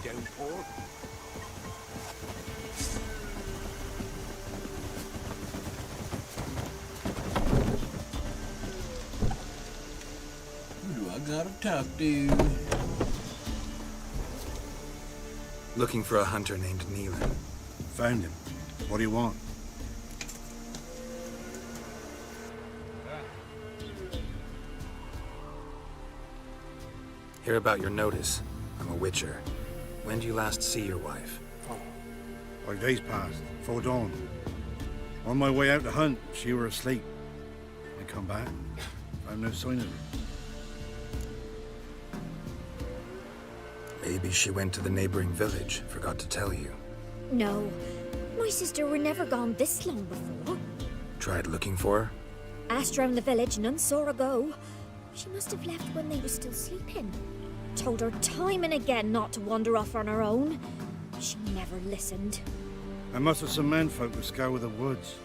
downpour. Who do I gotta talk to? Looking for a hunter named Neelan. Found him. What do you want? Hear about your notice. I'm a witcher. When do you last see your wife? 5 days passed, before dawn. On my way out to hunt, she were asleep. I come back, found no sign of her. Maybe she went to the neighboring village, forgot to tell you. No, my sister were never gone this long before. Tried looking for her? Asked round the village, none saw her go. She must have left when they were still sleeping. Told her time and again not to wander off on her own. She never listened. I must have some menfolk to scour the woods.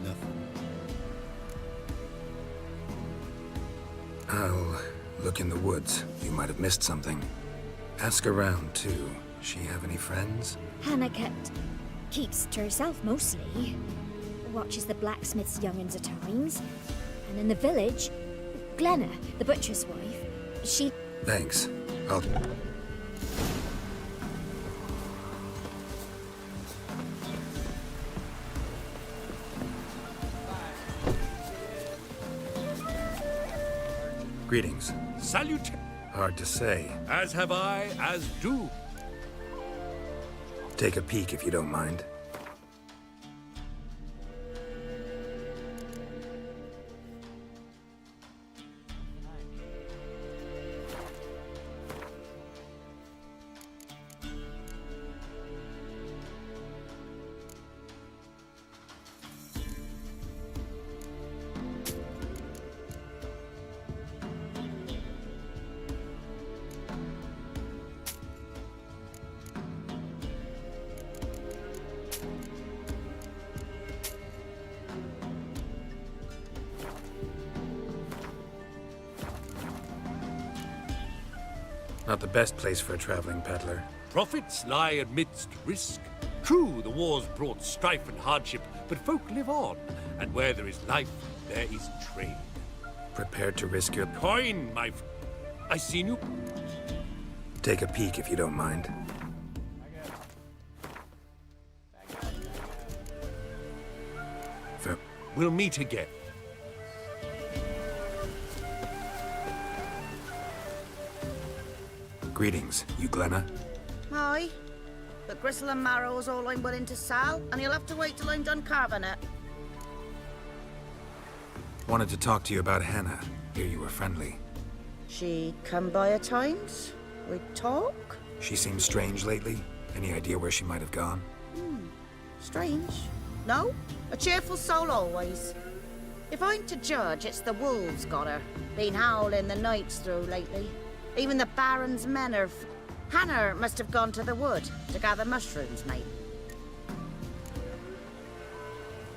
Nothing. I'll look in the woods. You might have missed something. Ask around, too. She have any friends? Hannah keeps to herself mostly. Watches the blacksmith's young'uns at times. And in the village, Glenna, the butcher's wife, she... Thanks. I'll... Greetings. Salute, Hard to say. as have I, as do. Take a peek if you don't mind. Not the best place for a traveling peddler. Profits lie amidst risk. True, the war's brought strife and hardship, but folk live on, and where there is life, there is trade. Prepared to risk your... Coin, I seen you. Take a peek if you don't mind. Fair. We'll meet again. Greetings, you Glenna. Aye. But gristle and marrow's all I'm willing to sell, and you'll have to wait till I'm done carving it. Wanted to talk to you about Hannah. Hear you were friendly. She come by at times. We talk. She seems strange lately. Any idea where she might have gone? Strange. No? A cheerful soul always. If I'm to judge, it's the wolves got her. Been howling the nights through lately. Even the Baron's men are... Hannah must have gone to the wood to gather mushrooms, mate.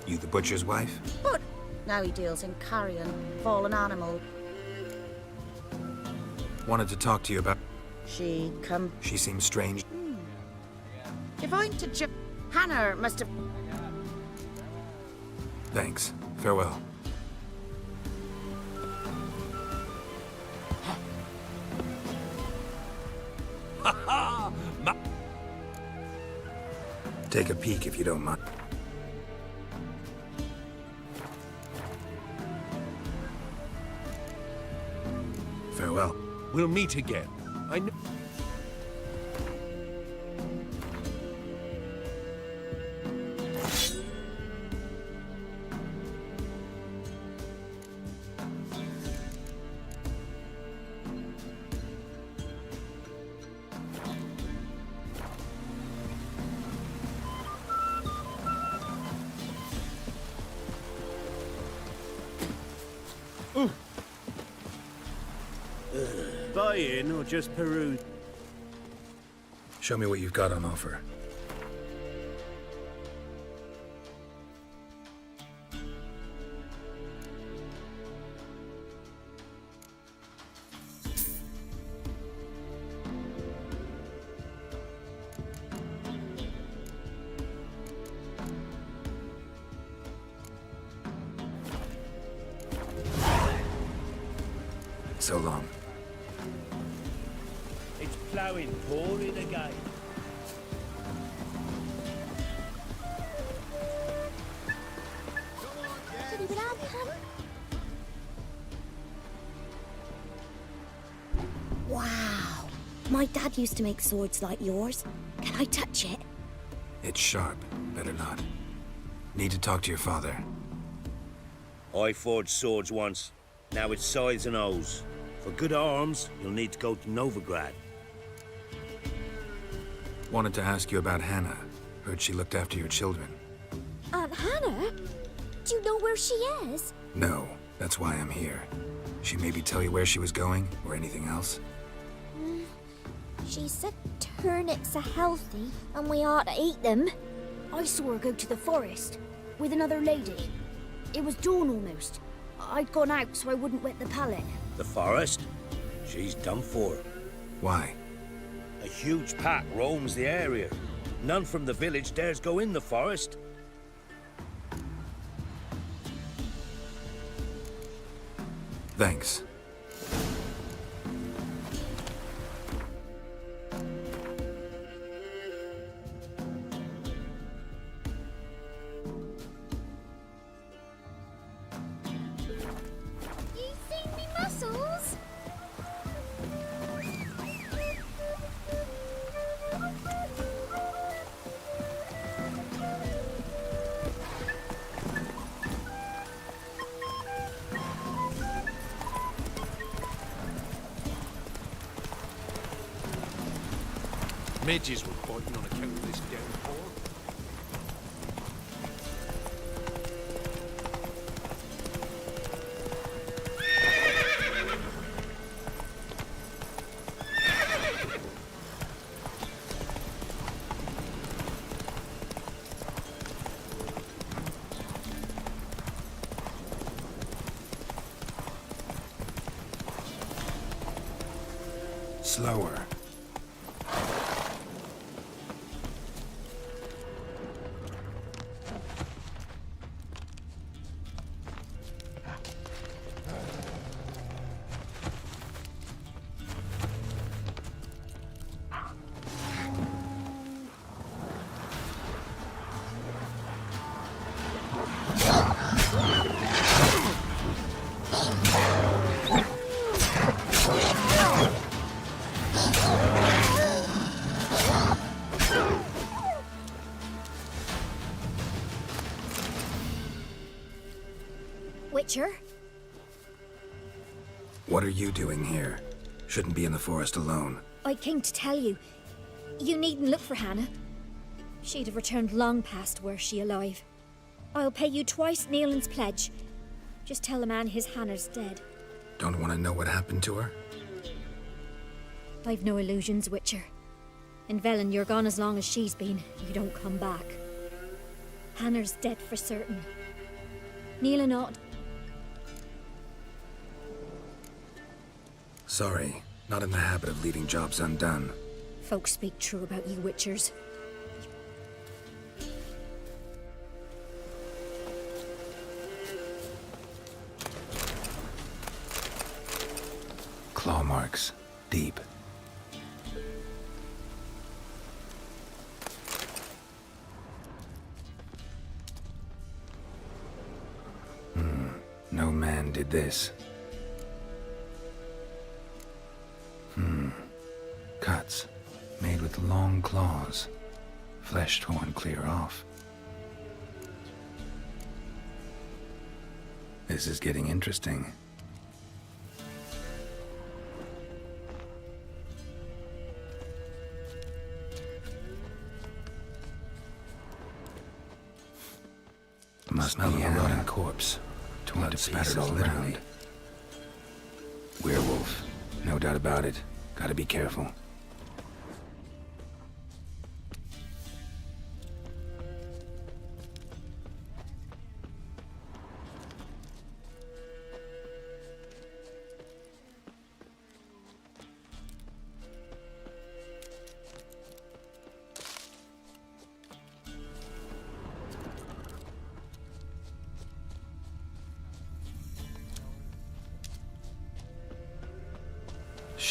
You the butcher's wife? But now he deals in carrion, fallen animal. Wanted to talk to you about... She come... She seems strange. If I'm to judge... Hannah must have... Thanks. Farewell. Take a peek if you don't mind. Farewell. We'll meet again. I know. Buy in or just peruse? Show me what you've got on offer. so long. It's ploughing pouring again. Wow. My dad used to make swords like yours. Can I touch it? It's sharp. Better not. Need to talk to your father. I forged swords once. Now it's scythes and hoes. For good arms, you'll need to go to Novigrad. Wanted to ask you about Hannah. Heard she looked after your children. Aunt Hannah? Do you know where she is? No, that's why I'm here. She maybe tell you where she was going, or anything else? She said turnips are healthy and we ought to eat them. I saw her go to the forest with another lady. It was dawn almost. I'd gone out so I wouldn't wet the pallet. The forest? She's done for. Why? A huge pack roams the area. None from the village dares go in the forest. Thanks. You seen me muscles? Midges were biting on account of this downpour. Slower. Witcher? What are you doing here? Shouldn't be in the forest alone. I came to tell you. You needn't look for Hannah. She'd have returned long past were she alive. I'll pay you twice Nealon's pledge. Just tell the man his Hannah's dead. Don't want to know what happened to her? I've no illusions, Witcher. In Velen, you're gone as long as she's been. You don't come back. Hannah's dead for certain. Nealon ought... Sorry, not in the habit of leaving jobs undone. Folks speak true about you Witchers. Claw marks. Deep. No man did this. Cuts. Made with long claws. Flesh torn clear off. This is getting interesting. Must be a rotting corpse. Blood spattered all around. Werewolf. No doubt about it. Gotta be careful.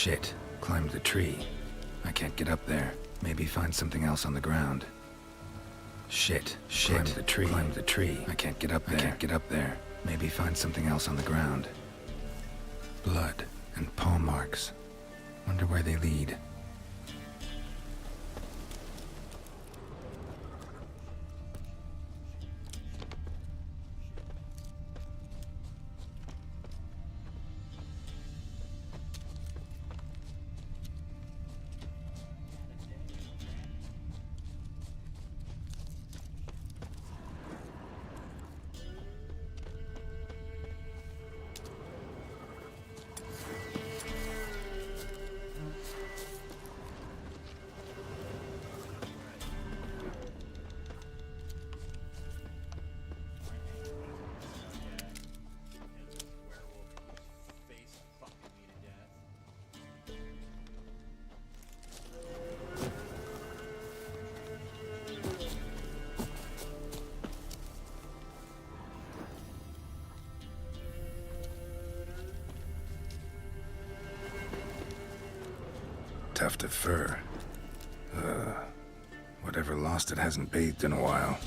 Shit. Climbed the tree. I can't get up there. Maybe find something else on the ground. Shit. Climbed the tree. Climbed the tree. I can't get up there. I can't get up there. Maybe find something else on the ground. Blood and paw marks. Wonder where they lead. Tuft of fur. Whatever lost it hasn't bathed in a while.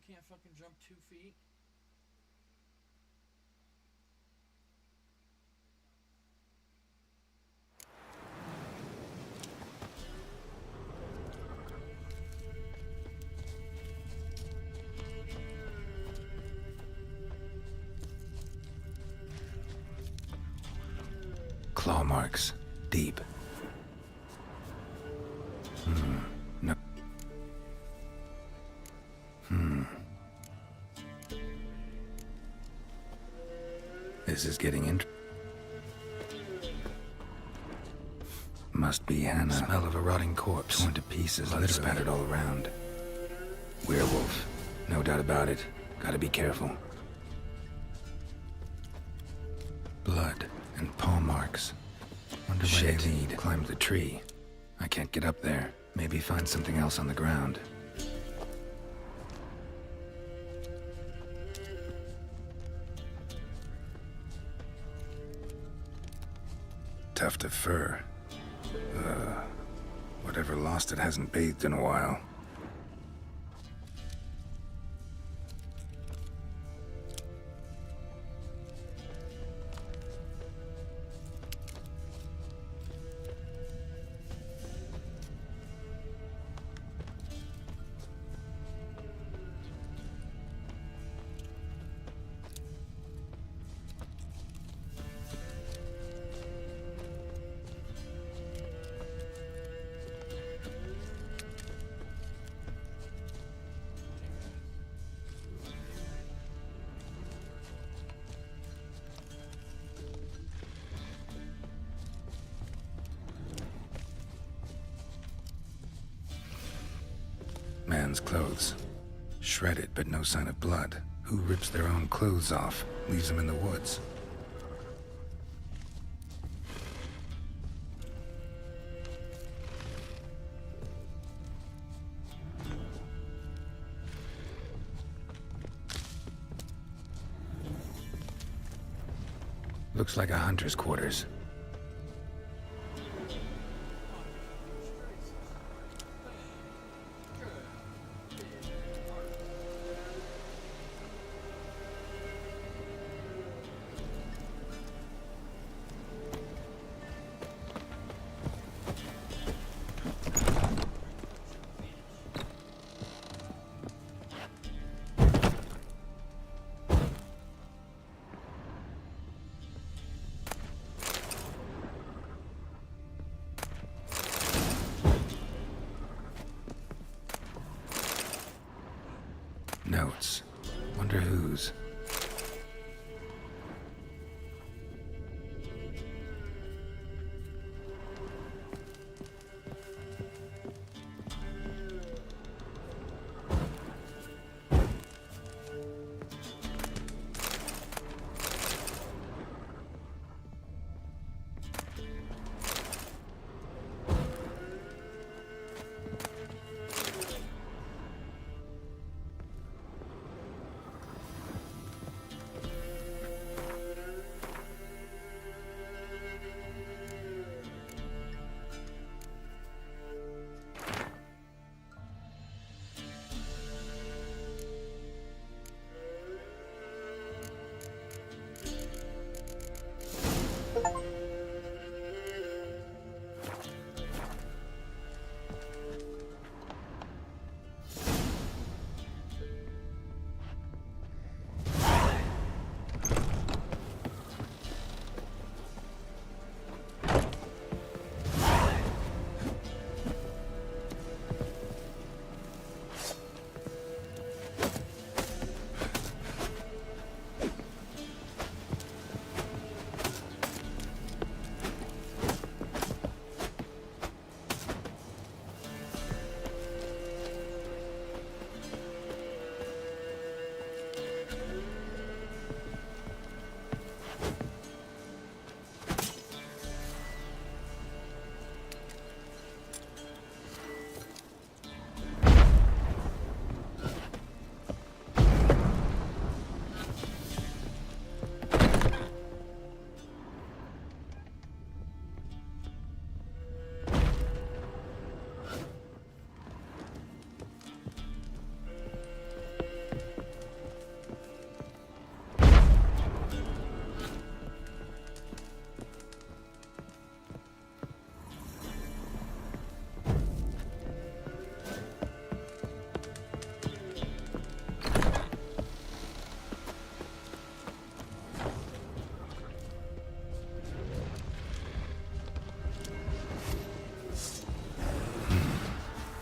Can't fucking jump 2 feet. Claw marks. Deep. No. This is getting Must be Hannah. Smell of a rotting corpse. Torn to pieces, litter spattered all around. Werewolf. No doubt about it. Gotta be careful. Blood and paw marks. Wonder where they lead. Climbed the tree. I can't get up there. Maybe find something else on the ground. Tuft of fur. Whatever lost it hasn't bathed in a while. Man's clothes. Shredded, but no sign of blood. Who rips their own clothes off, leaves them in the woods? Looks like a hunter's quarters. notes. Wonder whose.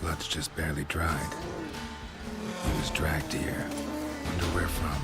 Blood's just barely dried. He was dragged here. Wonder where from.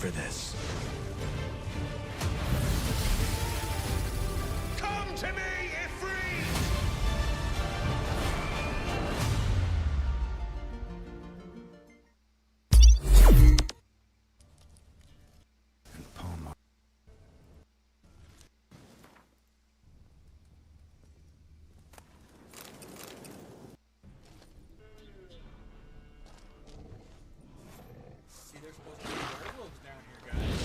for this. Come to me, Ifrit! And Palmer. See, there's supposed to be werewolves down here, guys.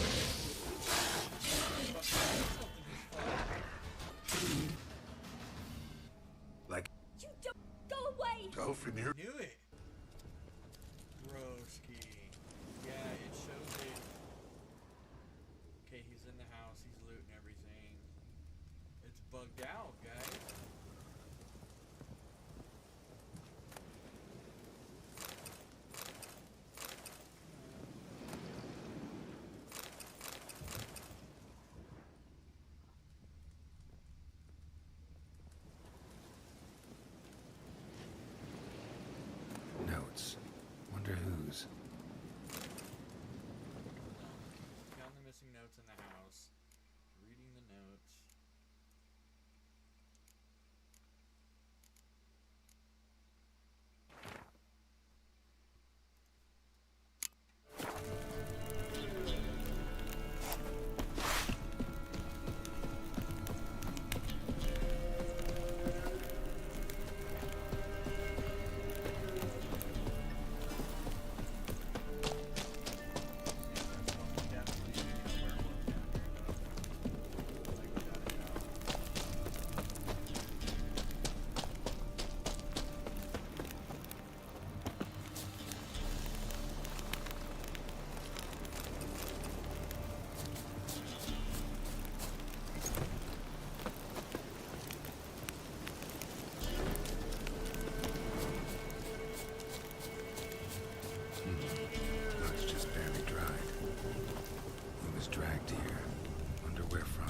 Like, You don't go away! Self-inherit. Knew it. Broski. Yeah, it shows it. Okay, he's in the house. He's looting everything. It's bugged out, guys. notes. Wonder whose. Found the missing notes in the house. Reading the notes. It's just barely dried. He was dragged here. Wonder where from.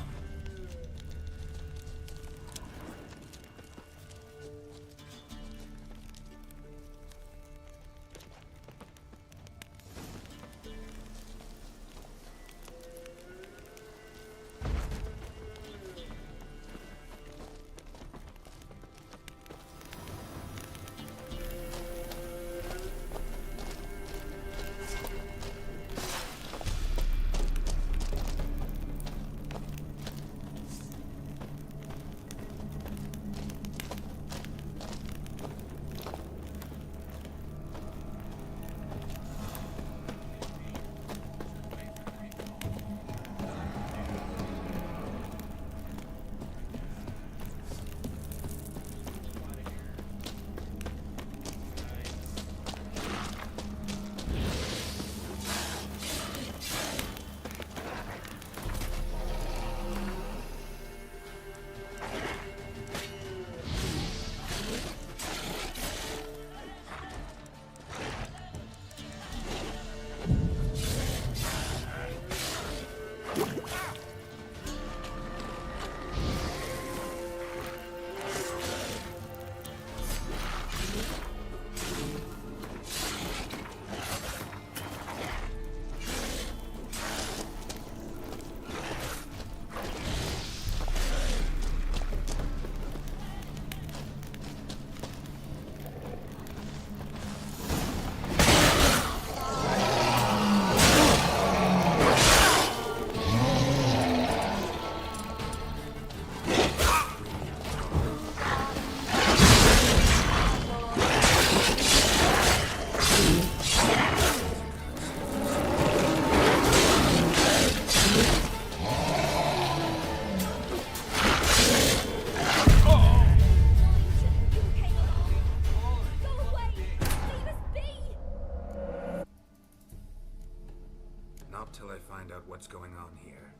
Not till I find out what's going on here.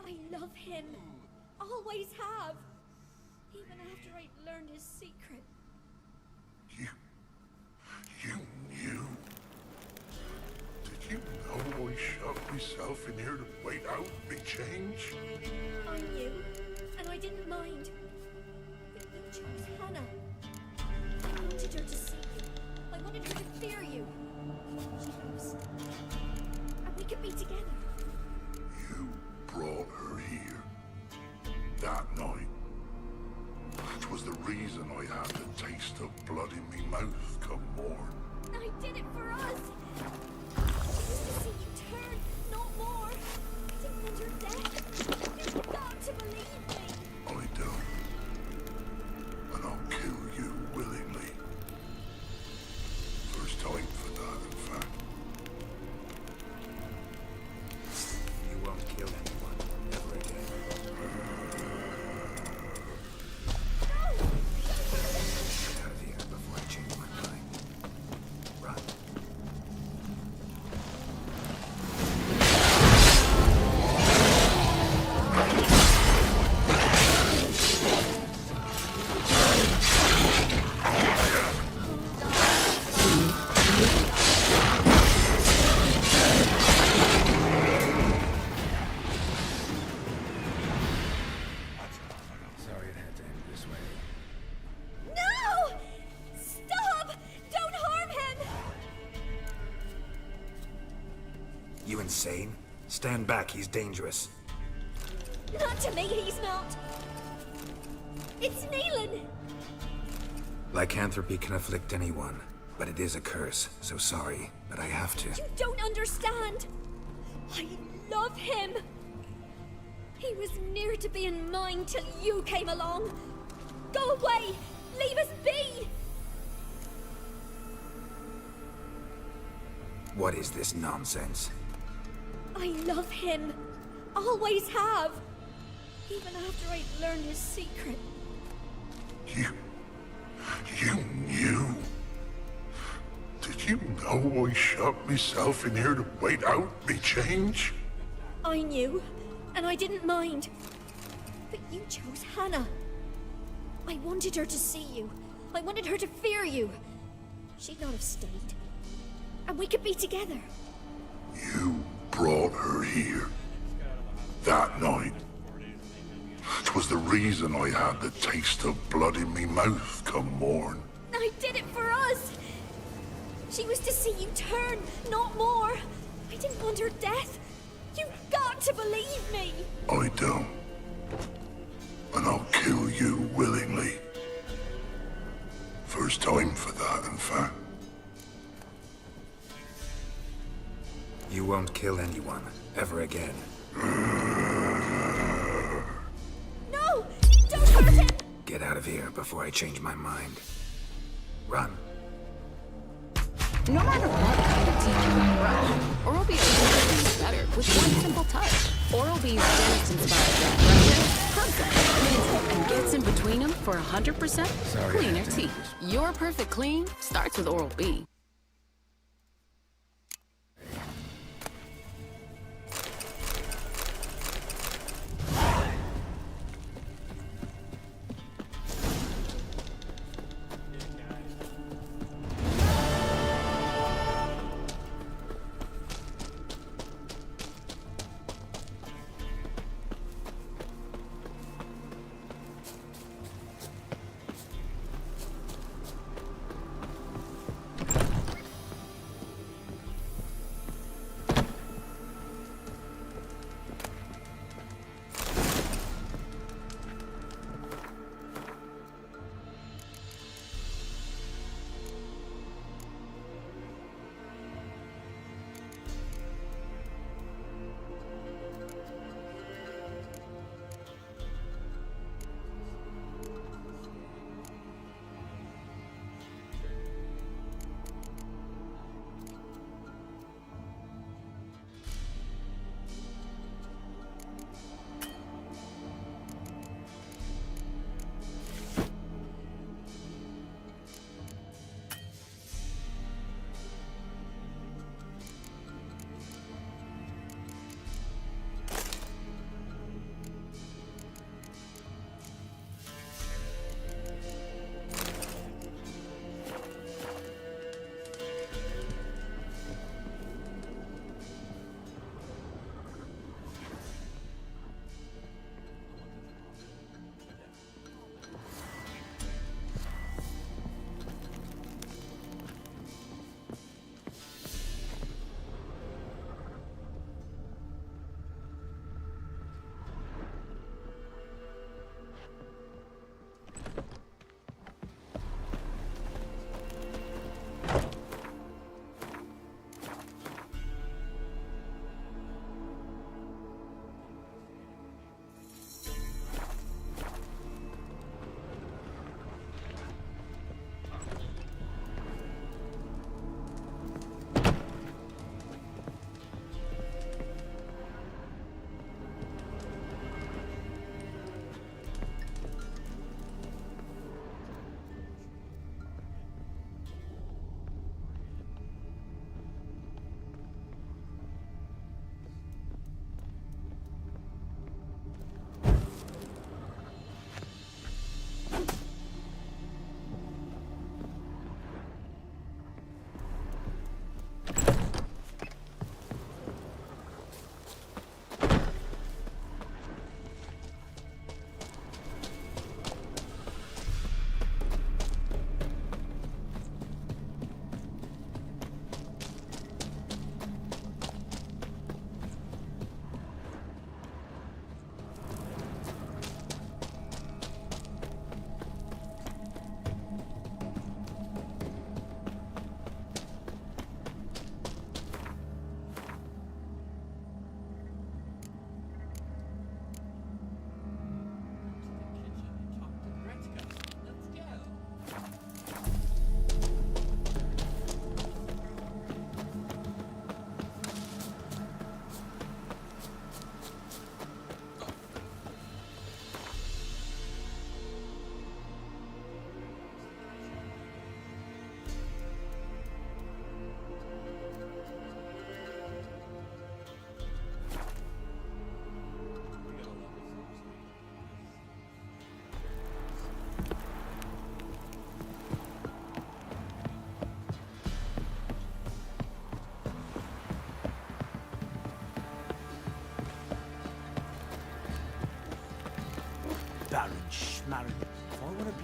I love him. Always have. Even after I learned his secret. You knew? Did you know I shut myself in here to wait out me change? I knew, and I didn't mind. But you chose Hannah. I wanted her to see you. I wanted her to fear you. She knows. And we could be together. blood in me mouth come morn. I did it for us. Just to see you turn, not more. I didn't want your death. You've got to believe me. I don't. And I'll kill you willingly. First time for that, in fact. You won't kill anyone ever again. Get out of here before I change my mind. Run. Sorry it had to end this way. No! Stop! Don't harm him! You insane? Stand back, he's dangerous. Not to me, he's not. It's Neelan. Lycanthropy can afflict anyone, but it is a curse, so sorry, but I have to. You don't understand. I love him. He was near to being mine till you came along. Go away! Leave us be! What is this nonsense? I love him. Always have. Even after I'd learned his secret. You knew? Did you know I shut myself in here to wait out me change? I knew, and I didn't mind. But you chose Hannah. I wanted her to see you. I wanted her to fear you. She'd not have stayed. And we could be together. You brought her here. That night. 'Twas the reason I had the taste of blood in me mouth come morn. I did it for us. She was to see you turn, not more. I didn't want her death. You've got to believe me. I don't. And I'll kill you willingly. First time for that, in fact. You won't kill anyone, ever again. No! Don't hurt him! Get out of here before I change my mind. Run. No matter what kind of teeth you can grow, Oral-B opens things better with one simple touch. Oral-B's dentist-inspired red brush hugs them, and gets in between them for 100% Sorry, I cleaner had to teeth. do this. Your perfect clean starts with Oral-B.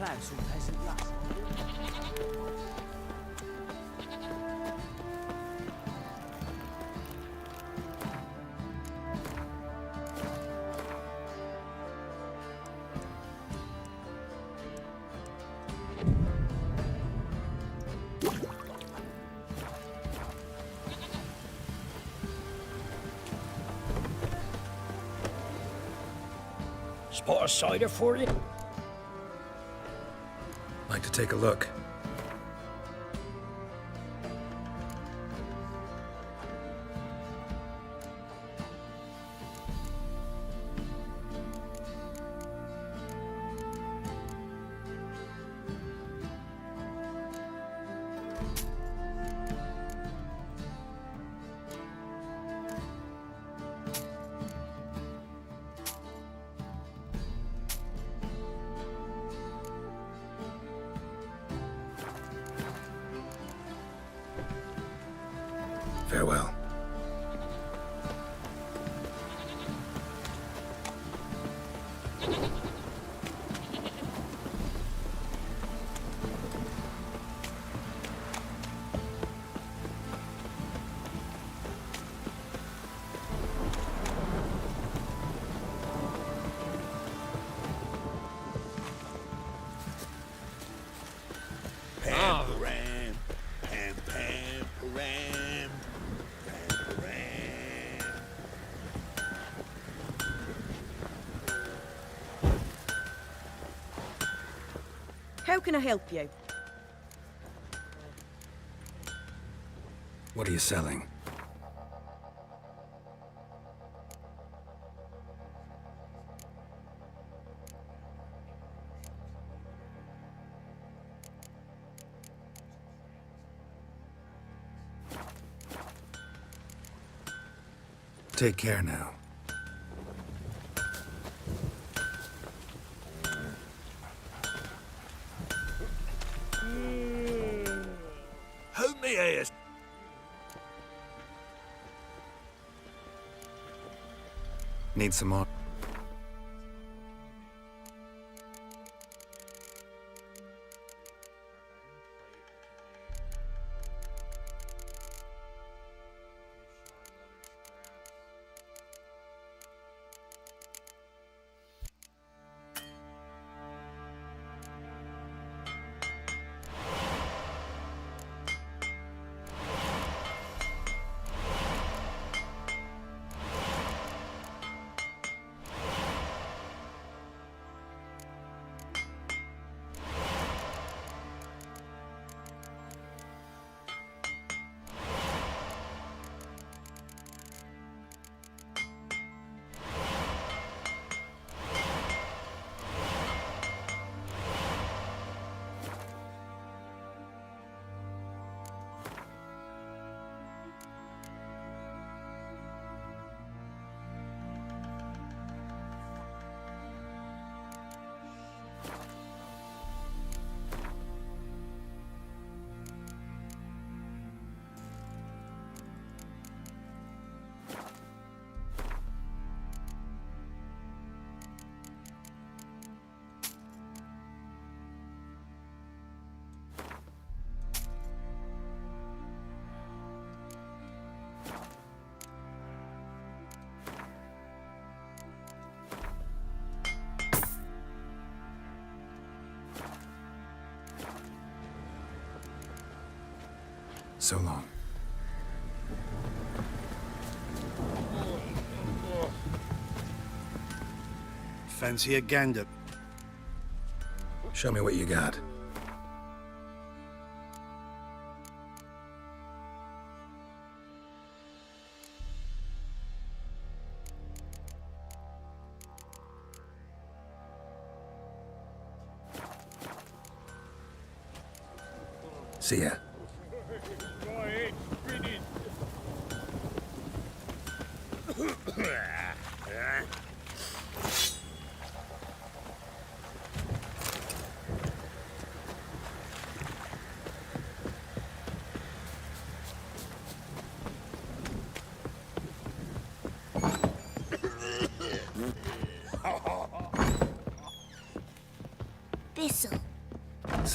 now, some peasant lass. Spot a cider for you? Like to take a look. Farewell. Pam-param, pam-pam-param, pam-param. How can I help you? What are you selling? Take care now. Hold me ass. Need some more? So long. Fancy a gander? Show me what you got. See ya. Thistle.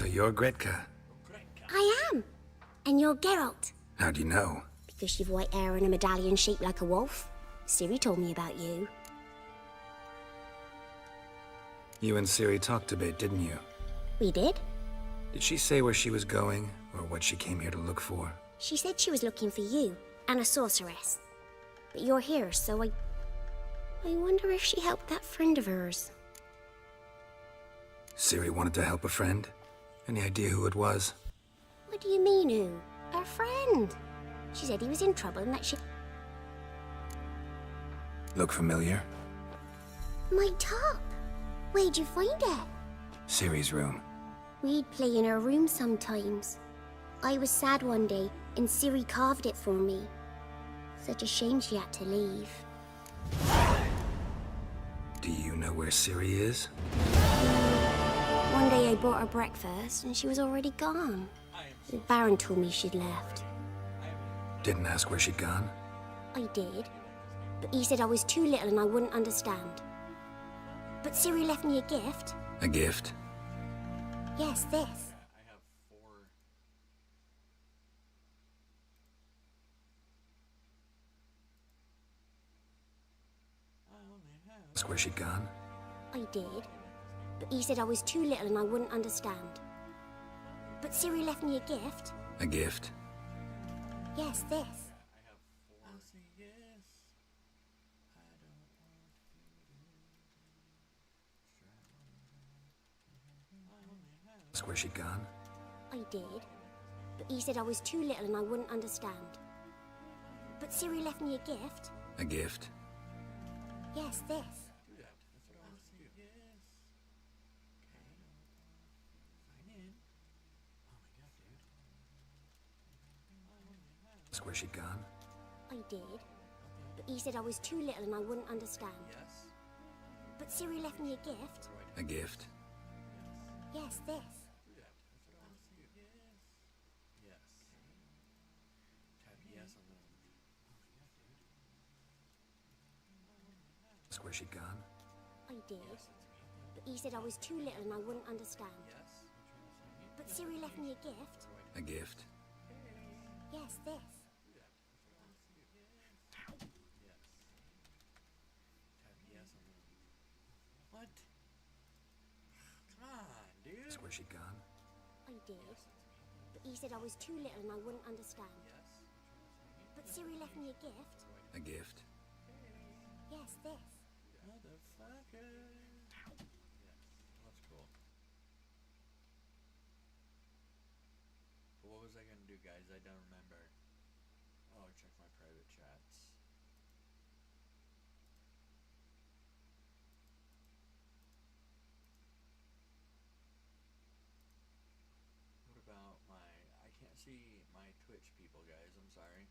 So you're Gretka. I am. And you're Geralt. How do you know? Because you've white hair and a medallion shaped like a wolf. Ciri told me about you. You and Ciri talked a bit, didn't you? We did. Did she say where she was going, or what she came here to look for? She said she was looking for you and a sorceress. But you're here, so I wonder if she helped that friend of hers. Ciri wanted to help a friend? Any idea who it was? What do you mean, who? Her friend. She said he was in trouble and that she... Look familiar? My top! Where'd you find it? Ciri's room. We'd play in her room sometimes. I was sad one day, and Ciri carved it for me. Such a shame she had to leave. Do you know where Ciri is? One day I bought her breakfast, and she was already gone. The Baron told me she'd left. Didn't ask where she'd gone? I did, but he said I was too little and I wouldn't understand. But Ciri left me a gift. A gift? Yes, this. I have 4. Ask where she'd gone? I did, but he said I was too little and I wouldn't understand. But Ciri left me a gift. A gift? Yes, this. I have 4. I'll say yes. I don't want to. Ask where she'd gone? I did, but he said I was too little and I wouldn't understand. But Ciri left me a gift. A gift? Yes, this. Do that. That's what I want to do. Yes. Okay. Sign in. Oh my god, dude. Ask where she'd gone? I did, but he said I was too little and I wouldn't understand. Yes. But Ciri left me a gift. A gift? Yes, this. Do that. That's what I want to do. Yes. Yes. Tap yes on the. Oh my god, dude. Ask where she'd gone? I did, but he said I was too little and I wouldn't understand. Yes. But Ciri left me a gift. A gift? Yes, this. Yes. Tap yes on the. What? Come on, dude. Ask where she'd gone? I did, but he said I was too little and I wouldn't understand. Yes. But Ciri left me a gift. A gift? Yes, this. Motherfucker. Yes. That's cool. But what was I gonna do, guys? I don't remember. Oh, check my private chats. What about my... I can't see my Twitch people, guys. I'm sorry.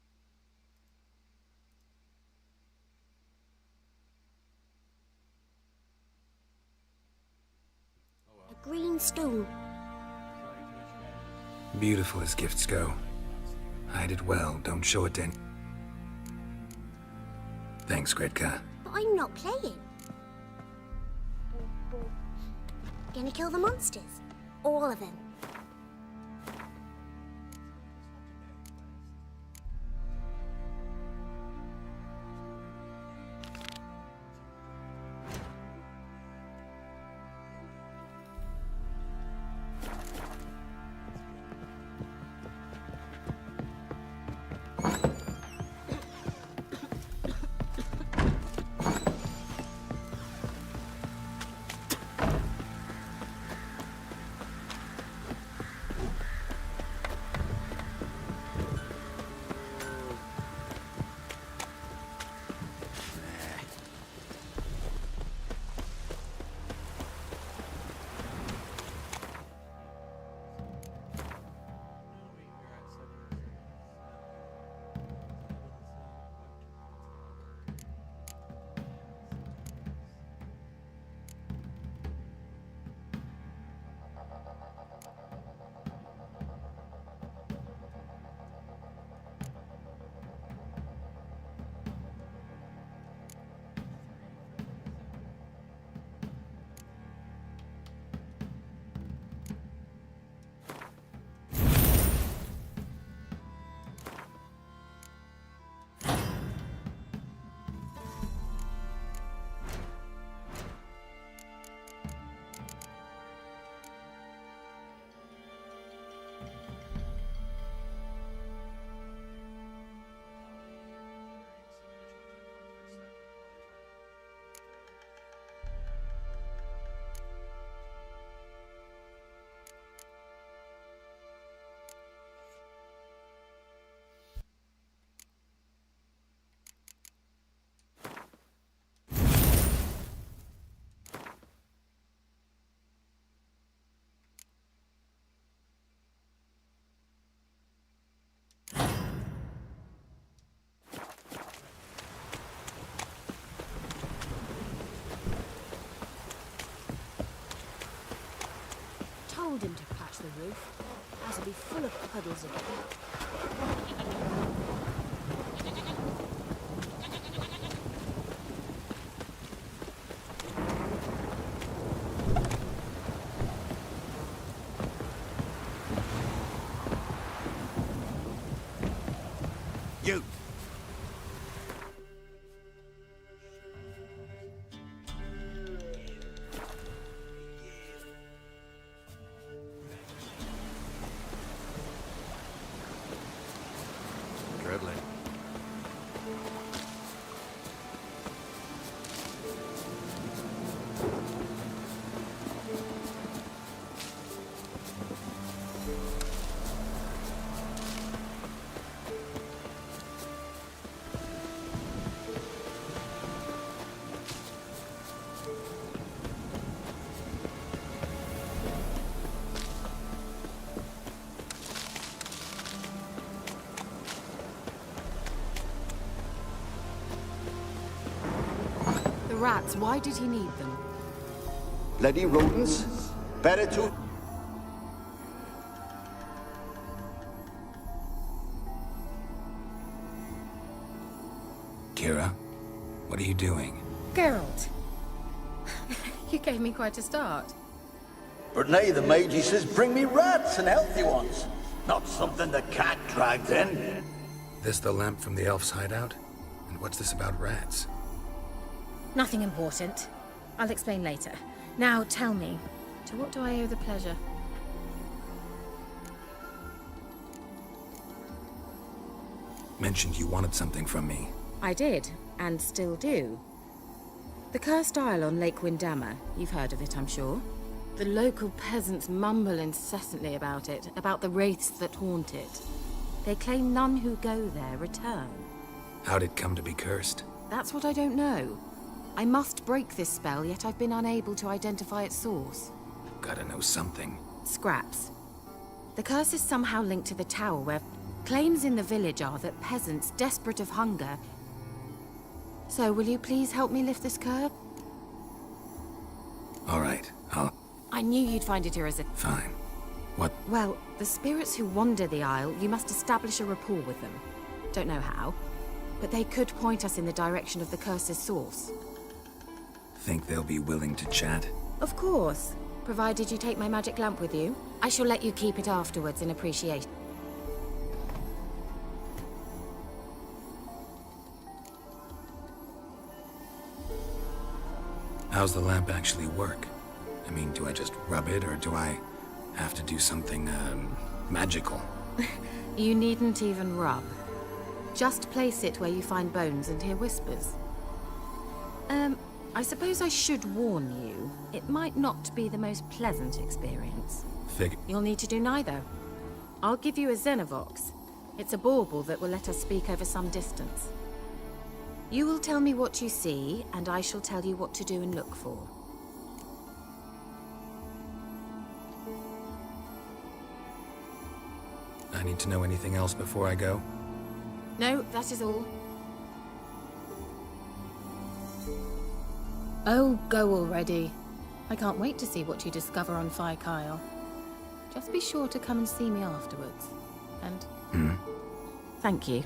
Oh well. A green stone. Sorry, Twitch guys. Beautiful as gifts go. Hide it well, don't show it to any... Thanks, Gretka. But I'm not playing. Gonna kill the monsters. All of them. told him to patch the roof, as it'd be full of puddles again. You! Dreadling. The rats, why did he need them? Bloody rodents. Better to... Kira, what are you doing? Geralt. You gave me quite a start. But now the Magi says bring me rats and healthy ones. Not something the cat dragged in. This the lamp from the elf's hideout? And what's this about rats? Nothing important. I'll explain later. Now tell me, to what do I owe the pleasure? Mentioned you wanted something from me. I did, and still do. The Cursed Isle on Lake Windammer. You've heard of it, I'm sure. The local peasants mumble incessantly about it, about the wraiths that haunt it. They claim none who go there return. How'd it come to be cursed? That's what I don't know. I must break this spell, yet I've been unable to identify its source. Gotta know something. Scraps. The curse is somehow linked to the tower, where claims in the village are that peasants, desperate of hunger... So, will you please help me lift this curb? All right, I knew you'd find it irresistible. Fine. What? Well, the spirits who wander the Isle, you must establish a rapport with them. Don't know how, but they could point us in the direction of the curse's source. Think they'll be willing to chat? Of course, provided you take my magic lamp with you. I shall let you keep it afterwards in appreciation. How's the lamp actually work? I mean, do I just rub it, or do I have to do something, magical? You needn't even rub. Just place it where you find bones and hear whispers. I suppose I should warn you. It might not be the most pleasant experience. You'll need to do neither. I'll give you a Xenovox. It's a bauble that will let us speak over some distance. You will tell me what you see, and I shall tell you what to do and look for. I need to know anything else before I go? No, that is all. Oh, go already. I can't wait to see what you discover on Fyke Isle. Just be sure to come and see me afterwards. And... Thank you.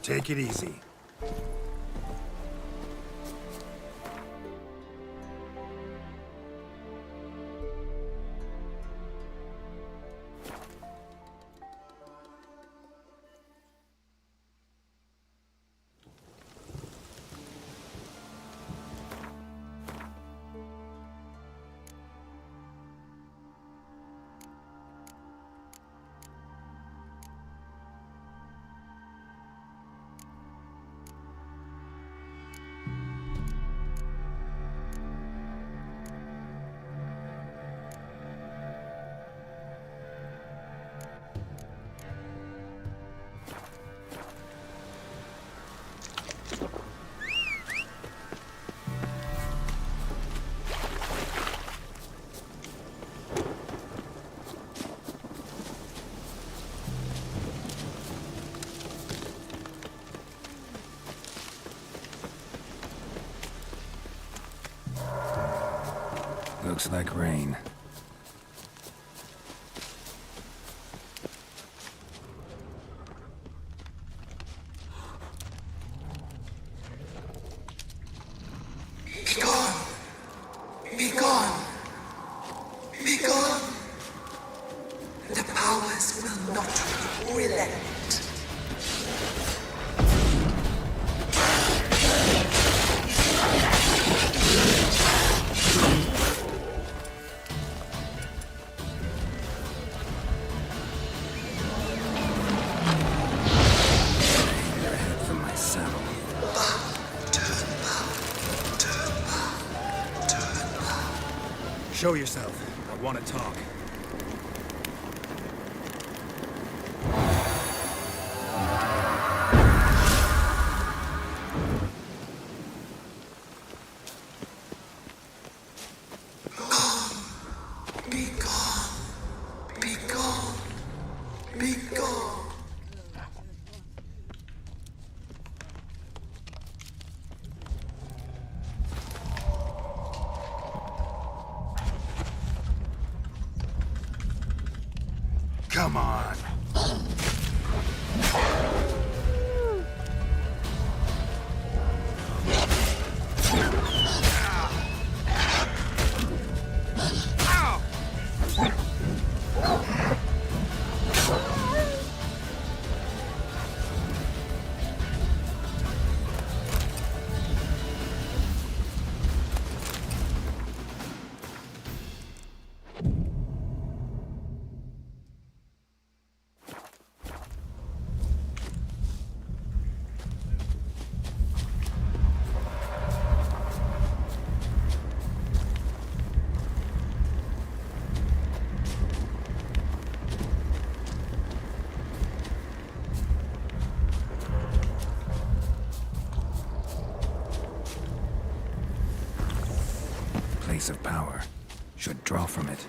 Take it easy. Looks like rain. Be gone! Be gone! Be gone! The powers will not relent. Show yourself. I want to talk. Be gone! Be gone! Be gone! Come on. Place of power. Should draw from it.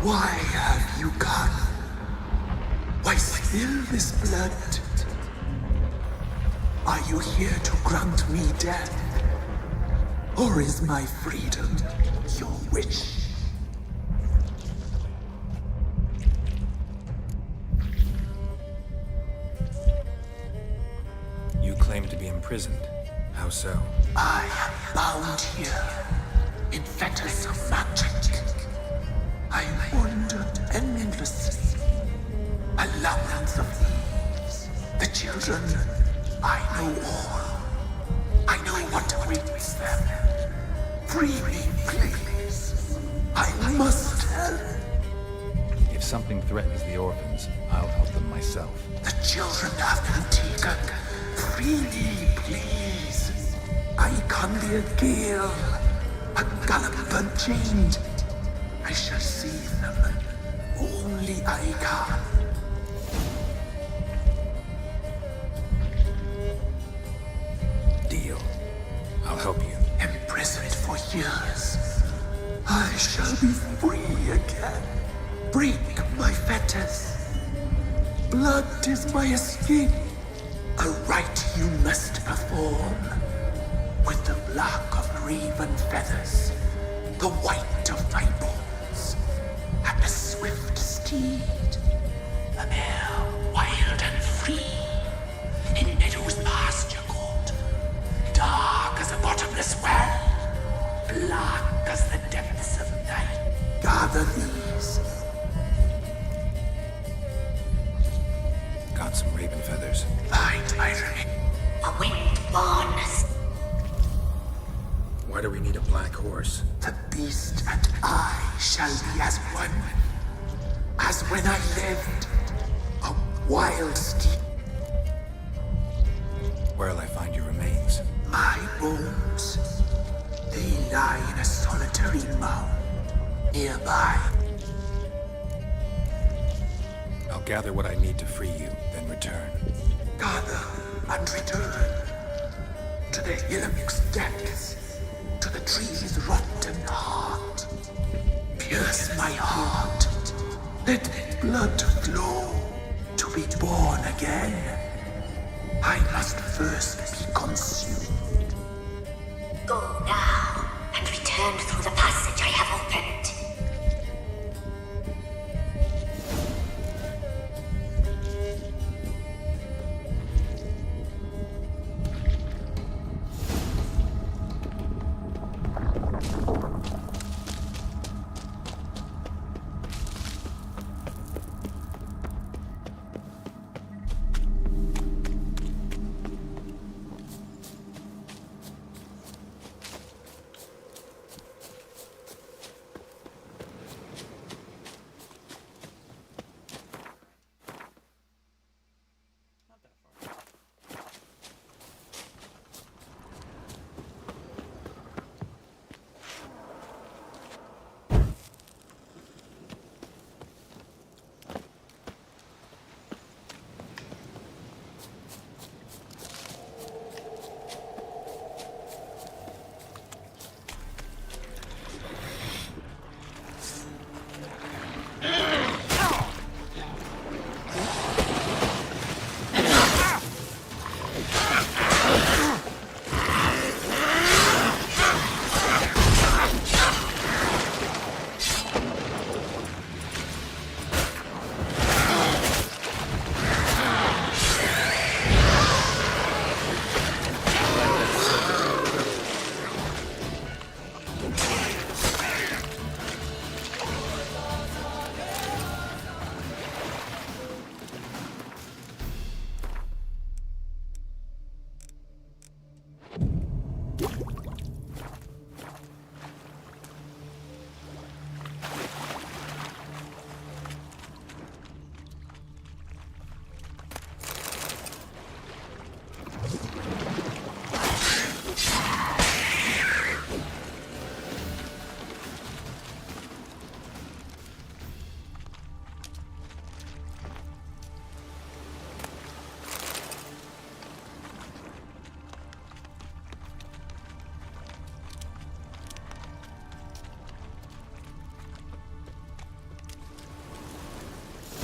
Why have you gone? Why spill this blood? Are you here to grant me death? Or is my freedom your wish? You claim to be imprisoned. How so? I am bound here in fetters of magic. I wandered endlessly, a labyrinth of thieves. The children, I know all. I know what awaits them. Free me, please. I must yourself? If something threatens the orphans, I'll help them myself. The children of Antigua, freely, please. I can be a gale, a gallop unchained. I shall save them. Only I can. Deal. I'll help you. Imprisoned for years, I shall be free again. Break my fetters. Blood is my escape. A rite you must perform. With the black of raven feathers, the white of my bones, and a swift steed. A mare wild and free, in meadows pasture cold, dark as a bottomless well, black as the depths of night. Gather these. Got some raven feathers. Find my ring. A wind-born. Why do we need a black horse? The beast and I shall be as one. As when I lived, a wild steed. Where'll I find your remains? My bones, they lie in a solitary mound nearby. I'll gather what I need to free you, then return. Gather and return to the Hillamix depths, to the tree's rotten heart. Pierce my heart, let blood flow to be born again. I must first be consumed. Go now and return through the passage I have opened.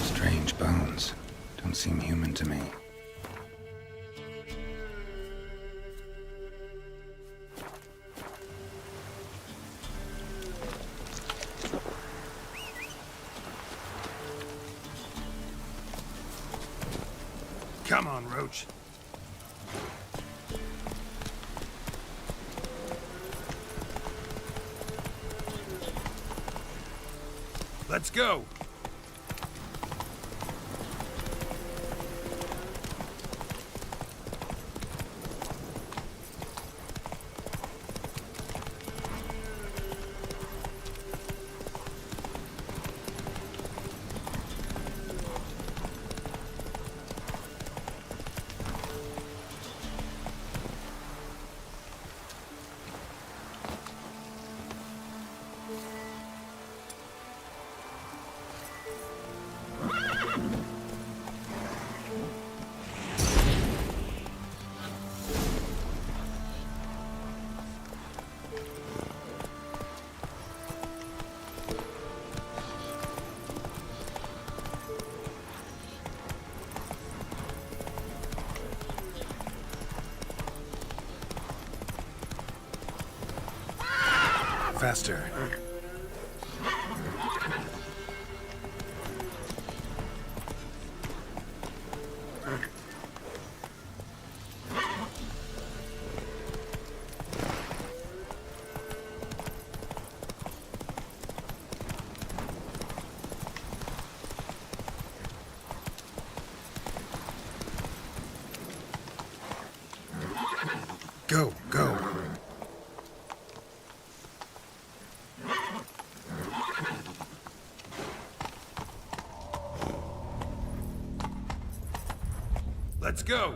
Strange bones. Don't seem human to me. Come on, Roach. Let's go. faster. Go, go. Let's go.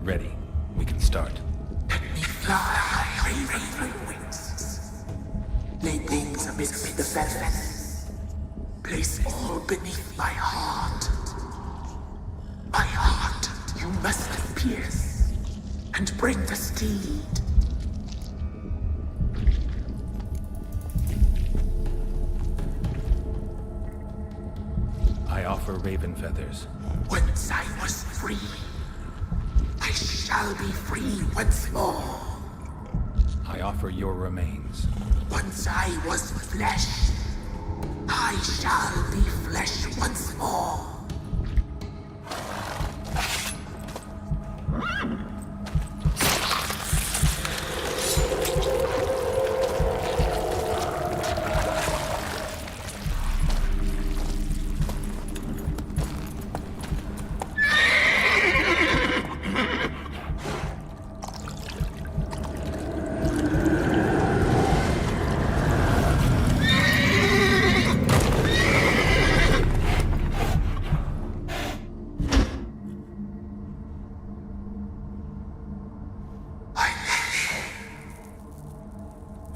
Ready. We can start. Fly, raven wings. Lay things amidst the feathers. Place all beneath my heart. My heart you must pierce, and bring the steed. I offer raven feathers. Once I was free, I shall be free once more. I offer your remains. Once I was flesh, I shall be flesh once more.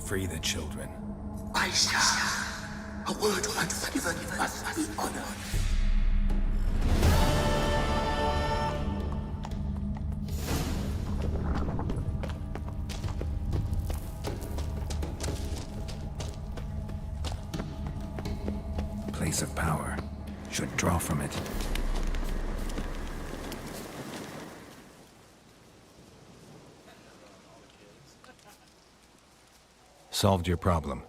Free the children. I shall. A word once given must be honored. Place of power. Should draw from it. Solved your problem.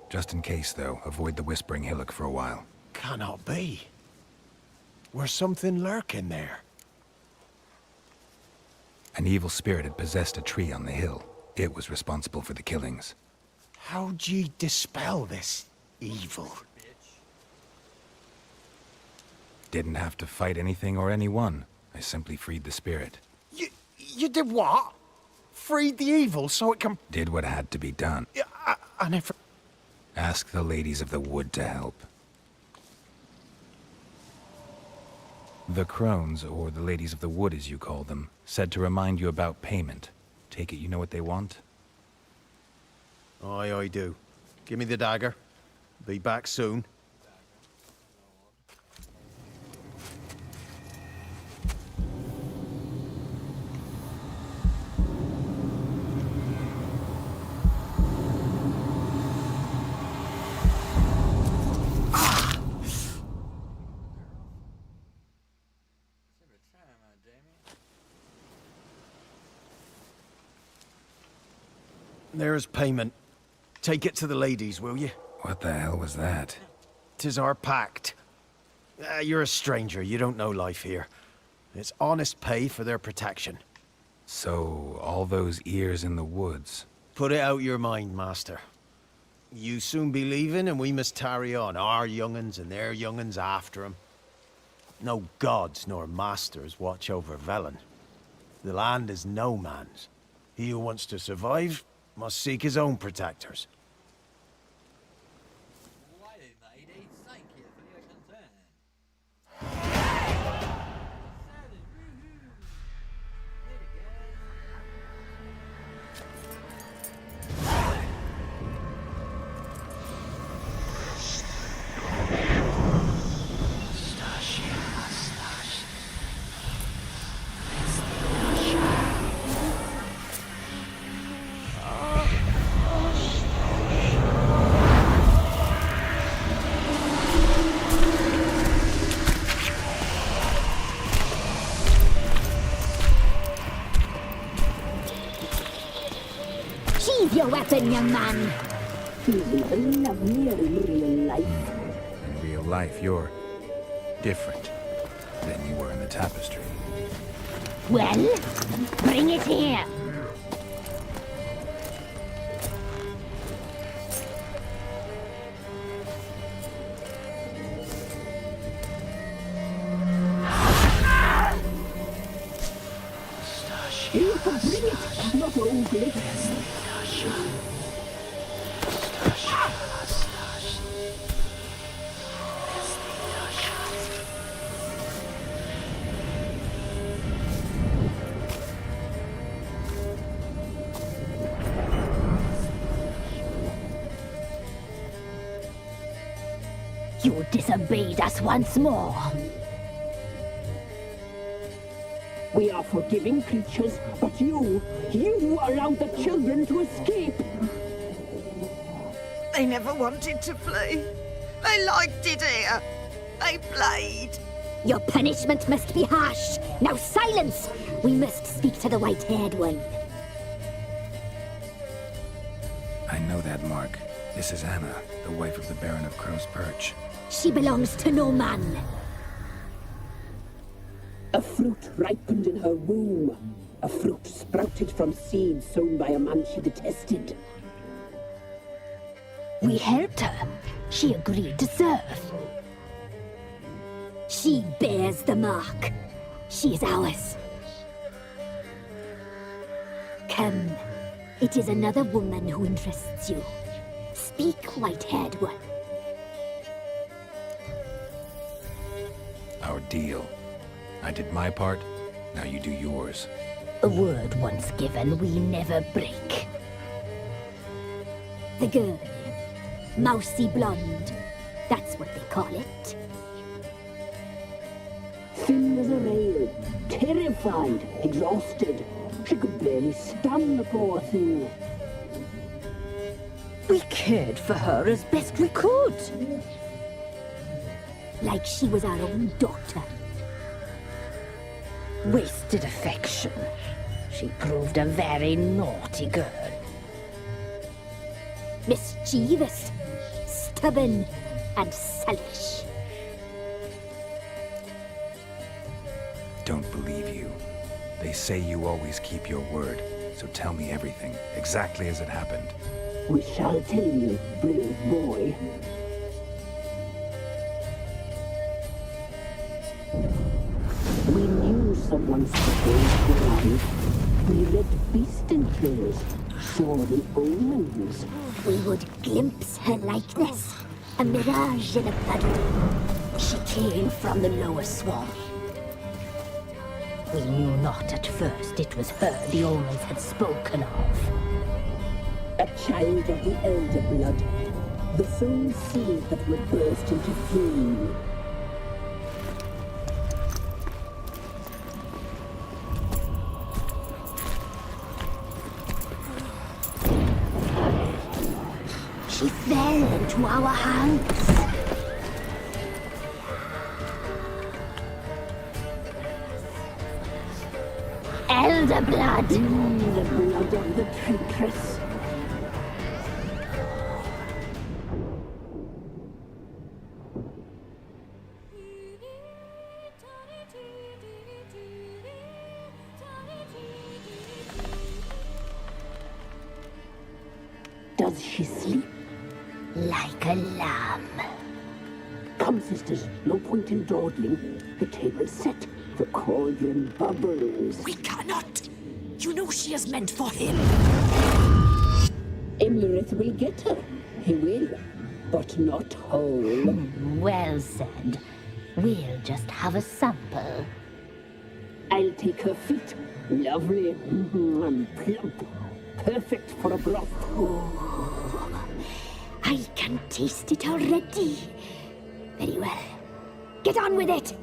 Just in case, though, avoid the Whispering Hillock for a while. Cannot be. Where's something lurking there? An evil spirit had possessed a tree on the hill. It was responsible for the killings. How'd ye dispel this evil? Didn't have to fight anything or anyone. I simply freed the spirit. You did what? Freed the evil so it can... Did what had to be done. I never... Ask the ladies of the wood to help. The crones, or the ladies of the wood as you call them, said to remind you about payment. Take it you know what they want? Aye, I do. Give me the dagger. Be back soon. There's payment. Take it to the ladies, will you? What the hell was that? 'Tis our pact. You're a stranger. You don't know life here. It's honest pay for their protection. So, all those ears in the woods. Put it out your mind, master. You soon be leaving, and we must tarry on, our young'uns and their young'uns after 'em. No gods nor masters watch over Velen. The land is no man's. He who wants to survive must seek his own protectors. happen, young man? He's even lovelier in real life. In real life, you're different than you were in the tapestry. Well, bring it here. You can bring it, not only. You disobeyed us once more. We are forgiving creatures, but you allowed the children to escape. They never wanted to flee. They liked it here. They played. Your punishment must be harsh. Now silence! We must speak to the white-haired one. I know that mark. This is Anna, the wife of the Baron of Crow's Perch. She belongs to no man. A fruit ripened in her womb. A fruit sprouted from seeds sown by a man she detested. We helped her. She agreed to serve. She bears the mark. She is ours. Come. It is another woman who interests you. Speak, white-haired one. Our deal. I did my part, now you do yours. A word once given, we never break. The girl. Mousy blonde. That's what they call it. Thin as a rail, terrified, exhausted. She could barely stand, the poor thing. We cared for her as best we could. Like she was our own daughter. Wasted affection. She proved a very naughty girl. Mischievous, stubborn, and selfish. Don't believe you. They say you always keep your word, so tell me everything, exactly as it happened. We shall tell you, brave boy. We knew someone's supposed to arrive. We read beast tales, saw the omens. We would glimpse her likeness, a mirage in a puddle. She came from the lower swamp. We knew not at first it was her the omens had spoken of. A child of the elder blood, the sole seed that would burst into flame. She fell into our hands. Elder blood! The blood of the traitress. Does she sleep? Like a lamb. Come, sisters, no point in dawdling. The table's set. The cauldron bubbles. We cannot! You know she is meant for him. Imlerith will get her. He will, but not whole. Well said. We'll just have a sample. I'll take her feet. Lovely and plump. Perfect for a broth. Oh, I can taste it already. Very well. Get on with it!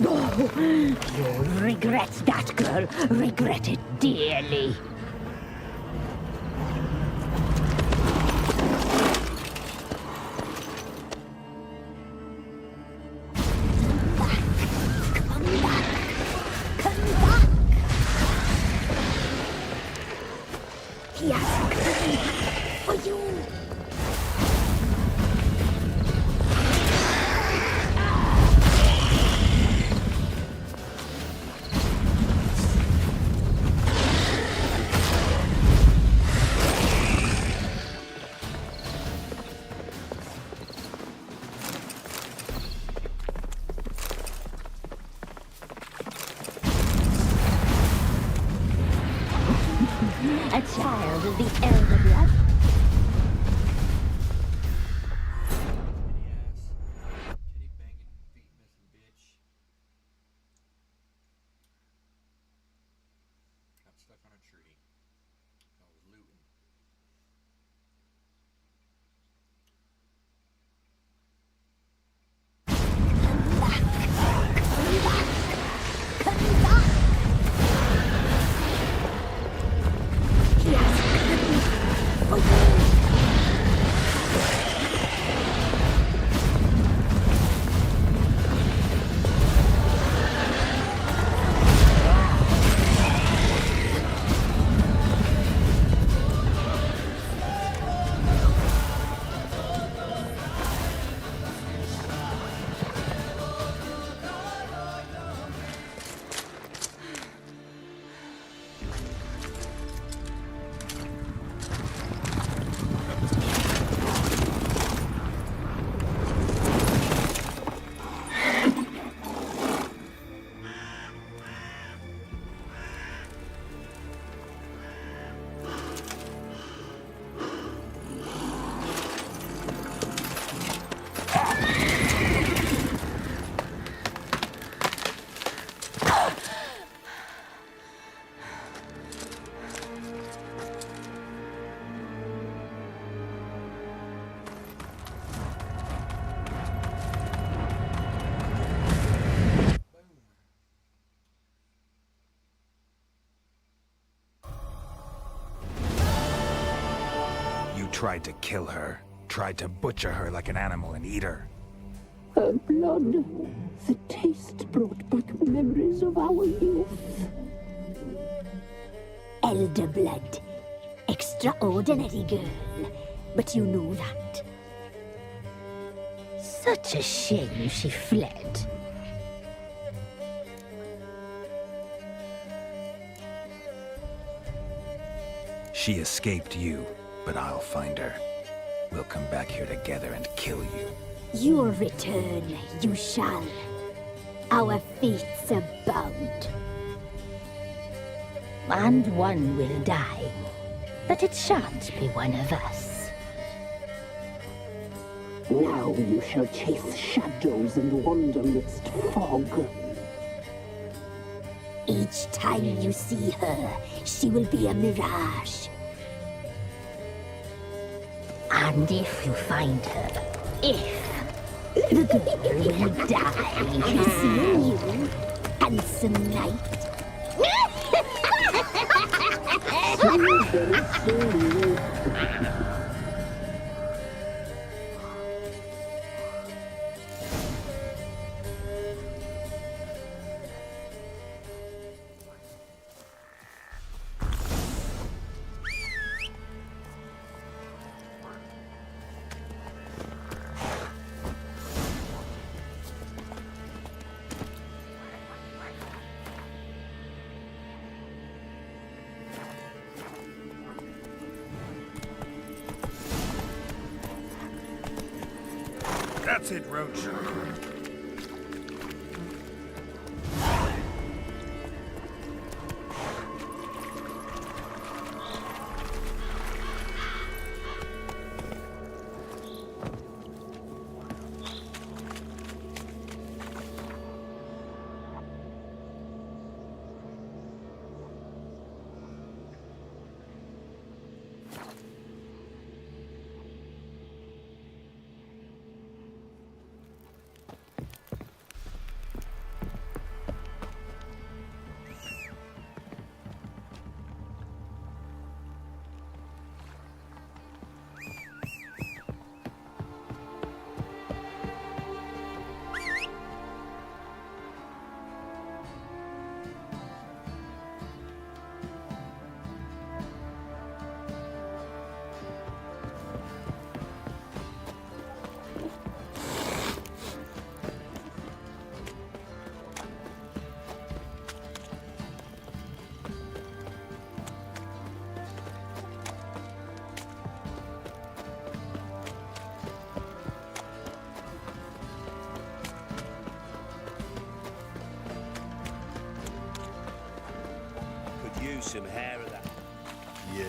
Oh, you'll regret that, girl. Regret it dearly. Come back. A child of the elder blood? Got stuck on a tree. I was looting. Tried to kill her. Tried to butcher her like an animal and eat her. Her blood. The taste brought back memories of our youth. Elder blood. Extraordinary girl. But you know that. Such a shame she fled. She escaped you, but I'll find her. We'll come back here together and kill you. Your return, you shall. Our fates are bound. And one will die, but it shan't be one of us. Now you shall chase shadows and wander midst fog. Each time you see her, she will be a mirage. And if you find her, the girl will die. Seeing you, handsome knight. That's it, Roach. Some hair of that. Yeah,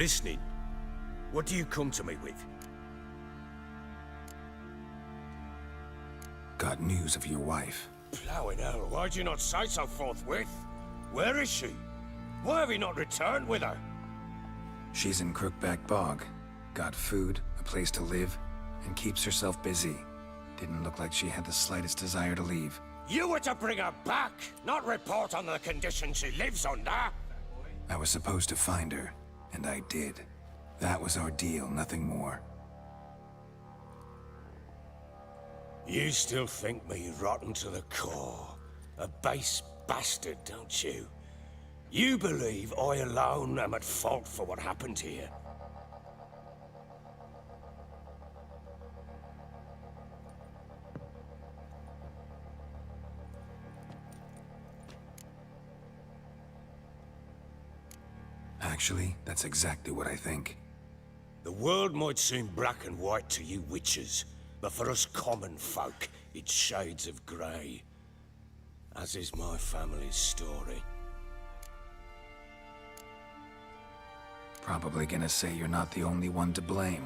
listening. What do you come to me with? Got news of your wife. Plowing hell, why'd you not say so forthwith? Where is she? Why have you not returned with her? She's in Crookback Bog. Got food, a place to live, and keeps herself busy. Didn't look like she had the slightest desire to leave. You were to bring her back, not report on the conditions she lives under. I was supposed to find her, and I did. That was our deal, nothing more. You still think me rotten to the core. A base bastard, don't you? You believe I alone am at fault for what happened here. Actually, that's exactly what I think. The world might seem black and white to you witches, but for us common folk, it's shades of grey. As is my family's story. Probably gonna say you're not the only one to blame.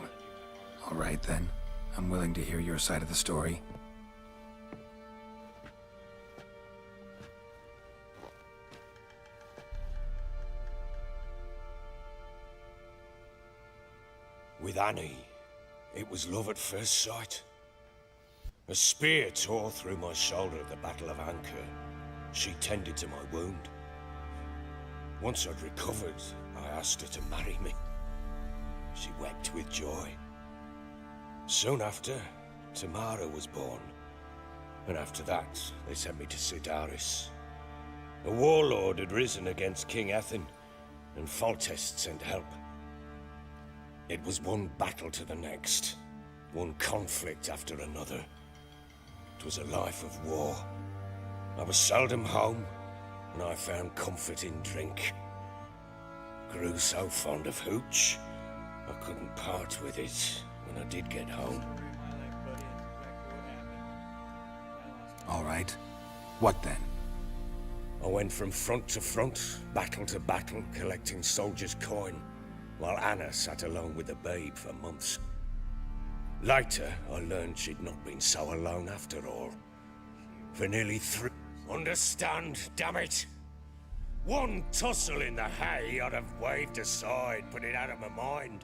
All right then, I'm willing to hear your side of the story. With Annie, it was love at first sight. A spear tore through my shoulder at the Battle of Anchor. She tended to my wound. Once I'd recovered, I asked her to marry me. She wept with joy. Soon after, Tamara was born. And after that, they sent me to Sidaris. A warlord had risen against King Ethin, and Foltest sent help. It was one battle to the next, one conflict after another. It was a life of war. I was seldom home, and I found comfort in drink. Grew so fond of hooch, I couldn't part with it when I did get home. All right. What then? I went from front to front, battle to battle, collecting soldiers' coin, while Anna sat alone with the babe for months. Later, I learned she'd not been so alone after all. For nearly 3... Understand, damn it! One tussle in the hay I'd have waved aside, put it out of my mind.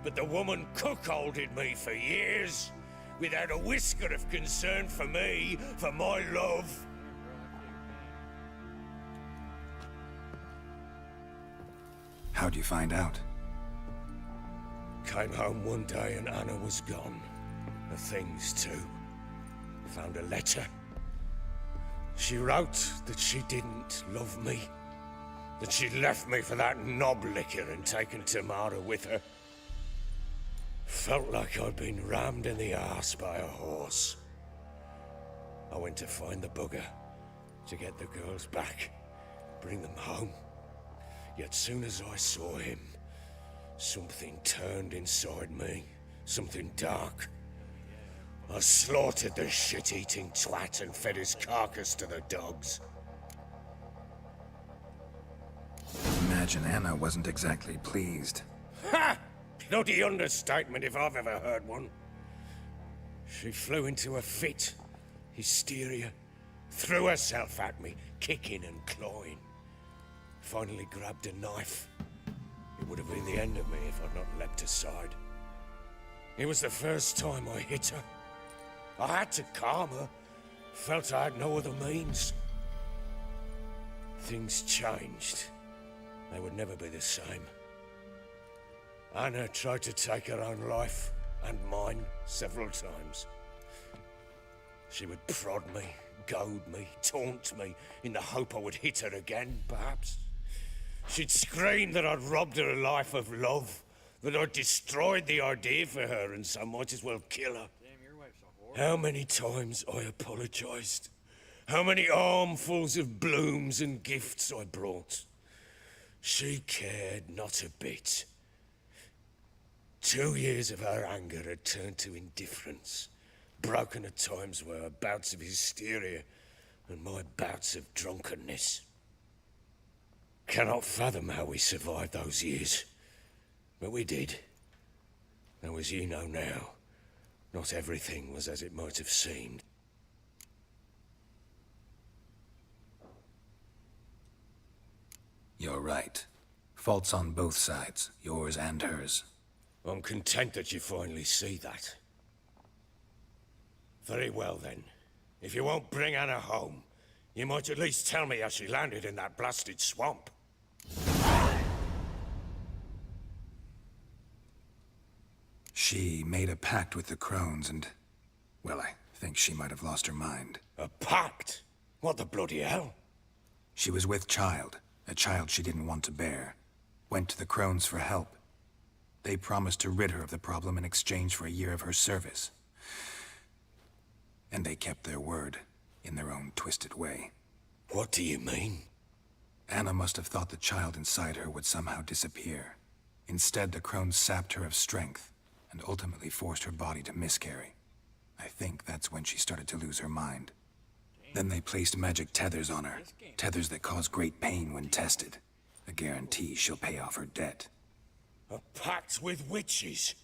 But the woman cuckolded me for years, without a whisker of concern for me, for my love. How'd you find out? Came home one day and Anna was gone. The things too. Found a letter. She wrote that she didn't love me. That she'd left me for that knob licker and taken Tamara with her. Felt like I'd been rammed in the arse by a horse. I went to find the bugger, to get the girls back, bring them home. Yet soon as I saw him, something turned inside me, something dark. I slaughtered the shit-eating twat and fed his carcass to the dogs. Imagine Anna wasn't exactly pleased. Ha! Bloody understatement if I've ever heard one. She flew into a fit, hysteria, threw herself at me, kicking and clawing. Finally grabbed a knife. It would have been the end of me if I'd not leapt aside. It was the first time I hit her. I had to calm her. Felt I had no other means. Things changed. They would never be the same. Anna tried to take her own life, and mine, several times. She would prod me, goad me, taunt me, in the hope I would hit her again, perhaps. She'd scream that I'd robbed her a life of love, that I'd destroyed the idea for her, and so might as well kill her. How many times I apologized. How many armfuls of blooms and gifts I brought. She cared not a bit. 2 years of her anger had turned to indifference, broken at times by her bouts of hysteria and my bouts of drunkenness. Cannot fathom how we survived those years. But we did. Though as you know now, not everything was as it might have seemed. You're right. Faults on both sides, yours and hers. I'm content that you finally see that. Very well then. If you won't bring Anna home, you might at least tell me how she landed in that blasted swamp. She made a pact with the crones and... well, I think she might have lost her mind. A pact? What the bloody hell? She was with child, a child she didn't want to bear. Went to the crones for help. They promised to rid her of the problem in exchange for a year of her service. And they kept their word, in their own twisted way. What do you mean? Anna must have thought the child inside her would somehow disappear. Instead, the crones sapped her of strength, and ultimately forced her body to miscarry. I think that's when she started to lose her mind. Then they placed magic tethers on her, tethers that cause great pain when tested. A guarantee she'll pay off her debt. A pact with witches?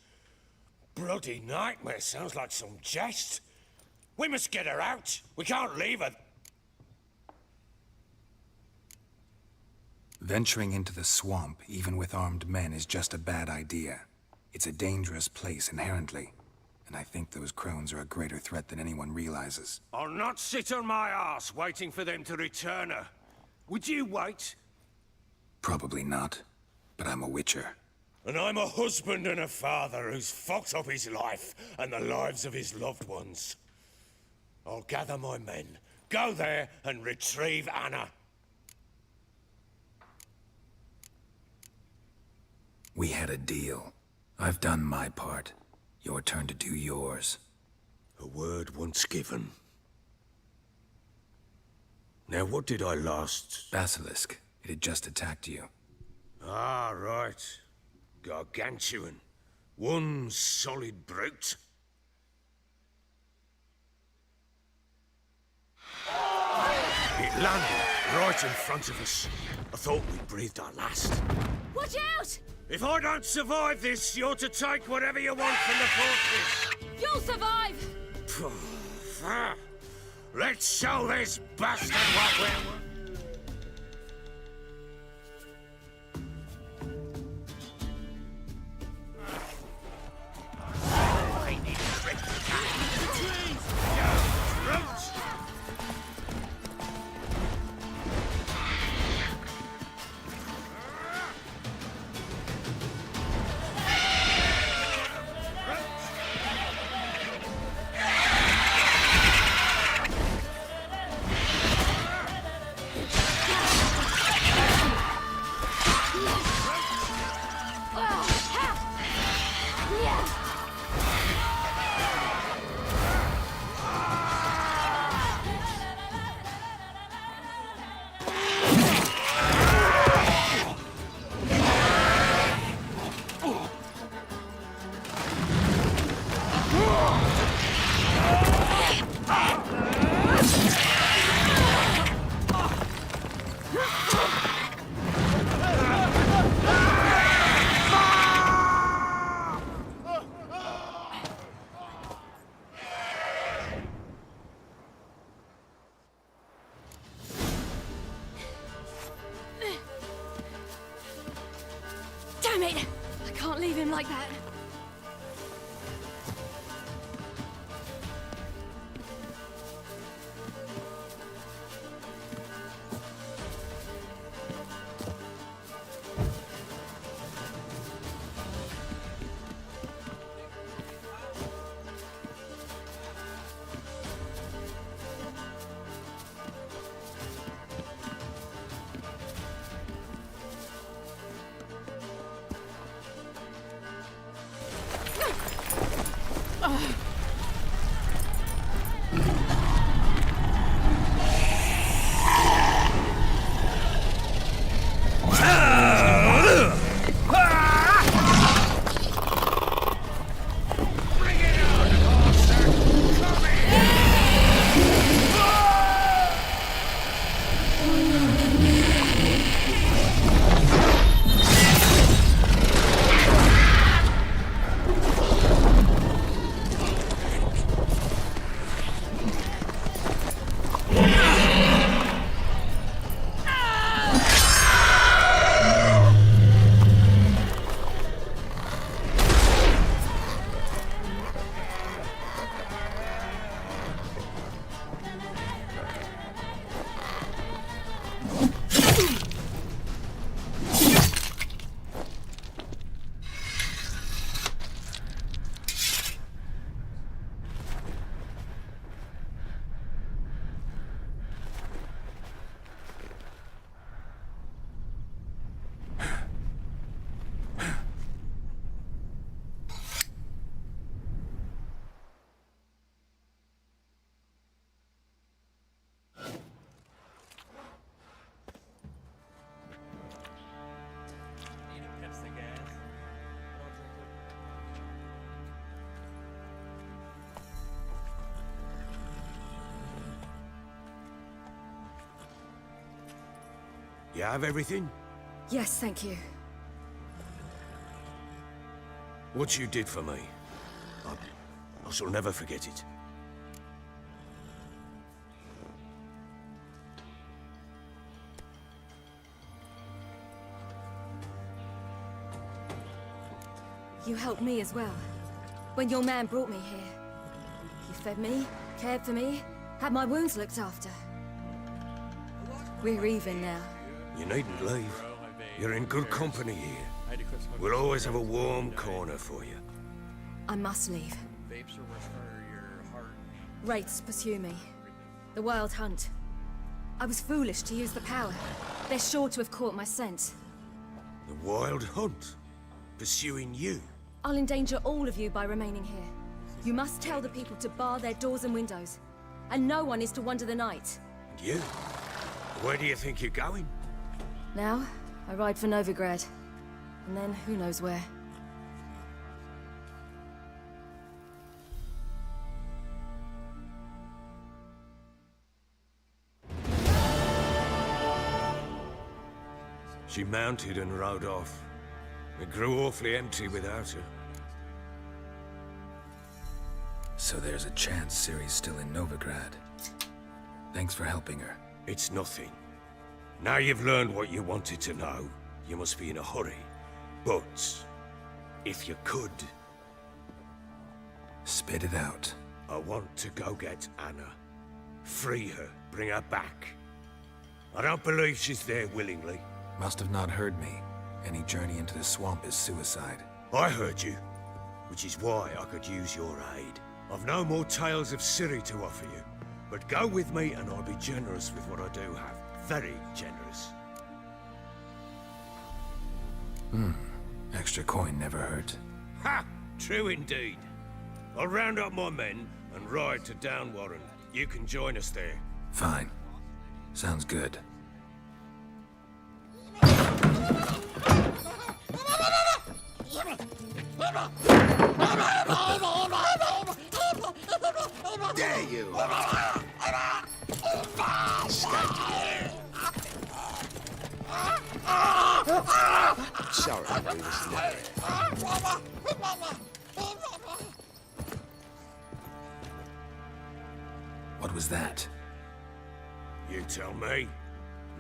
Bloody nightmare, sounds like some jest. We must get her out. We can't leave her. Venturing into the swamp, even with armed men, is just a bad idea. It's a dangerous place inherently, and I think those crones are a greater threat than anyone realizes. I'll not sit on my ass waiting for them to return her. Would you wait? Probably not, but I'm a witcher. And I'm a husband and a father who's fucked up his life and the lives of his loved ones. I'll gather my men, go there and retrieve Anna. We had a deal. I've done my part. Your turn to do yours. A word once given. Now what did I last... Basilisk. It had just attacked you. Ah, right. Gargantuan. One solid brute. It landed right in front of us. I thought we breathed our last. Watch out! If I don't survive this, you're to take whatever you want from the fortress. You'll survive! Let's show this bastard what we're... Damn it! I can't leave him like that. You have everything? Yes, thank you. What you did for me, I shall never forget it. You helped me as well. When your man brought me here. You fed me, cared for me, had my wounds looked after. We're even now. You needn't leave. You're in good company here. We'll always have a warm corner for you. I must leave. Vapes are worse for your heart. Wraiths pursue me. The Wild Hunt. I was foolish to use the power. They're sure to have caught my scent. The Wild Hunt? Pursuing you? I'll endanger all of you by remaining here. You must tell the people to bar their doors and windows. And no one is to wander the night. And you? Where do you think you're going? Now, I ride for Novigrad. And then, who knows where. She mounted and rode off. It grew awfully empty without her. So there's a chance Ciri's still in Novigrad. Thanks for helping her. It's nothing. Now you've learned what you wanted to know, you must be in a hurry. But, if you could... Spit it out. I want to go get Anna. Free her, bring her back. I don't believe she's there willingly. Must have not heard me. Any journey into the swamp is suicide. I heard you, which is why I could use your aid. I've no more tales of Ciri to offer you, but go with me and I'll be generous with what I do have. Very generous. Extra coin never hurt. Ha! True indeed. I'll round up my men and ride to Downwarren. You can join us there. Fine. Sounds good. There you are. Sorry, we was there. What was that? You tell me.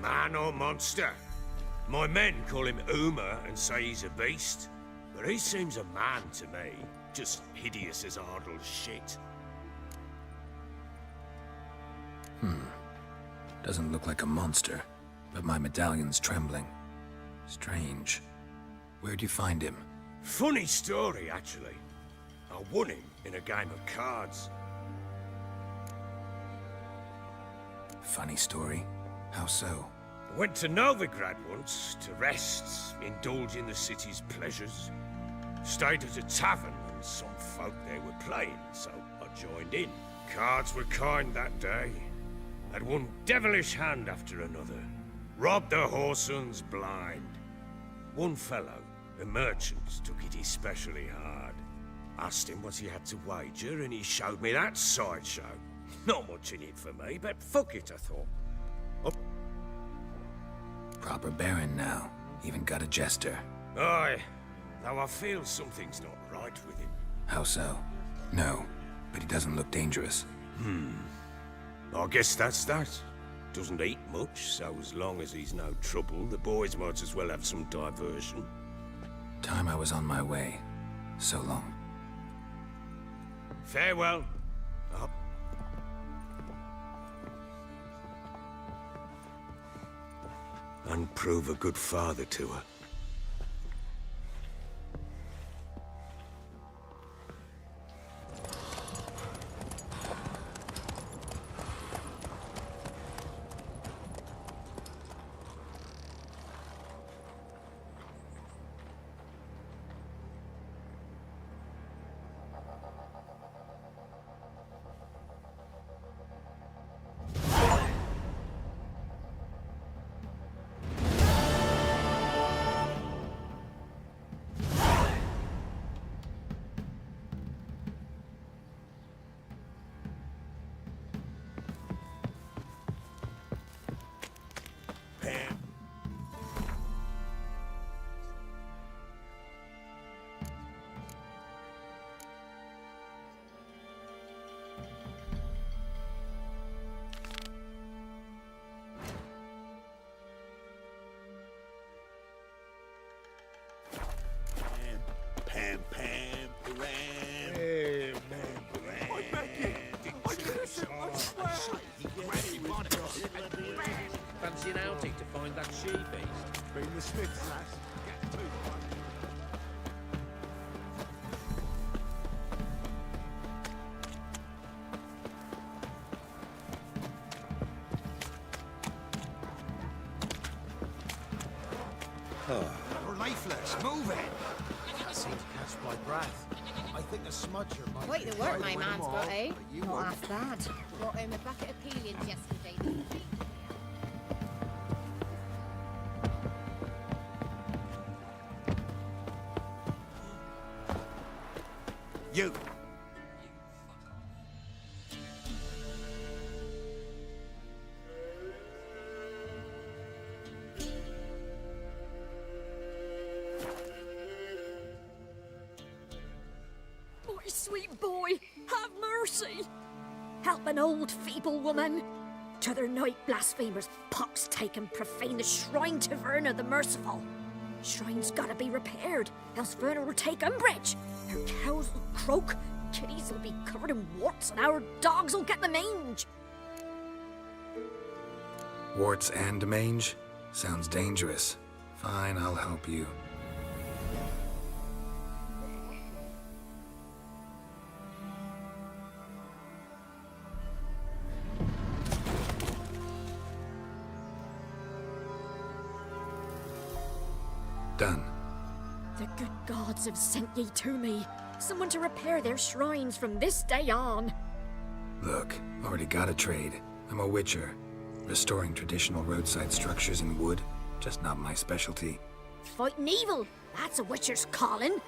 Man or monster? My men call him Uma and say he's a beast. But he seems a man to me. Just hideous as Ardle's shit. Doesn't look like a monster, but my medallion's trembling. Strange. Where'd you find him? Funny story, actually. I won him in a game of cards. Funny story? How so? I went to Novigrad once to rest, indulge in the city's pleasures. Stayed at a tavern and some folk there were playing, so I joined in. Cards were kind that day. Had one devilish hand after another. Robbed the whoresons blind. One fellow, a merchant, took it especially hard. Asked him what he had to wager and he showed me that sideshow. Not much in it for me, but fuck it, I thought. Proper baron now. Even got a jester. Aye, though I feel something's not right with him. How so? No, but he doesn't look dangerous. I guess that's that. Doesn't eat much, so as long as he's no trouble, the boys might as well have some diversion. Time I was on my way. So long. Farewell. And prove a good father to her. party to find that she-beast. Bring the Smiths, lass. Get moving. We're lifeless. Move it. I can't seem to catch my breath. I think a smudger might Quite be the work right my when man's I'm got, off, eh? but you Not won't. half bad. Brought home a bucket of peelings yesterday. You. My sweet boy, have mercy! Help an old feeble woman! T'other night blasphemers pox take and profane the shrine to Verna the Merciful. Shrine's gotta be repaired, else Verna will take umbrage. Her cows will croak, kitties will be covered in warts, and our dogs will get the mange. Warts and mange? Sounds dangerous. Fine, I'll help you. Done. The good gods have sent ye to me. Someone to repair their shrines from this day on. Look, already got a trade. I'm a witcher. Restoring traditional roadside structures in wood, just not my specialty. Fighting evil, that's a witcher's calling.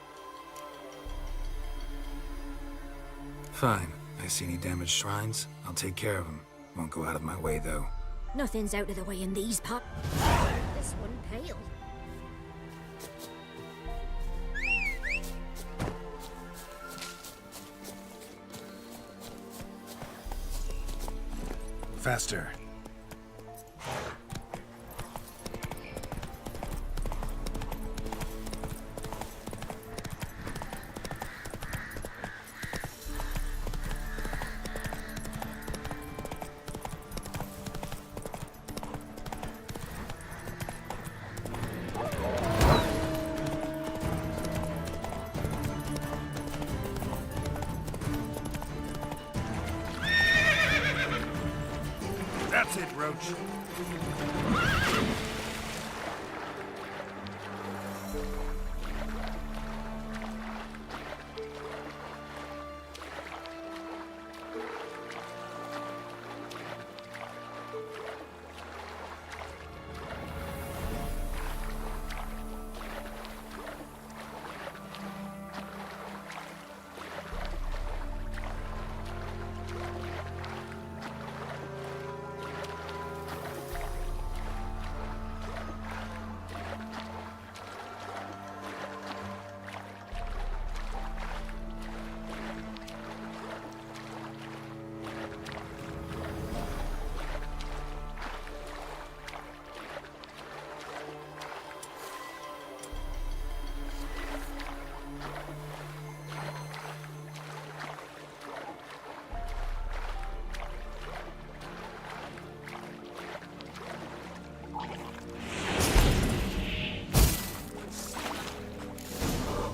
Fine. I see any damaged shrines, I'll take care of them. Won't go out of my way, though. Nothing's out of the way in these pot. This one pale. Faster. That's it, Roach.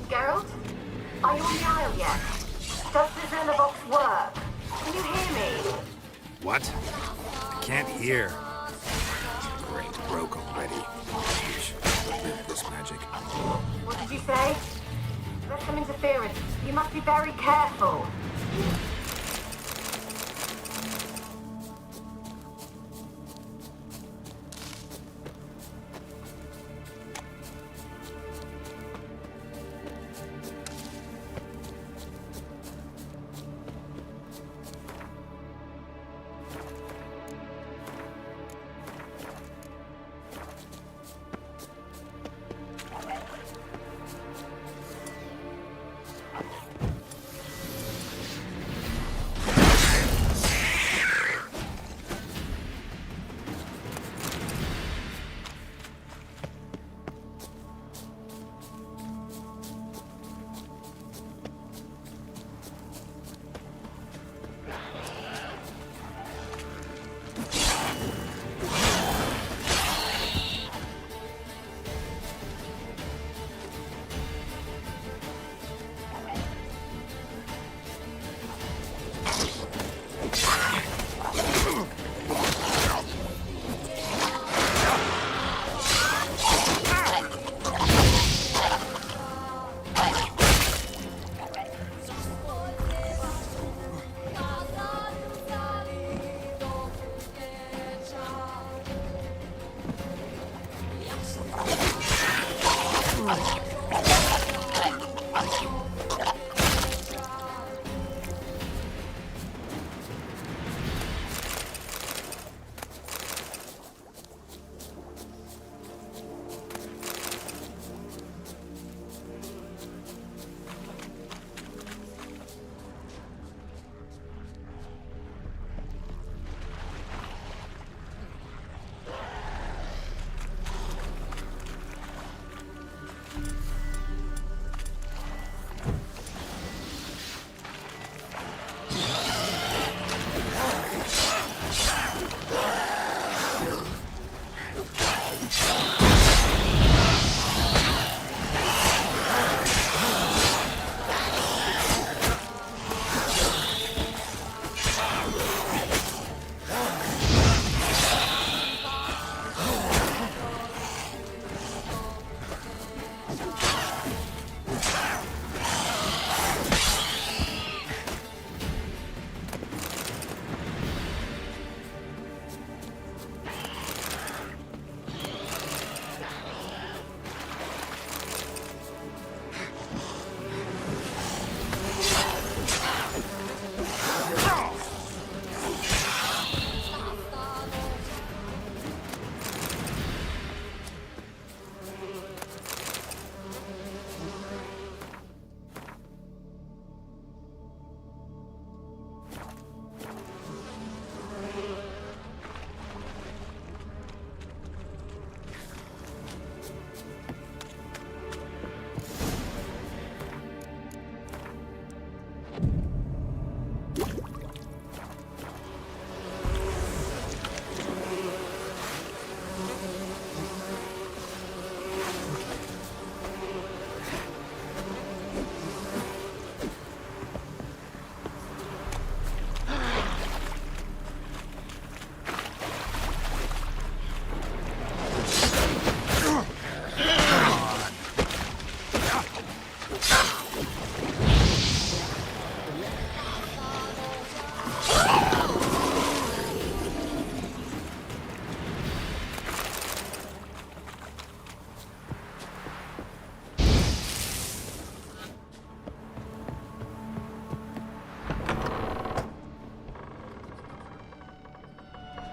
Geralt? Are you on the aisle yet? Does the Zilla box work? Can you hear me? What? I can't hear. Great, broke already. This magic. What did you say? There's some interference. You must be very careful.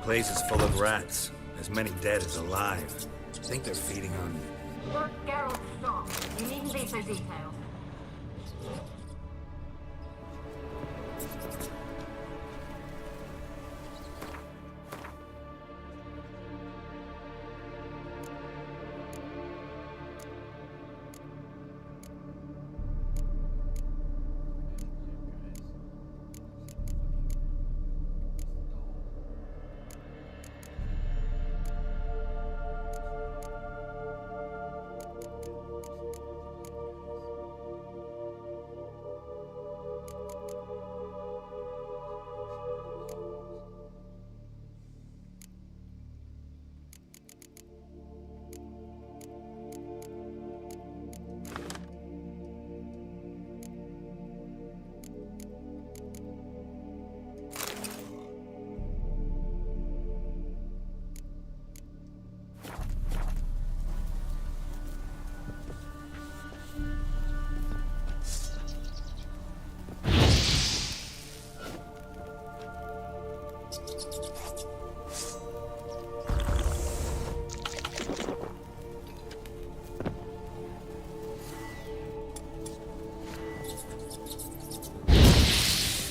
Place is full of rats. As many dead as alive. I think they're feeding on... Geralt, stop. You needn't be so detailed.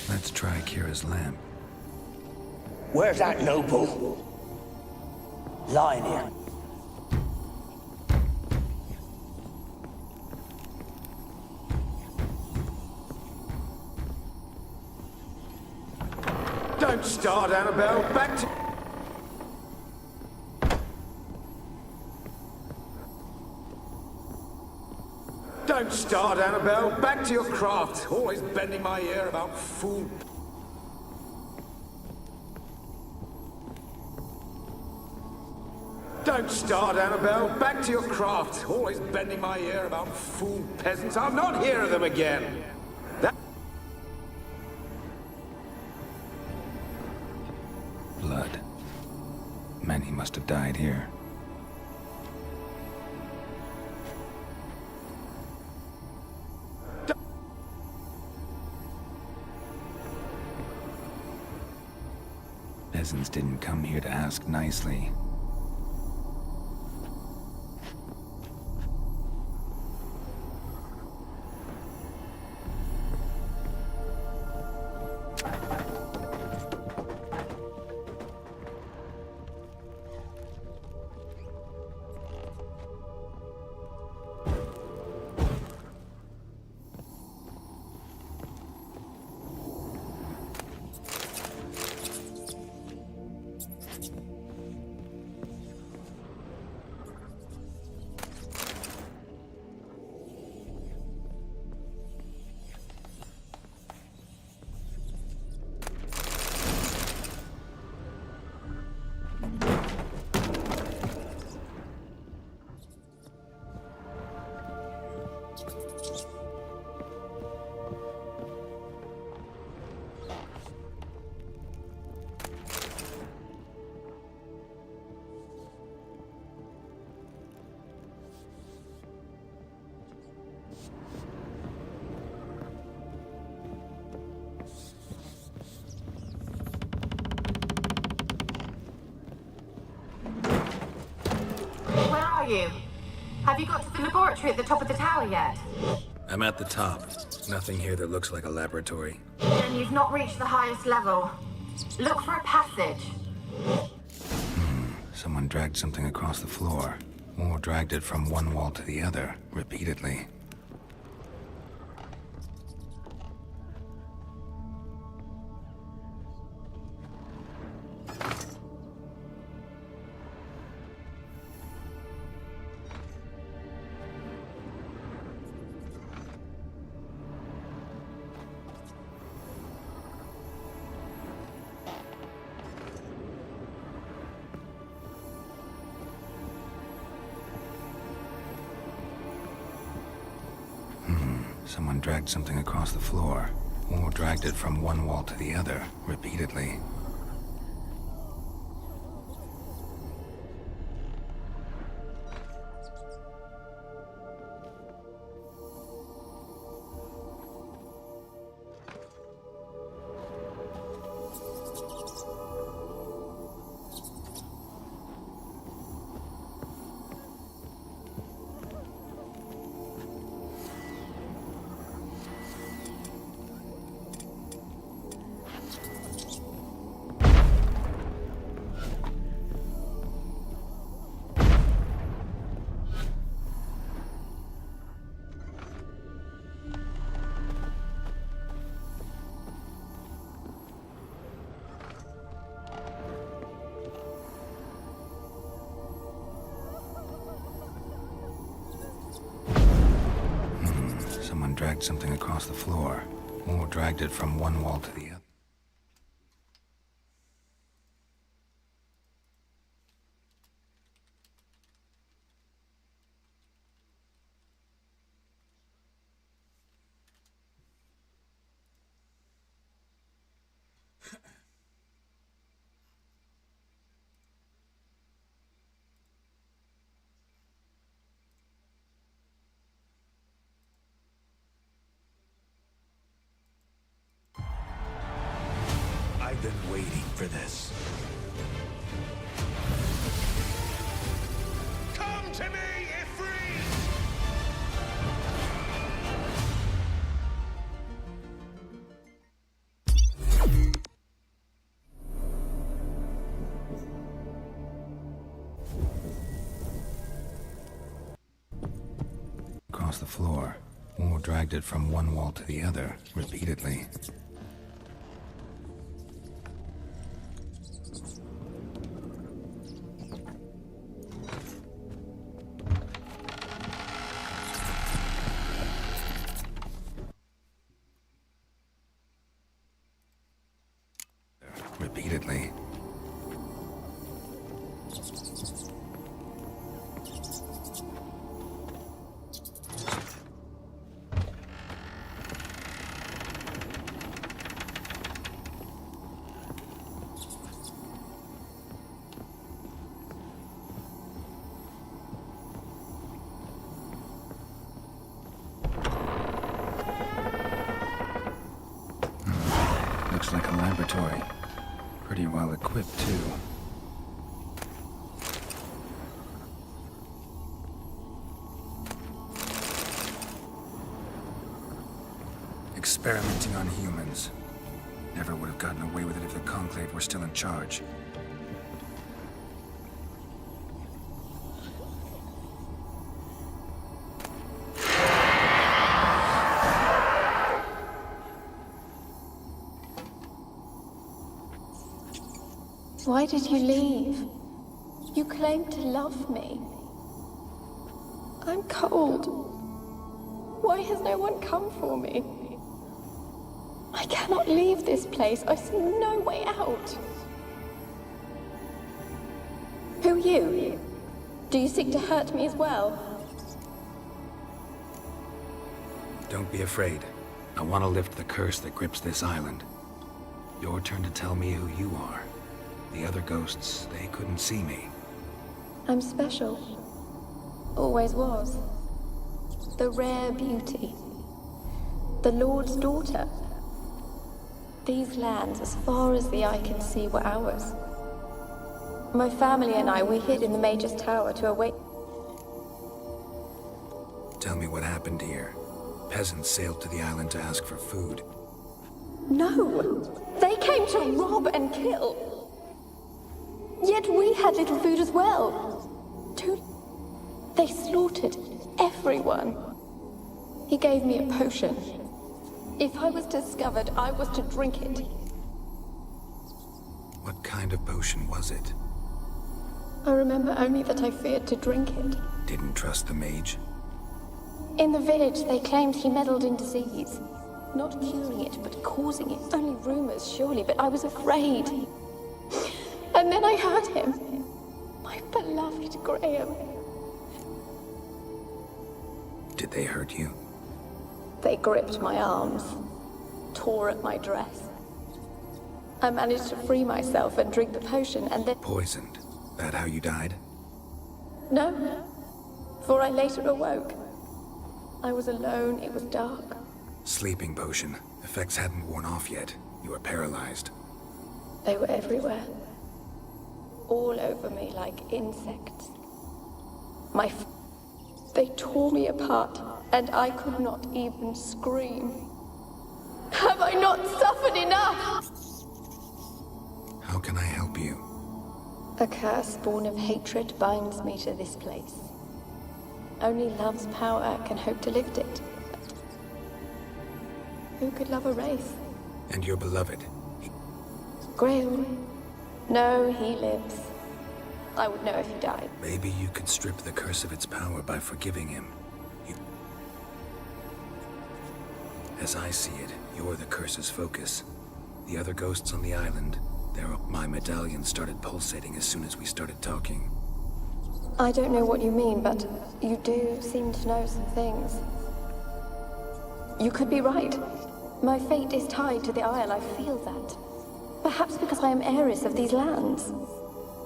Let's try Kira's lamp. Where's that noble? Lying here. Don't start, Annabelle. Back to... Don't start, Annabelle. Back to your craft. Always bending my ear about food. Don't start, Annabelle. Back to your craft. Always bending my ear about fool peasants. I'll not hear of them again. Blood. Many must have died here. Peasants didn't come here to ask nicely. You? Have you got to the laboratory at the top of the tower yet? I'm at the top. Nothing here that looks like a laboratory. Then you've not reached the highest level. Look for a passage. Someone dragged something across the floor. Or dragged it from one wall to the other, repeatedly. Someone dragged something across the floor, or dragged it from one wall to the other, repeatedly. dragged something across the floor, or dragged it from one wall to the other. I've been waiting for this. Come to me, Ifrit! Across the floor, or dragged it from one wall to the other, repeatedly. Repeatedly. Looks like a laboratory. Pretty well equipped, too. Experimenting on humans. Never would have gotten away with it if the Conclave were still in charge. Why did you leave? You claimed to love me. I'm cold. Why has no one come for me? I cannot leave this place. I see no way out. Who are you? Do you seek to hurt me as well? Don't be afraid. I want to lift the curse that grips this island. Your turn to tell me who you are. The other ghosts, they couldn't see me. I'm special. Always was. The rare beauty. The Lord's daughter. These lands, as far as the eye can see, were ours. My family and I, we hid in the Mage's Tower to await... Tell me what happened here. Peasants sailed to the island to ask for food. No! They came to rob and kill! Yet we had little food as well. They slaughtered everyone. He gave me a potion. If I was discovered, I was to drink it. What kind of potion was it? I remember only that I feared to drink it. Didn't trust the mage? In the village, they claimed he meddled in disease. Not curing it, but causing it. Only rumors, surely, but I was afraid. And then I heard him. My beloved Graham. Did they hurt you? They gripped my arms, tore at my dress. I managed to free myself and drink the potion, and then... Poisoned? That how you died? No, for I later awoke. I was alone, it was dark. Sleeping potion. Effects hadn't worn off yet. You were paralyzed. They were everywhere. All over me like insects. They tore me apart, and I could not even scream. Have I not suffered enough? How can I help you? A curse born of hatred binds me to this place. Only love's power can hope to lift it. Who could love a race? And your beloved? Grail. No, he lives. I would know if he died. Maybe you could strip the curse of its power by forgiving him. As I see it, you're the curse's focus. The other ghosts on the island, my medallion started pulsating as soon as we started talking. I don't know what you mean, but you do seem to know some things. You could be right. My fate is tied to the Isle, I feel that. Perhaps because I am heiress of these lands.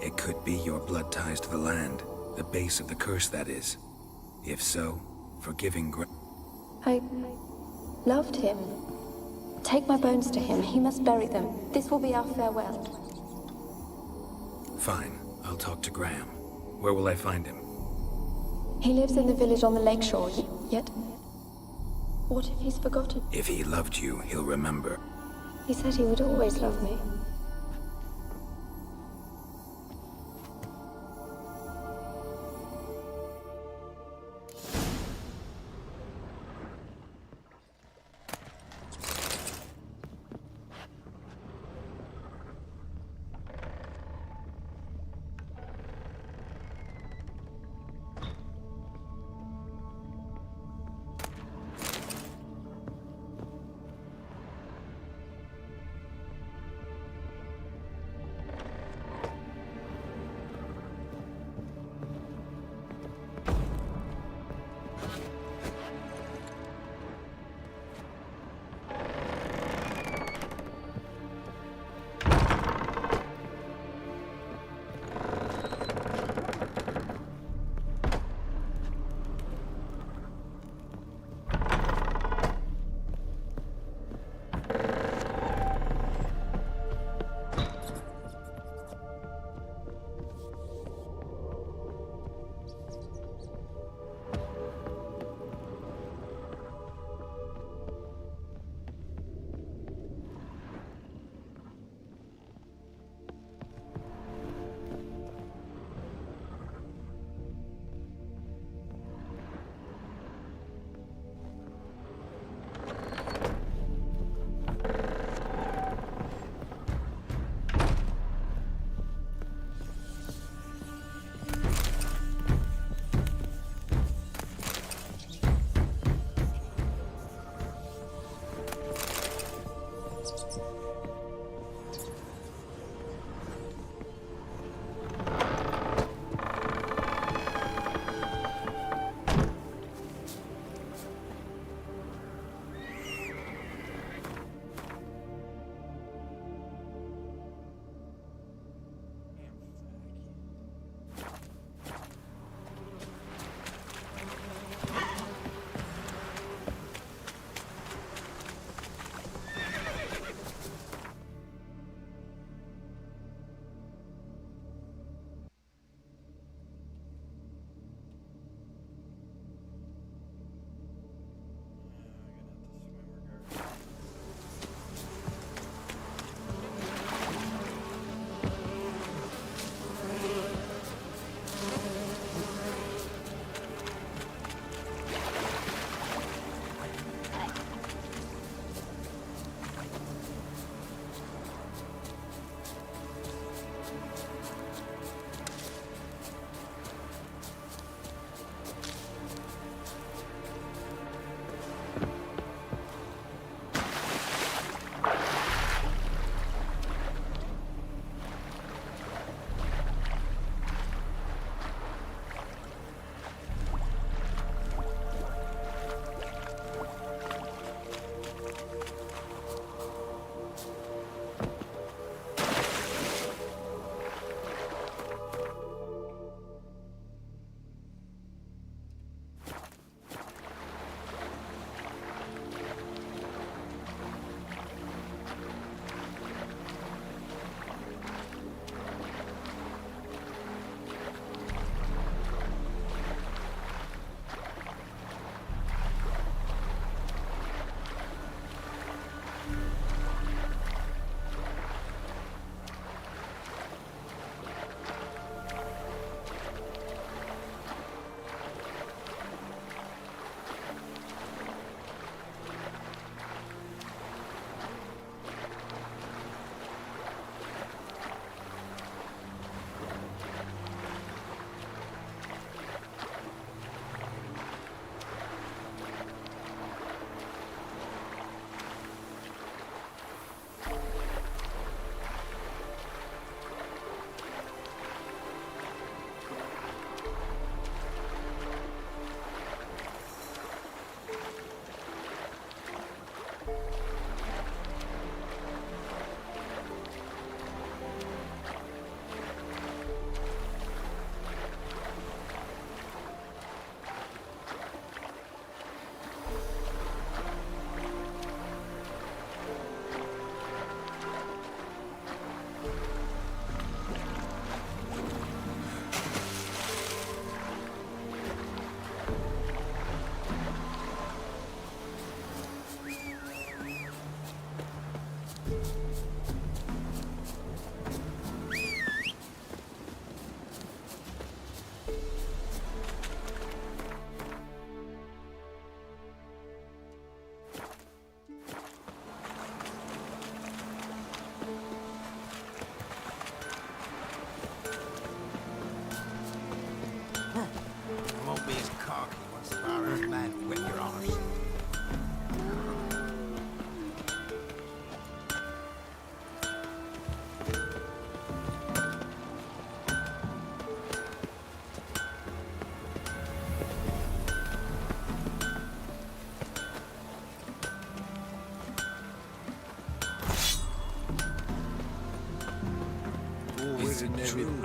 It could be your blood ties to the land, the base of the curse, that is. If so, forgiving I loved him. Take my bones to him. He must bury them. This will be our farewell. Fine. I'll talk to Graham. Where will I find him? He lives in the village on the lakeshore, yet... What if he's forgotten? If he loved you, he'll remember. He said he would always love me.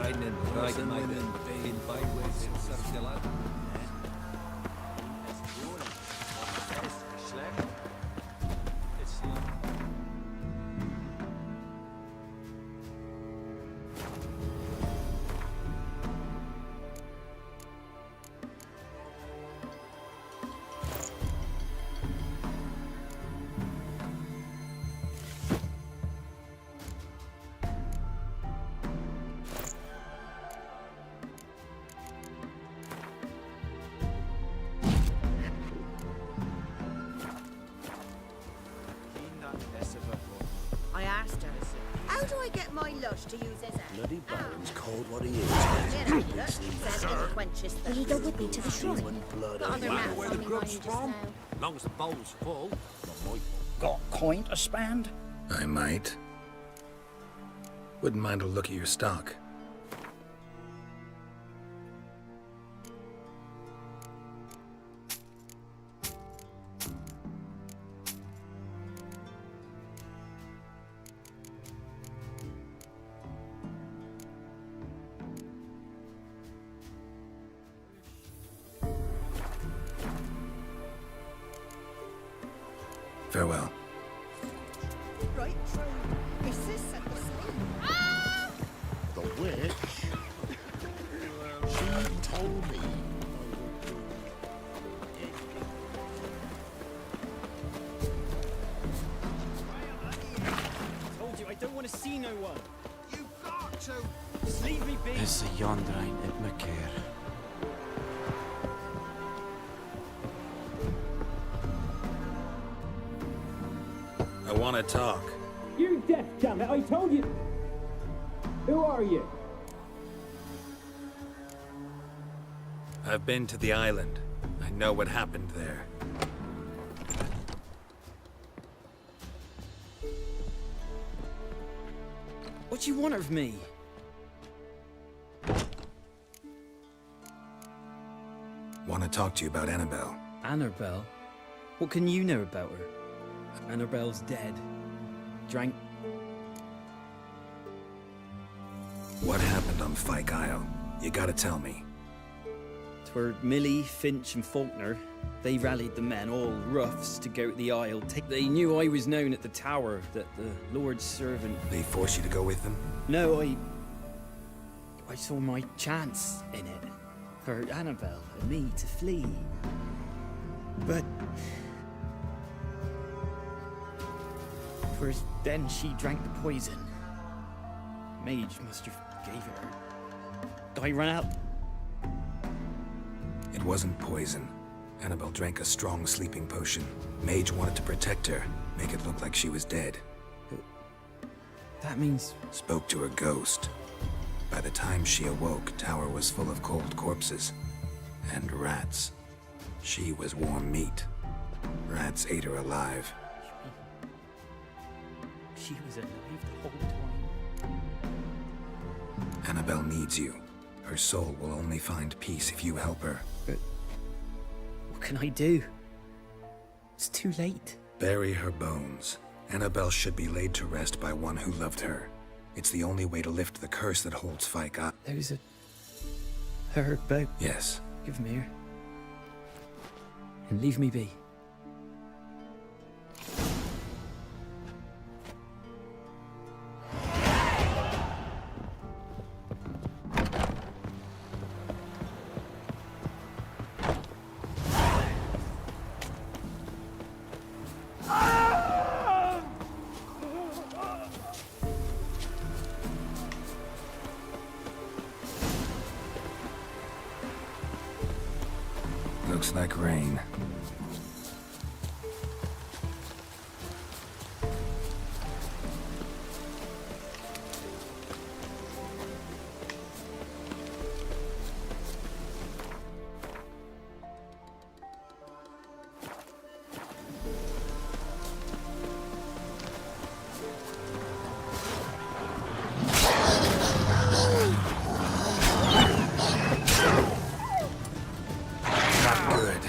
Einen Reich meinen in byways in Sargelat. I asked her, how do I get my lush to use his head? Bloody Baron's called what he is. Says it quenches the Will you go with me to the shrine? Blood. Got other Matter matters where on the me grub's mind just from. now. Long as the bowl's full. Not my fault. Got coin to spend? I might. Wouldn't mind a look at your stock. Farewell. Right through. Is this at the sleep? The witch? She told me. Told you I don't want to see no one. You've got to. Just leave me be. Is the Yondrain at Macair? I want to talk. You're deaf, damn it! I told you. Who are you? I've been to the island. I know what happened there. What do you want of me? Want to talk to you about Annabelle. Annabelle? What can you know about her? Annabelle's dead. Drank. What happened on Fyke Isle? You gotta tell me. Twere Millie, Finch, and Faulkner. They rallied the men, all roughs, to go to the Isle. They knew I was known at the tower, that the Lord's servant. They forced you to go with them? No, I saw my chance in it. For Annabelle and me to flee. But first, then she drank the poison. Mage must have gave it her. I ran out. It wasn't poison. Annabelle drank a strong sleeping potion. Mage wanted to protect her, make it look like she was dead. That means... Spoke to her ghost. By the time she awoke, Tower was full of cold corpses. And rats. She was warm meat. Rats ate her alive. She was alive the whole time. Annabelle needs you. Her soul will only find peace if you help her. But what can I do? It's too late. Bury her bones. Annabelle should be laid to rest by one who loved her. It's the only way to lift the curse that holds Fyke up. There's her boat. Yes. Give me her. And leave me be. Looks like rain. Not good.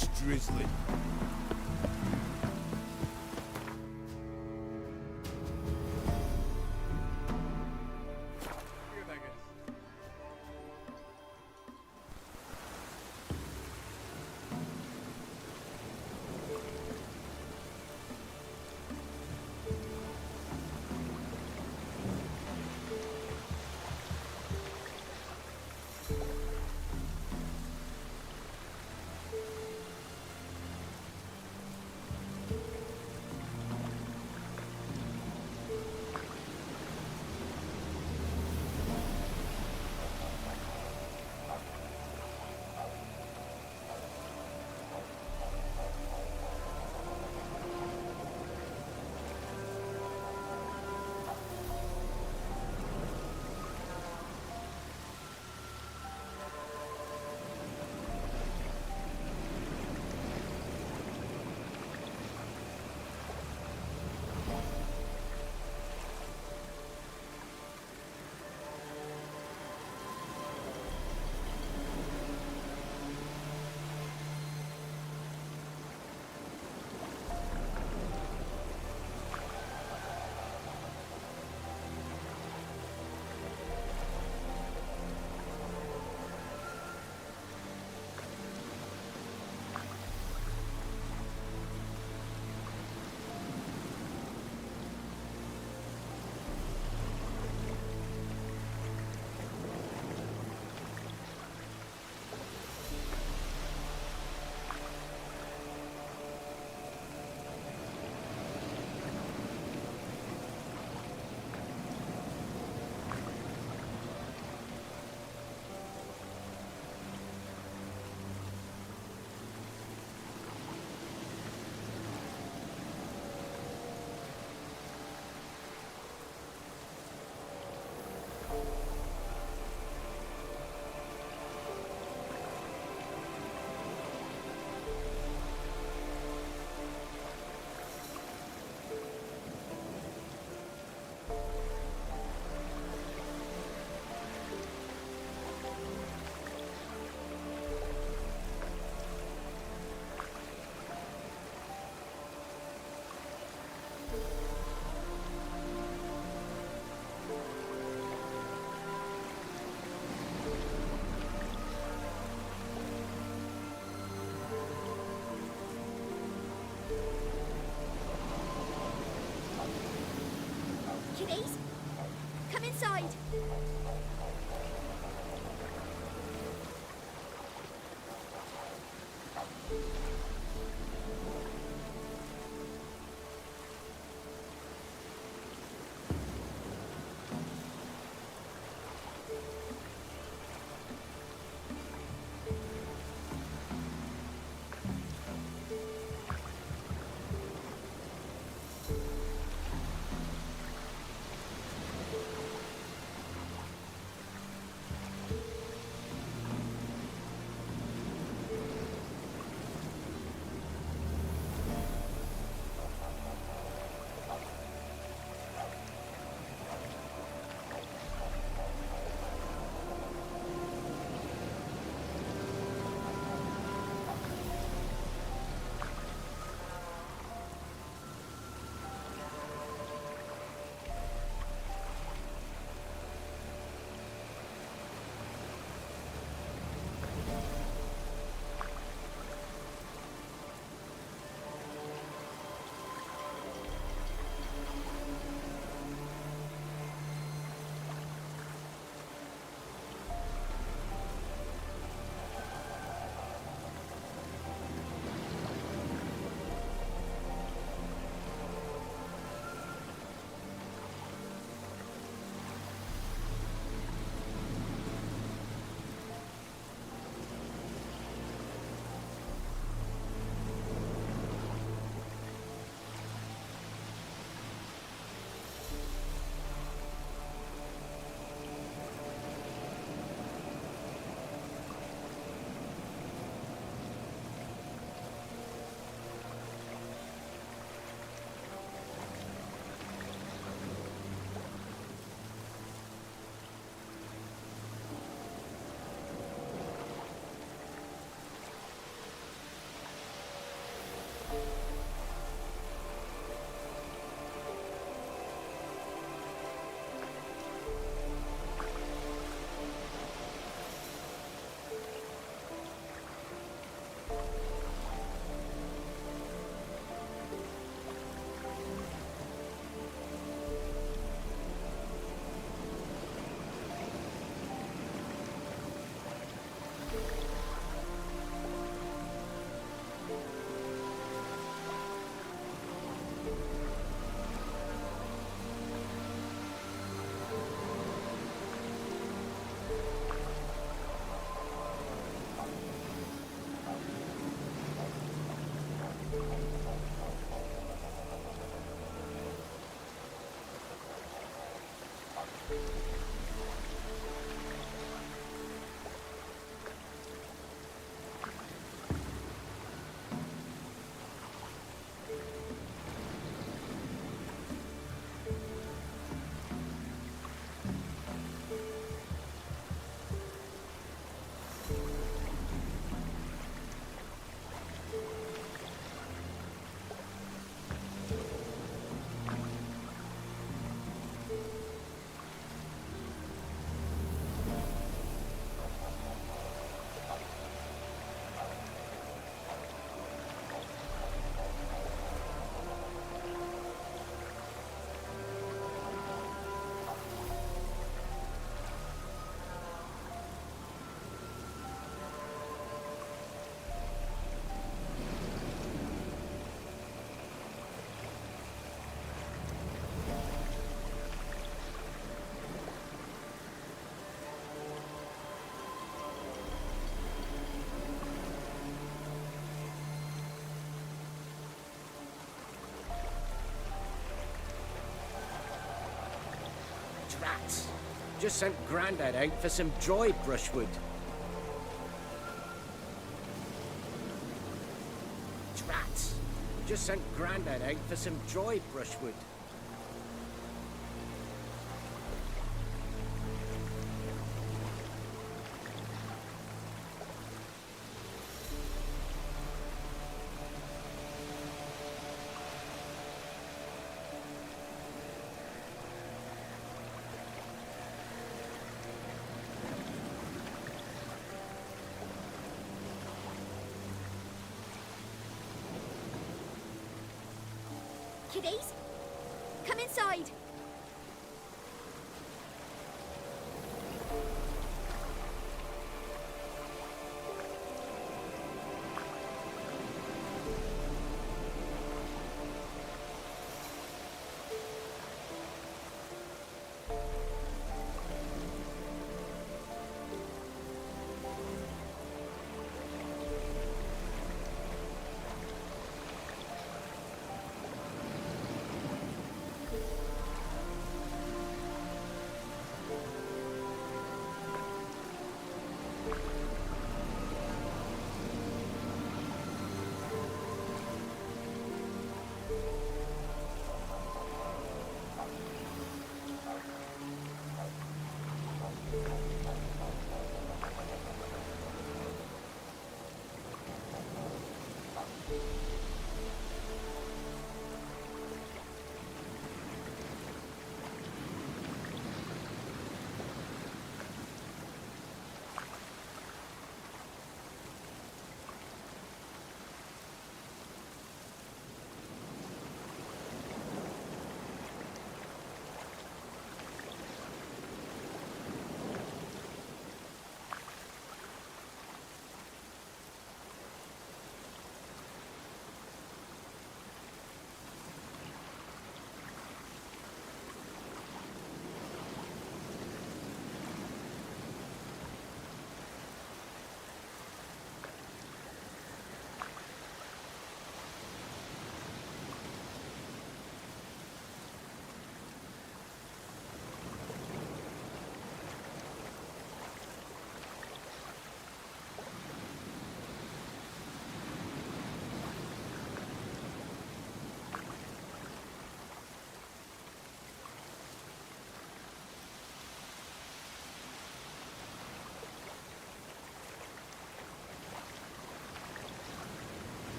It's drizzling. Just sent Grandad out for some dry brushwood. Rats! Just sent Grandad out for some dry brushwood. Kiddies, come inside.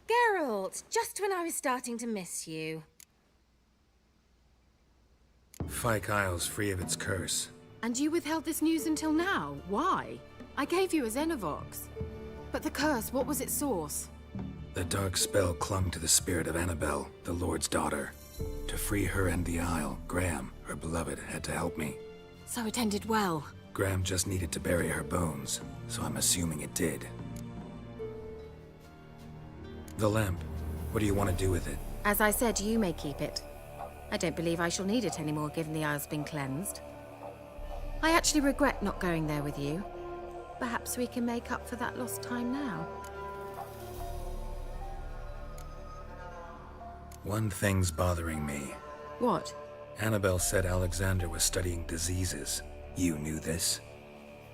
Geralt, just when I was starting to miss you. Fyke Isle's free of its curse. And you withheld this news until now. Why? I gave you a Xenovox. But the curse, what was its source? The dark spell clung to the spirit of Annabelle, the Lord's daughter. To free her and the Isle, Graham, her beloved, had to help me. So it ended well. Graham just needed to bury her bones, so I'm assuming it did. The lamp. What do you want to do with it? As I said, you may keep it. I don't believe I shall need it anymore, given the Isle's been cleansed. I actually regret not going there with you. Perhaps we can make up for that lost time now. One thing's bothering me. What? Annabelle said Alexander was studying diseases. You knew this?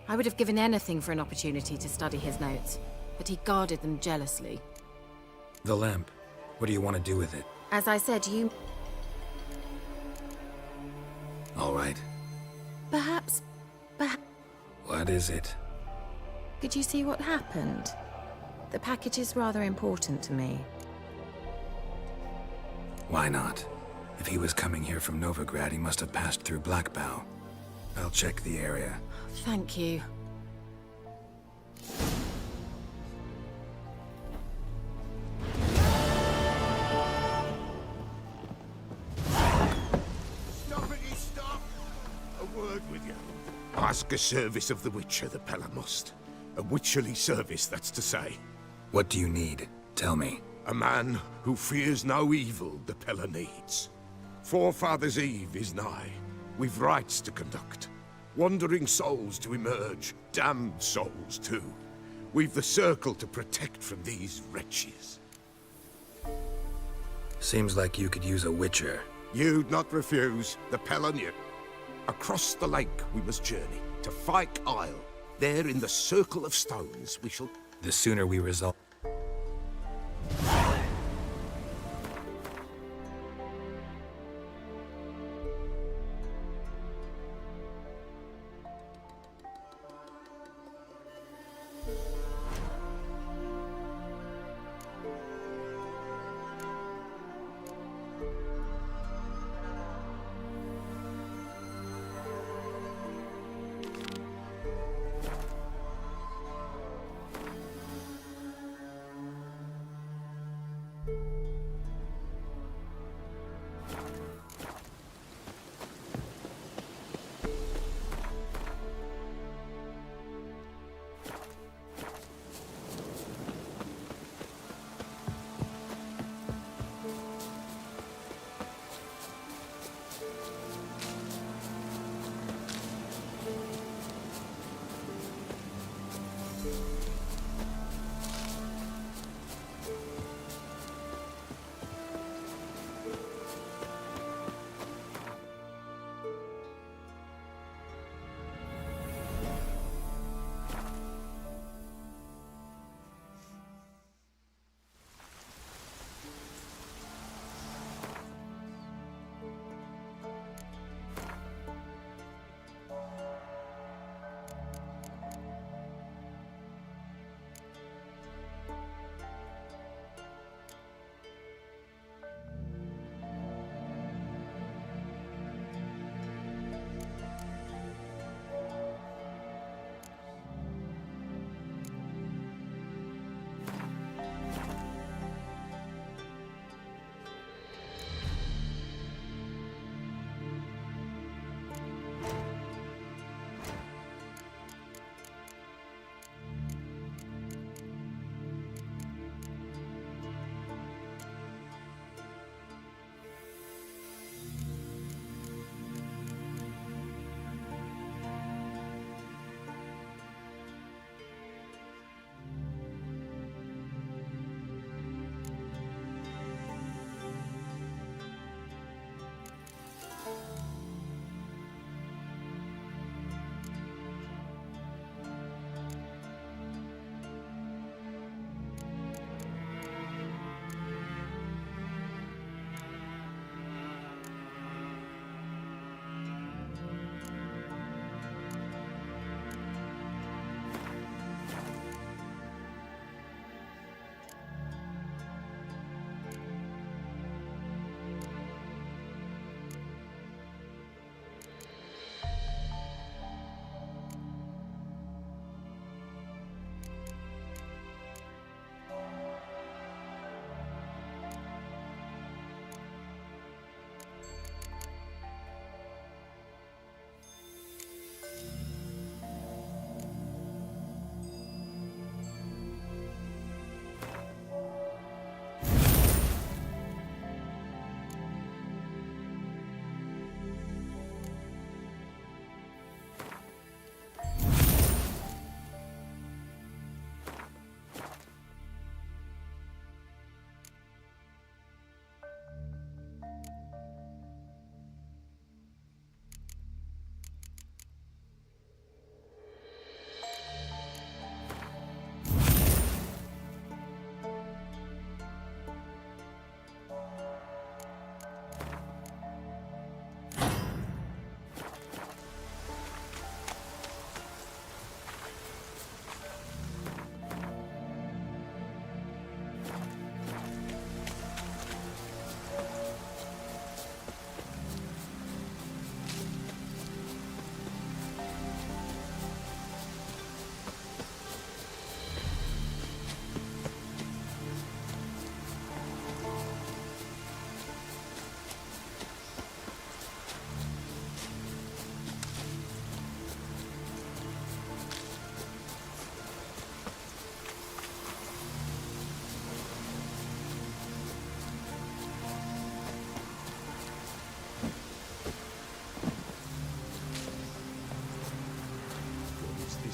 I would have given anything for an opportunity to study his notes, but he guarded them jealously. The lamp. What do you want to do with it? As I said, you... All right. Perhaps... What is it? Could you see what happened? The package is rather important to me. Why not? If he was coming here from Novigrad, he must have passed through Blackbough. I'll check the area. Thank you. Stoppity stop! A word with you. Ask a service of the Witcher, the Pella must. A witcherly service, that's to say. What do you need? Tell me. A man who fears no evil the Pella needs. Forefathers' Eve is nigh. We've rites to conduct. Wandering souls to emerge. Damned souls, too. We've the circle to protect from these wretches. Seems like you could use a witcher. You'd not refuse. The Pella knew. Across the lake we must journey. To Fyke Isle. There in the circle of stones we shall... The sooner we resolve...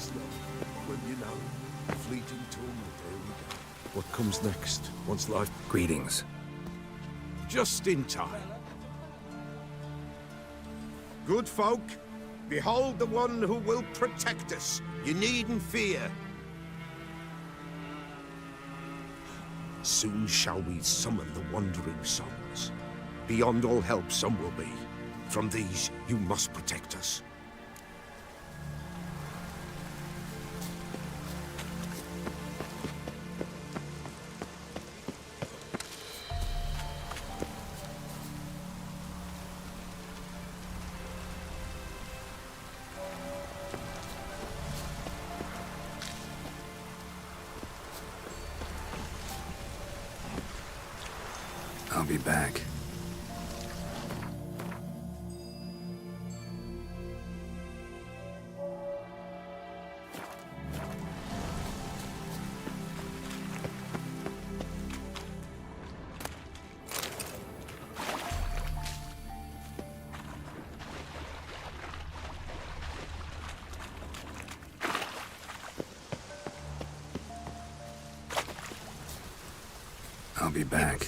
this love? Well, you know, fleeting torment, there we go. What comes next, once life... Greetings. Just in time. Good folk, behold the one who will protect us. You needn't fear. Soon shall we summon the wandering souls. Beyond all help some will be. From these you must protect us. I'll be back. I'll be back.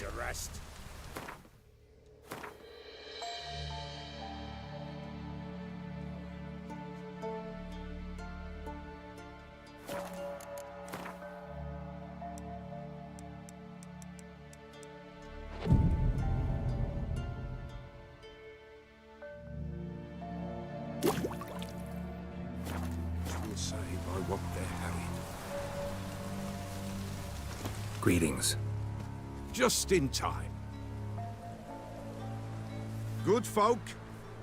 We'll say by what they're harried. Greetings. Just in time. Good folk,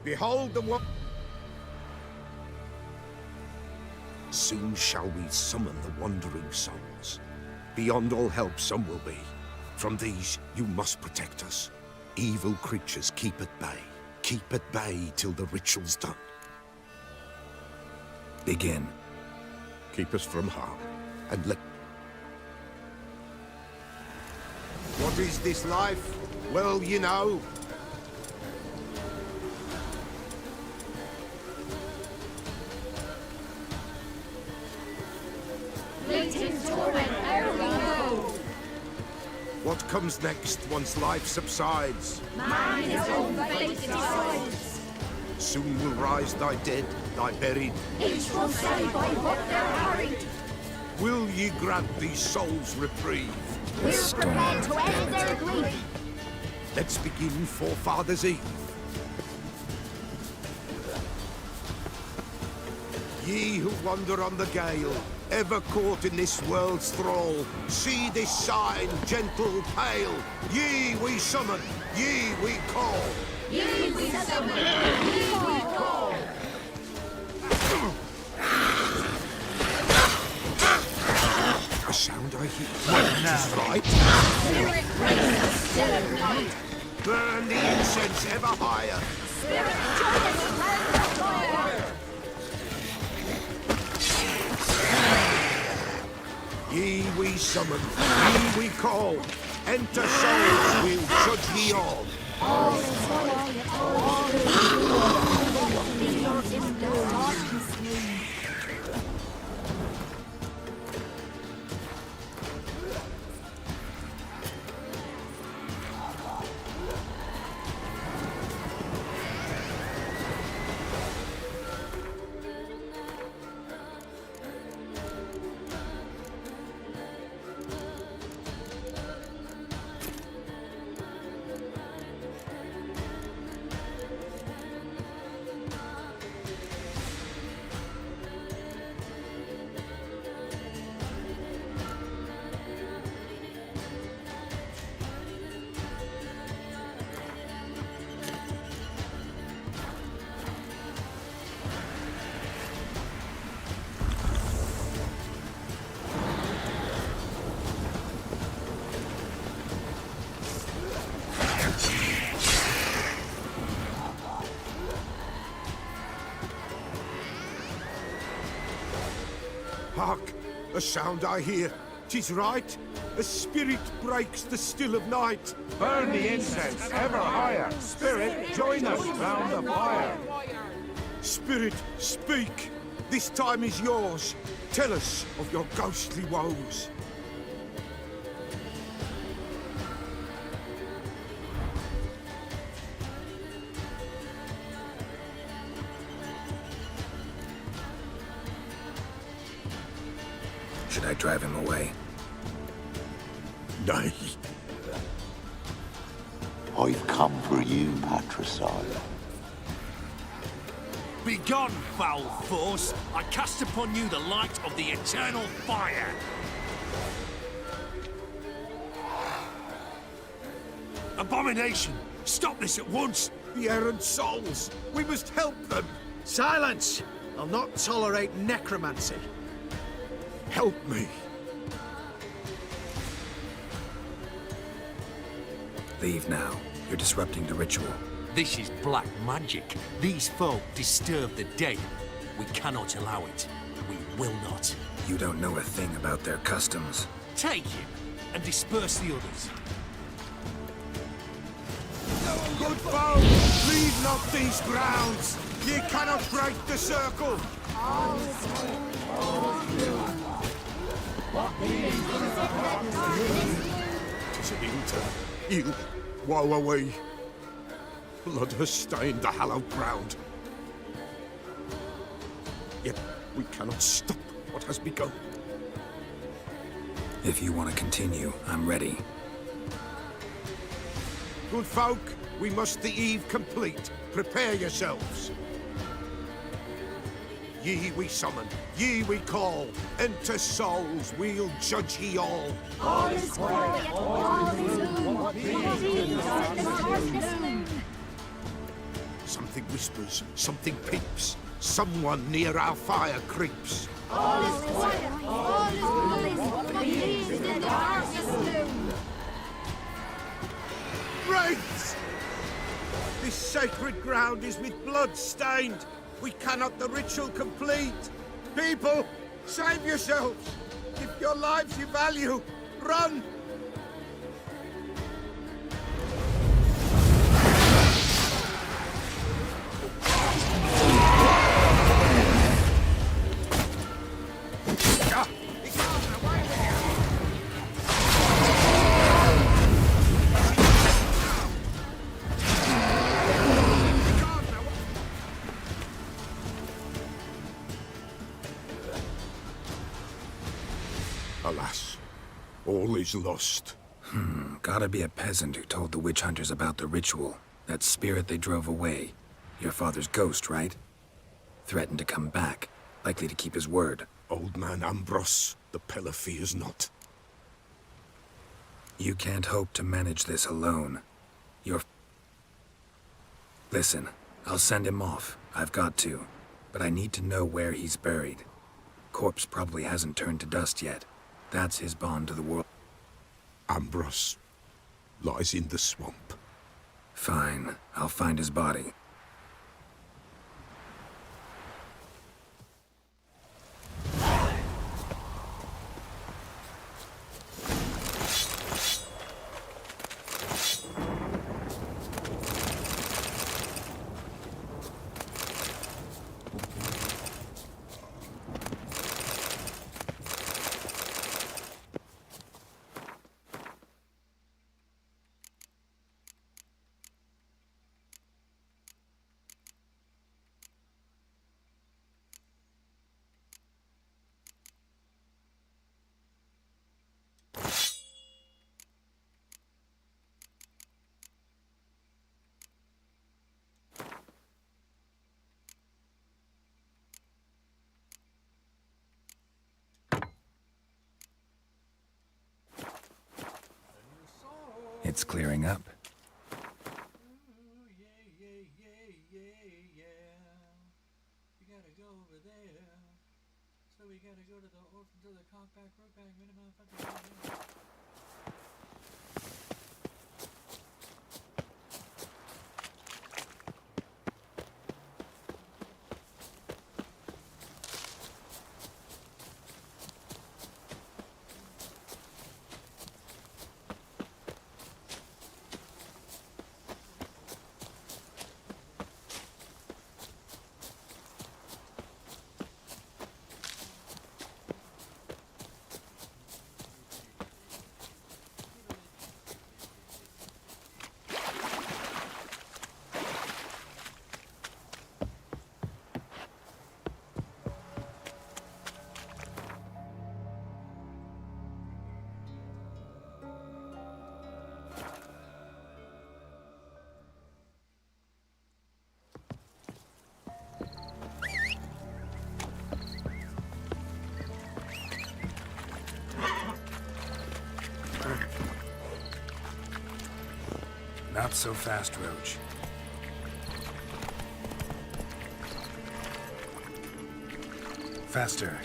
behold the one... Soon shall we summon the wandering souls. Beyond all help some will be. From these you must protect us. Evil creatures keep at bay. Keep at bay till the ritual's done. Begin. Keep us from harm, and let... What is this life? Well, you know. Fleeting torment, ere we know. What comes next once life subsides? Man his own fate decides. Soon will rise thy dead, thy buried. Each will say by what they're harried. Will ye grant these souls reprieve? We're prepared to end their grief. Let's begin Forefathers' Eve. Ye who wander on the gale, ever caught in this world's thrall, see this sign, gentle, pale. Ye we summon, ye we call. Ye we summon, ye we call. A sound I hear. Well, now. Right. Spirit raise us still at night. Burn the incense ever higher. Spirit join us round the fire. Ye we summon, ye we call. Enter souls, we'll judge ye all. All is quiet, all is good. The earth is darkness me. Hark! A sound I hear. 'Tis right. A spirit breaks the still of night. Burn the incense ever higher. Spirit, join us round the fire. Spirit, speak. This time is yours. Tell us of your ghostly woes. Should I drive him away? Nay. I've come for you, patricide. Begone, foul force! I cast upon you the light of the eternal fire! Abomination! Stop this at once! The errant souls! We must help them! Silence! I'll not tolerate necromancy. Help me! Leave now. You're disrupting the ritual. This is black magic. These folk disturb the dead. We cannot allow it. We will not. You don't know a thing about their customs. Take him and disperse the others. Good folk, leave not these grounds. Ye cannot break the circle. Tis an ill, woe away. Blood has stained the hallowed ground. Yet we cannot stop what has begun. If you want to continue, I'm ready. Good folk, we must the eve complete. Prepare yourselves. Ye we summon, ye we call. Enter souls, we'll judge ye all. All is quiet, all is gloom. Something whispers, something peeps. Someone near our fire creeps. All is quiet, all is gloom. In the darkness gloom. Wraiths! This sacred ground is with blood stained. We cannot the ritual complete. People, save yourselves. If your lives you value, run! Alas, all is lost. Gotta be a peasant who told the witch hunters about the ritual. That spirit they drove away. Your father's ghost, right? Threatened to come back. Likely to keep his word. Old man Ambros, the Pella fears not. You can't hope to manage this alone. Listen, I'll send him off. I've got to. But I need to know where he's buried. Corpse probably hasn't turned to dust yet. That's his bond to the world. Ambros lies in the swamp. Fine. I'll find his body. It's clearing up. Not so fast, Roach. Faster.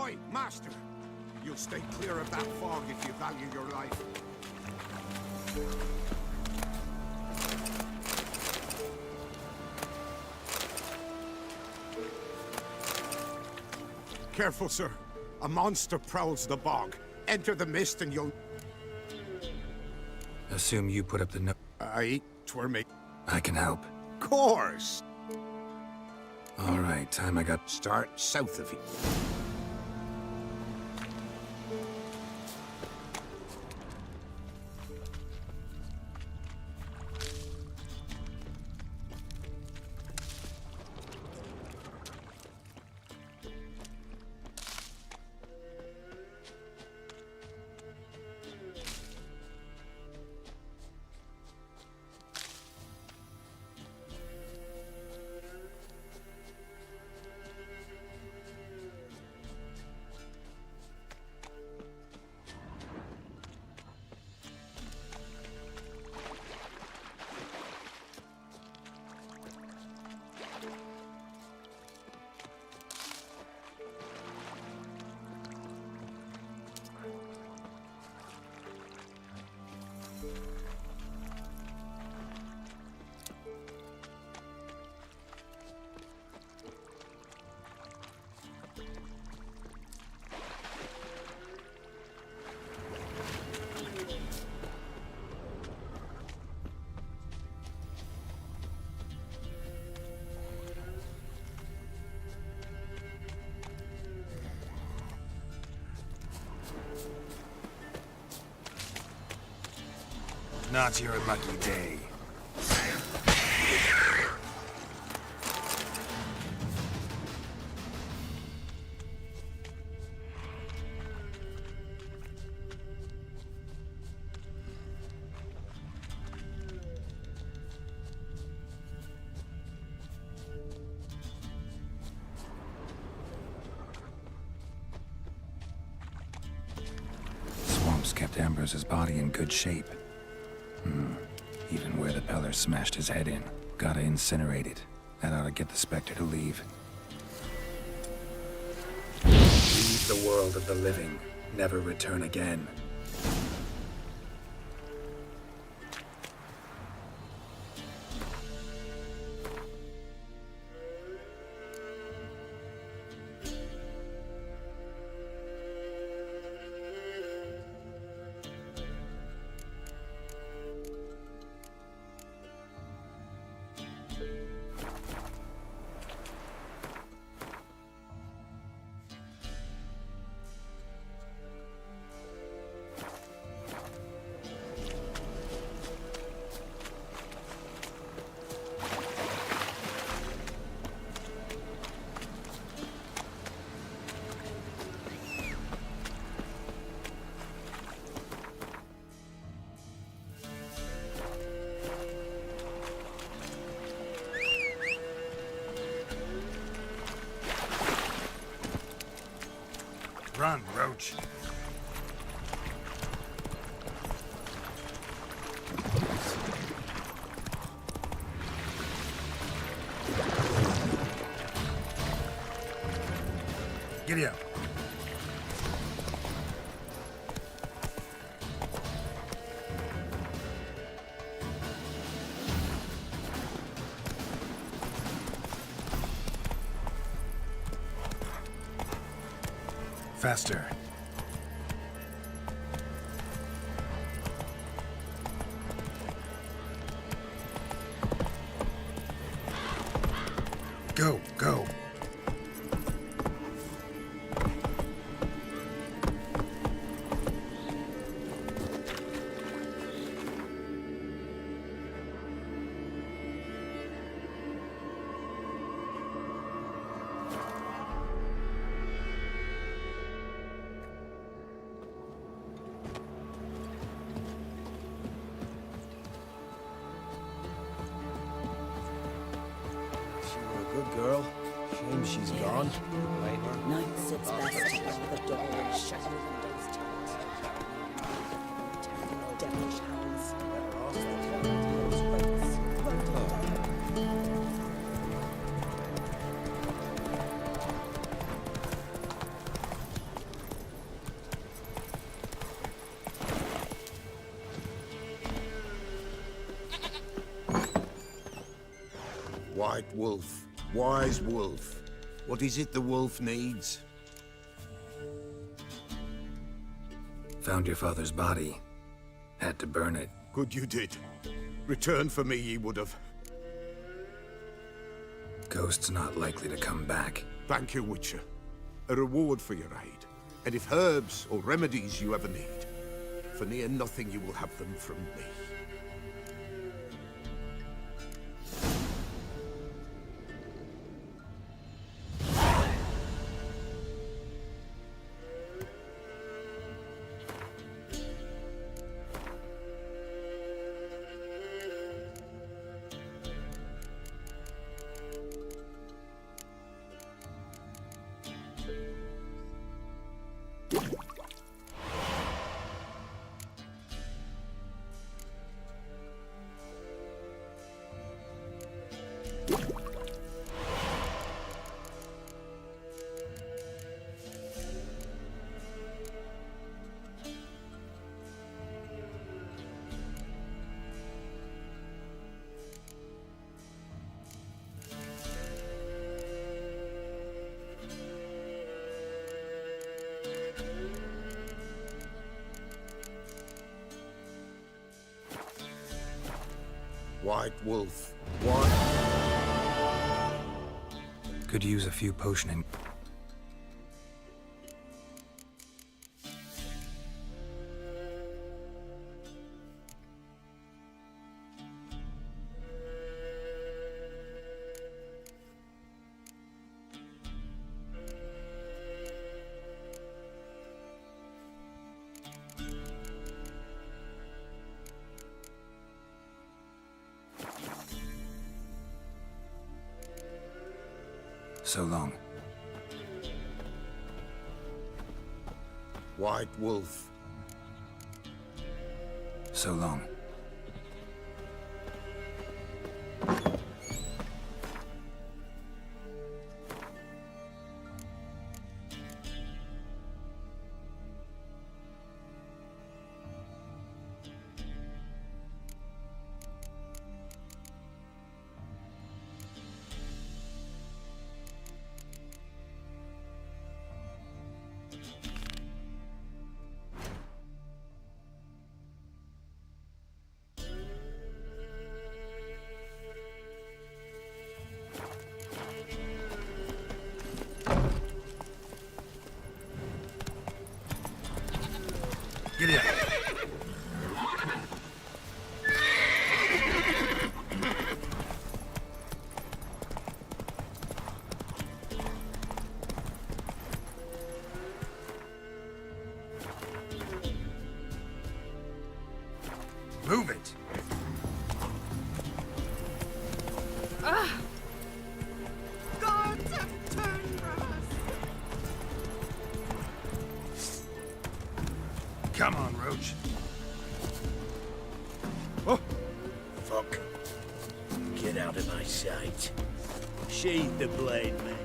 Oi, Master! You'll stay clear of that fog if you value your life. Careful, sir. A monster prowls the bog. Enter the mist and you'll... Assume you put up the no- Aye, 'twere me. I can help. Course! All right, time I got... Start south of it. Not your lucky day. Swamps kept Ambrose's body in good shape. Even where the Peller smashed his head in. Gotta incinerate it. That ought to get the Spectre to leave. Leave the world of the living. Never return again. Run, Roach. Giddy up. Faster. Go, go. Good girl. Shame she's gone. Night sits best with the door and shut windows tight. Devilish hounds. White Wolf, wise wolf. What is it the wolf needs? Found your father's body. Had to burn it. Good you did. Return for me ye would have. Ghost's not likely to come back. Thank you, Witcher. A reward for your aid. And if herbs or remedies you ever need, for near nothing you will have them from me. White Wolf. White. Could use a few potioning. So long. White Wolf. So long. Giddy up. Move it. Guards have turned from us. Come on, Roach. Oh, fuck. Get out of my sight. Sheathe the blade, man.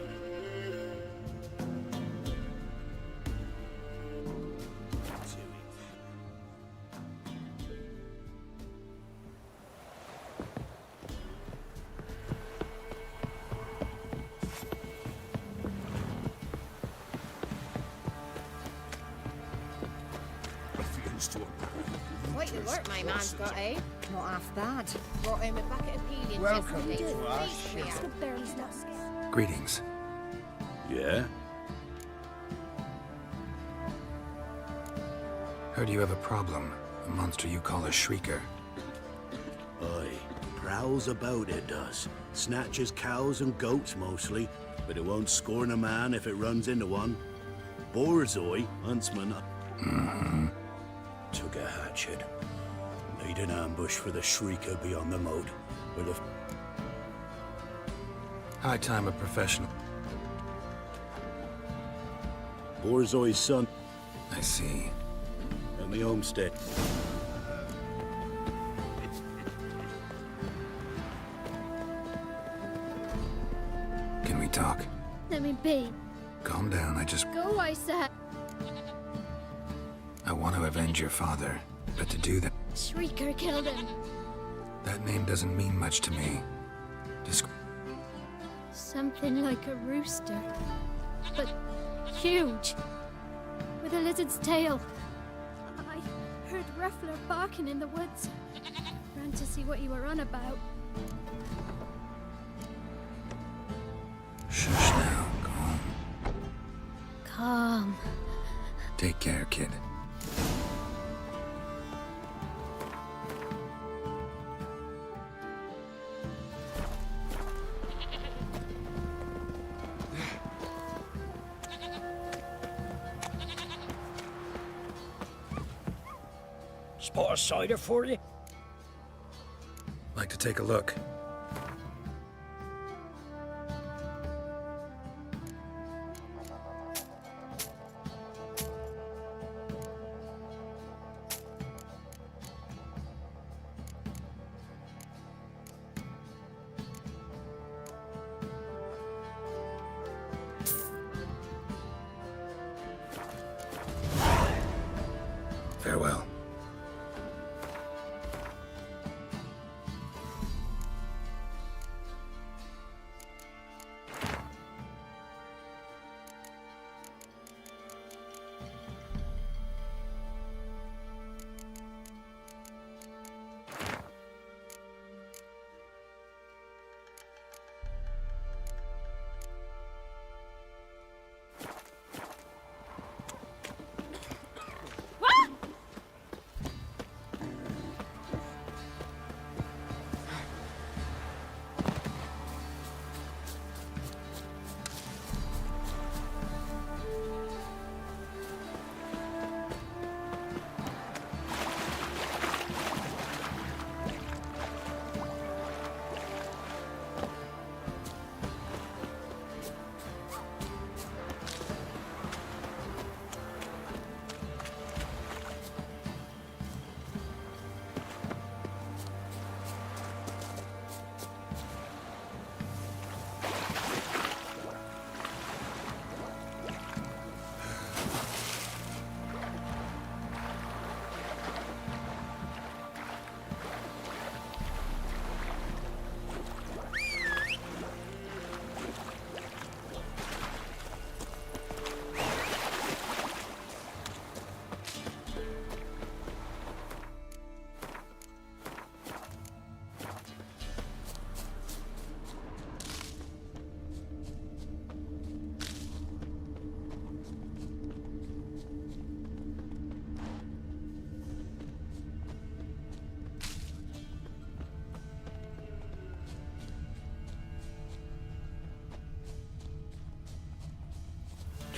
Quite the work my man's got, eh? Not half bad. Brought him a bucket of peeling Welcome yesterday. to our Please, ship. we are. Greetings. Yeah? Heard you have a problem. A monster you call a Shrieker. Aye. Prowls about, it does. Snatches cows and goats mostly, but it won't scorn a man if it runs into one. Borzoi, huntsman, took a hatchet. Made an ambush for the Shrieker beyond the moat, where the High time a professional. Borzoi's son. I see. At my homestead. Can we talk? Let me be. Calm down, I just... Go, I said. I want to avenge your father, but to do that... Shrieker killed him. That name doesn't mean much to me. Something like a rooster. But huge. With a lizard's tail. I heard Ruffler barking in the woods. Ran to see what you were on about. Shush now, calm. Calm. Take care, kid. Spot a cider for you? Like to take a look. Farewell.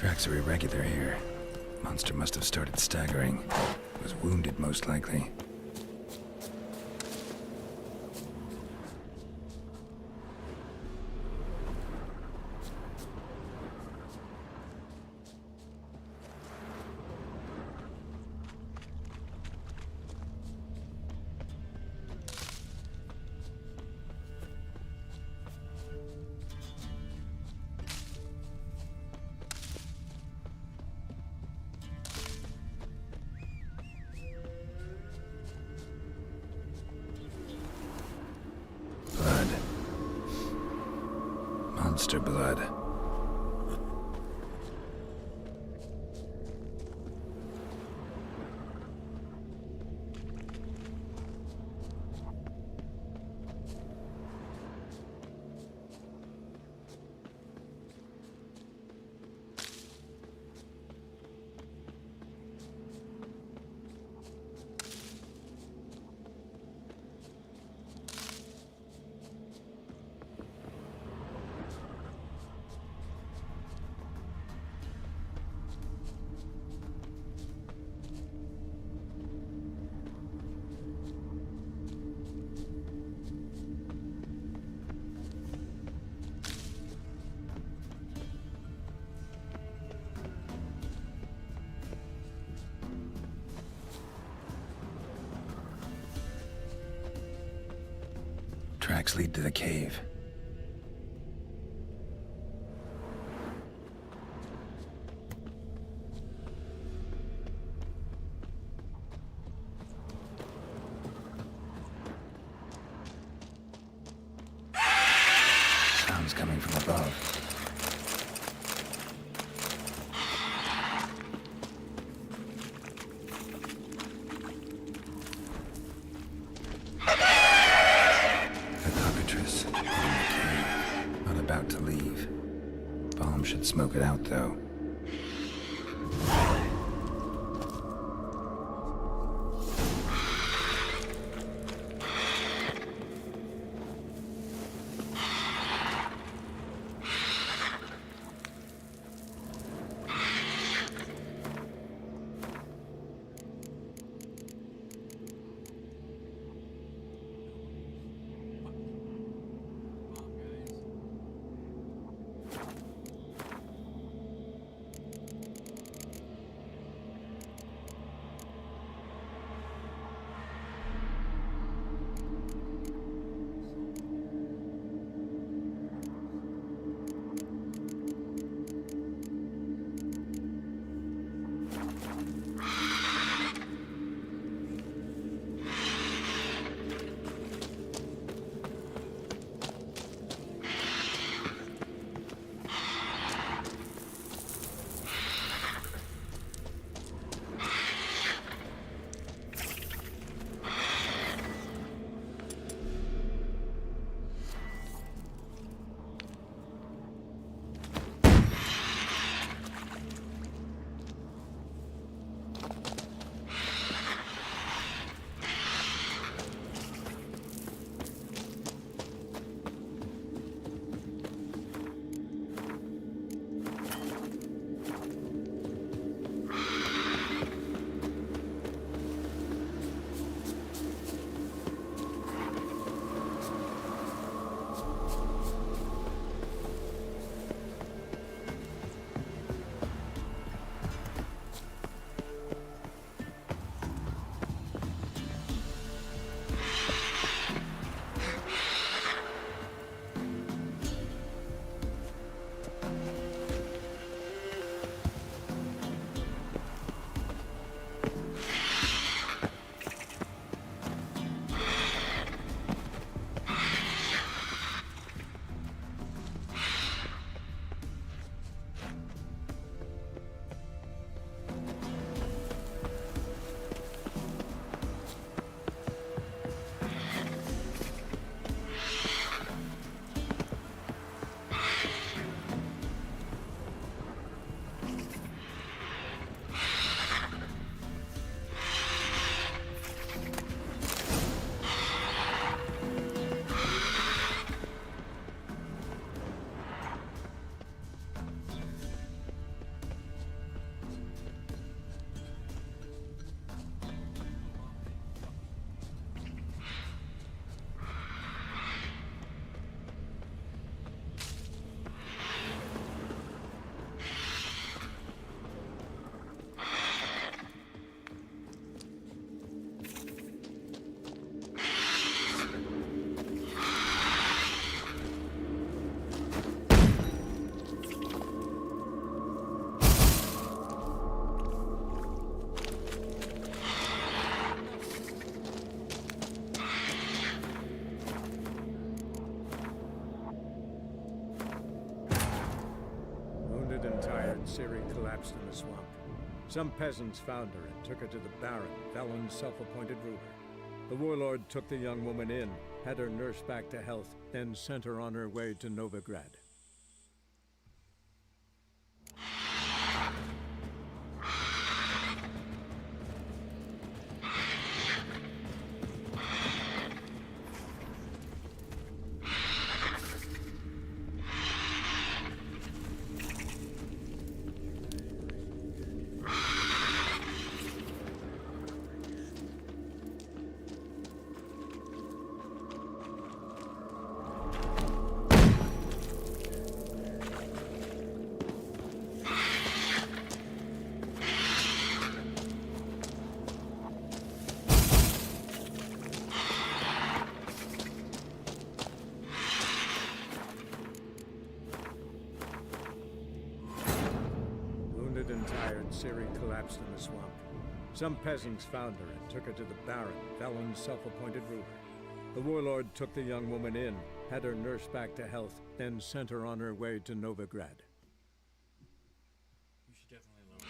Tracks are irregular here. Monster must have started staggering. Was wounded, most likely. Monster blood. Tracks lead to the cave. Sounds coming from above. Not about to leave. Bomb should smoke it out, though. Ciri collapsed in the swamp. Some peasants found her and took her to the Baron, Velen's self-appointed ruler. The warlord took the young woman in, had her nursed back to health, then sent her on her way to Novigrad. Wounded and tired, Ciri collapsed in the swamp. Some peasants found her and took her to the Baron, Velen's self-appointed ruler. The warlord took the young woman in, had her nursed back to health, then sent her on her way to Novigrad. You should definitely lower.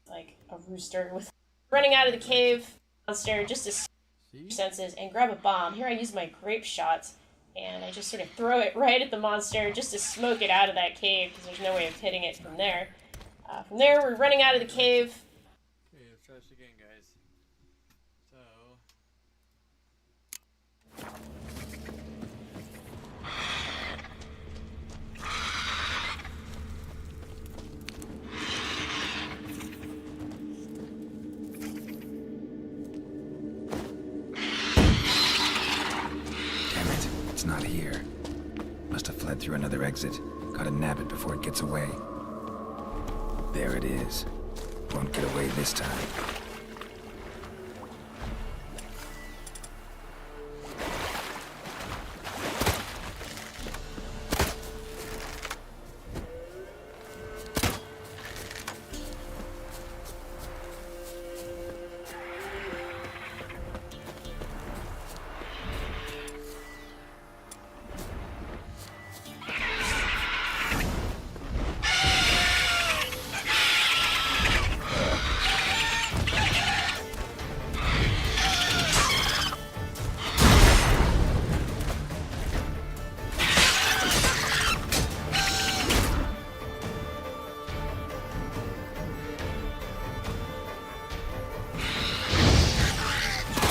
Like a rooster with running out of the cave monster just to your senses and grab a bomb. Here I use my grape shot and I just sort of throw it right at the monster just to smoke it out of that cave because there's no way of hitting it from there. From there we're running out of the cave. Okay, let's try this again, guys. So... It's not here. Must have fled through another exit. Gotta nab it before it gets away. There it is. Won't get away this time.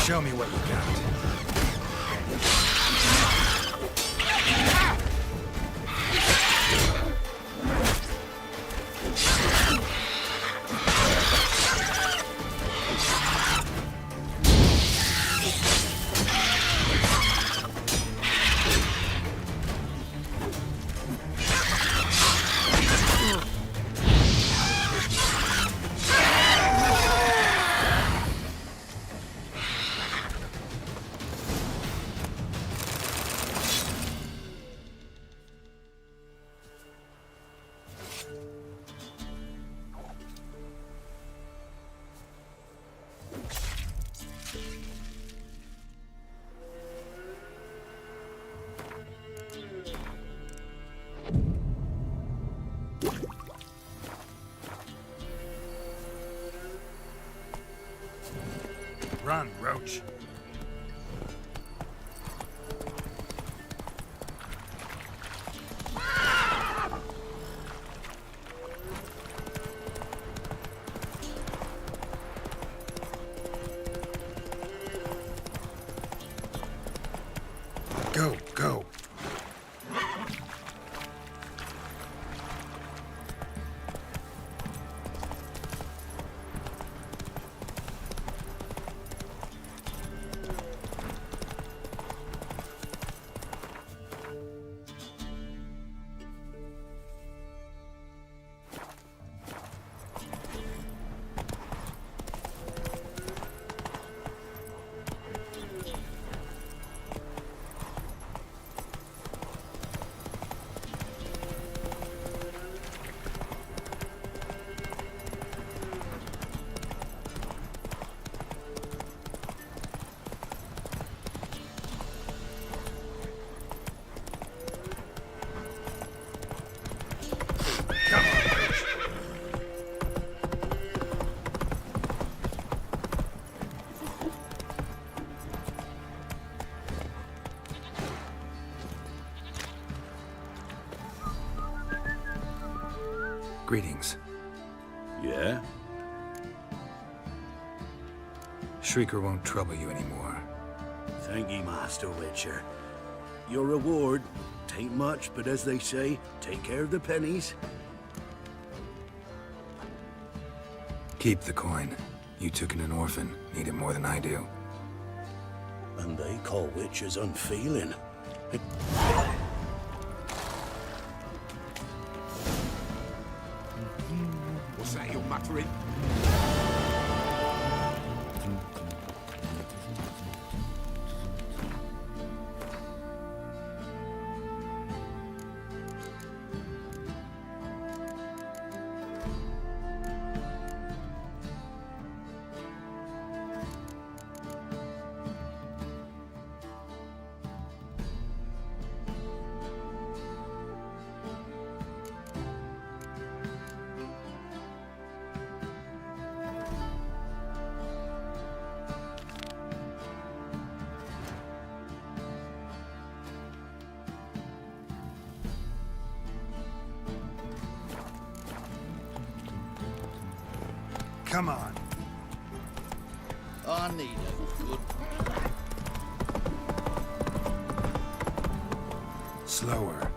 Show me what you got. Run, Roach. Go, go. Greetings. Yeah? Shrieker won't trouble you anymore. Thank ye, Master Witcher. Your reward, tain't much, but as they say, take care of the pennies. Keep the coin. You took in an orphan. Need it more than I do. And they call witches unfeeling. What's that you're muttering? Come on. I need a good... Slower.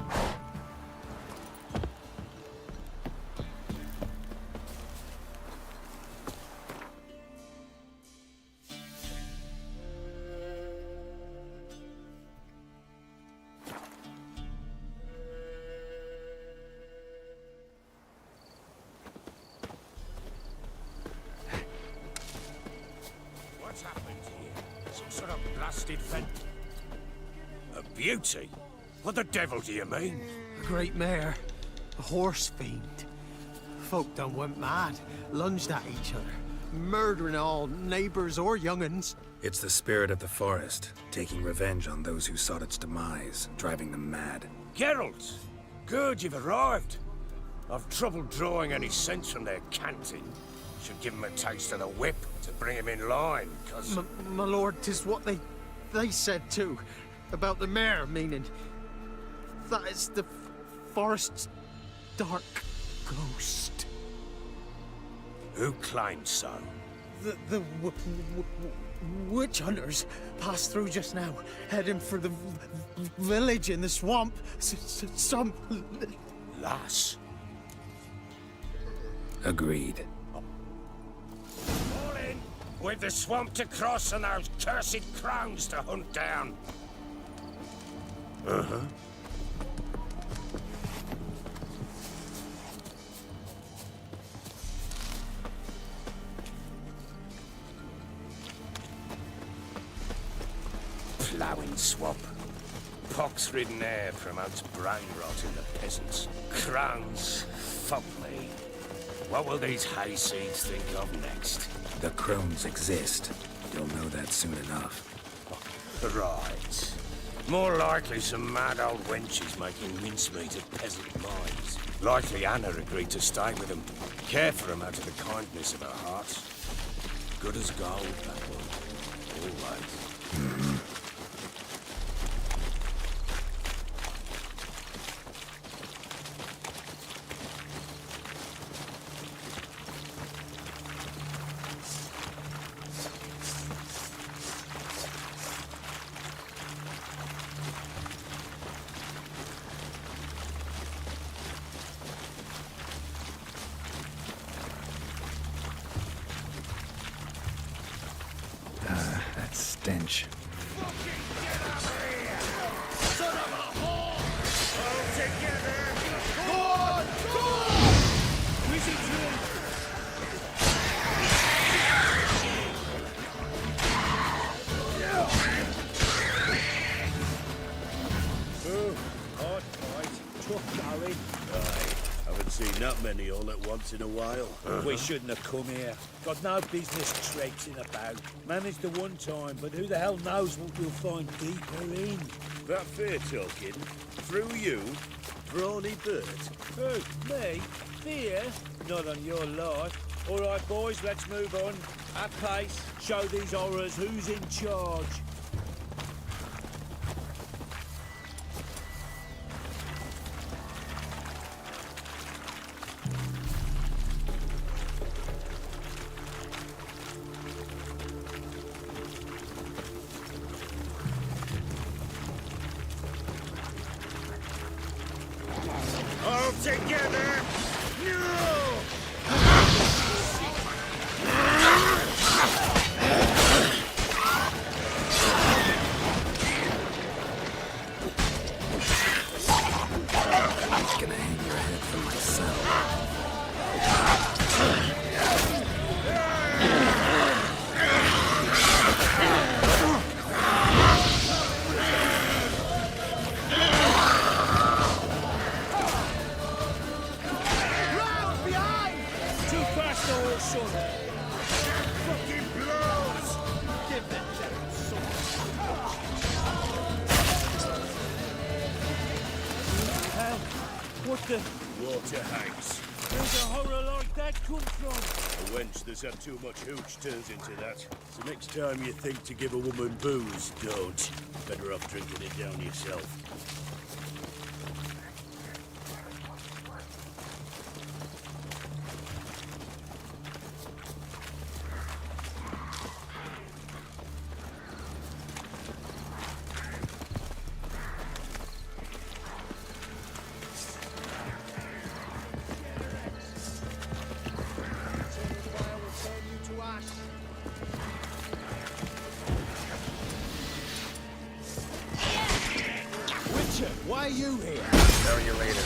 What's happened here? Some sort of blasted vent? A beauty? What the devil do you mean? A great mare. A horse fiend. Folk done went mad. Lunged at each other. Murdering all neighbors or young'uns. It's the spirit of the forest, taking revenge on those who sought its demise, driving them mad. Geralt! Good, you've arrived. I've trouble drawing any sense from their canting. Should give 'em a taste of the whip to bring 'em in line, 'cause... My lord, 'tis what they said too. About the mare, meaning... That is the forest's dark ghost. Who claimed so? The witch hunters passed through just now, heading for the village in the swamp. Some... Lass? Agreed. All in! We've the swamp to cross and those cursed crowns to hunt down. Uh-huh. Ploughing swamp. Pox-ridden air promotes brain rot in the peasants. Crowns, fuck me. What will these hayseeds think of next? The crones exist. You'll know that soon enough. Right. More likely some mad old wenches making mincemeat of peasant minds. Likely Anna agreed to stay with them. Care for them out of the kindness of her heart. Good as gold, that one. Always. That stench. Haven't seen that many all at once in a while. We shouldn't have come here. Got no business traipsing about. Managed the one time, but who the hell knows what we'll find deeper in? That fear talking, through you, Brawny Bird. Who? Me? Fear? Not on your life. All right, boys, let's move on. At pace, show these horrors who's in charge. together! No! I'm gonna hang your head for myself. Round behind! Too fast, old son! Fucking blows! Give that devil Hell, what the? Water hags. Where's a horror like that come from? A wench that's had too much hooch turns into that. So next time you think to give a woman booze, don't. Better off drinking it down yourself. Witcher, why are you here? Tell you later.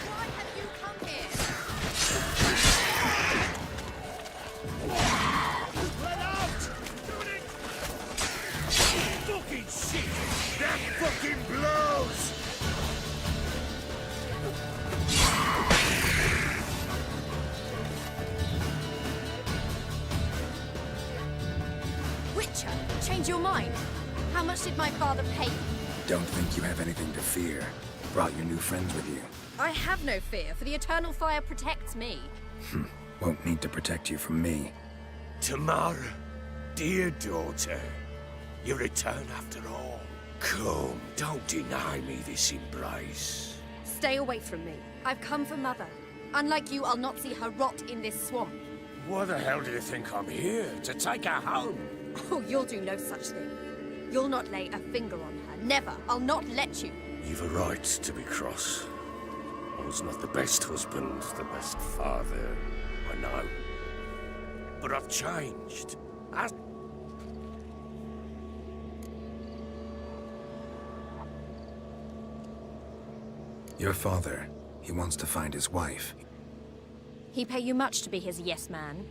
Why have you come here? Let out! Fucking shit! That fucking blows! Witcher, change your mind. How much did my father pay you? Don't think you have anything to fear. Brought your new friends with you. I have no fear, for the eternal fire protects me. Won't need to protect you from me. Tamara, dear daughter, you return after all. Come, don't deny me this embrace. Stay away from me. I've come for Mother. Unlike you, I'll not see her rot in this swamp. Why the hell do you think I'm here? To take her home? Oh, you'll do no such thing. You'll not lay a finger on her. Never. I'll not let you. You've a right to be cross. I was not the best husband, the best father, I know. But I've changed. Your father, he wants to find his wife. He pay you much to be his yes man.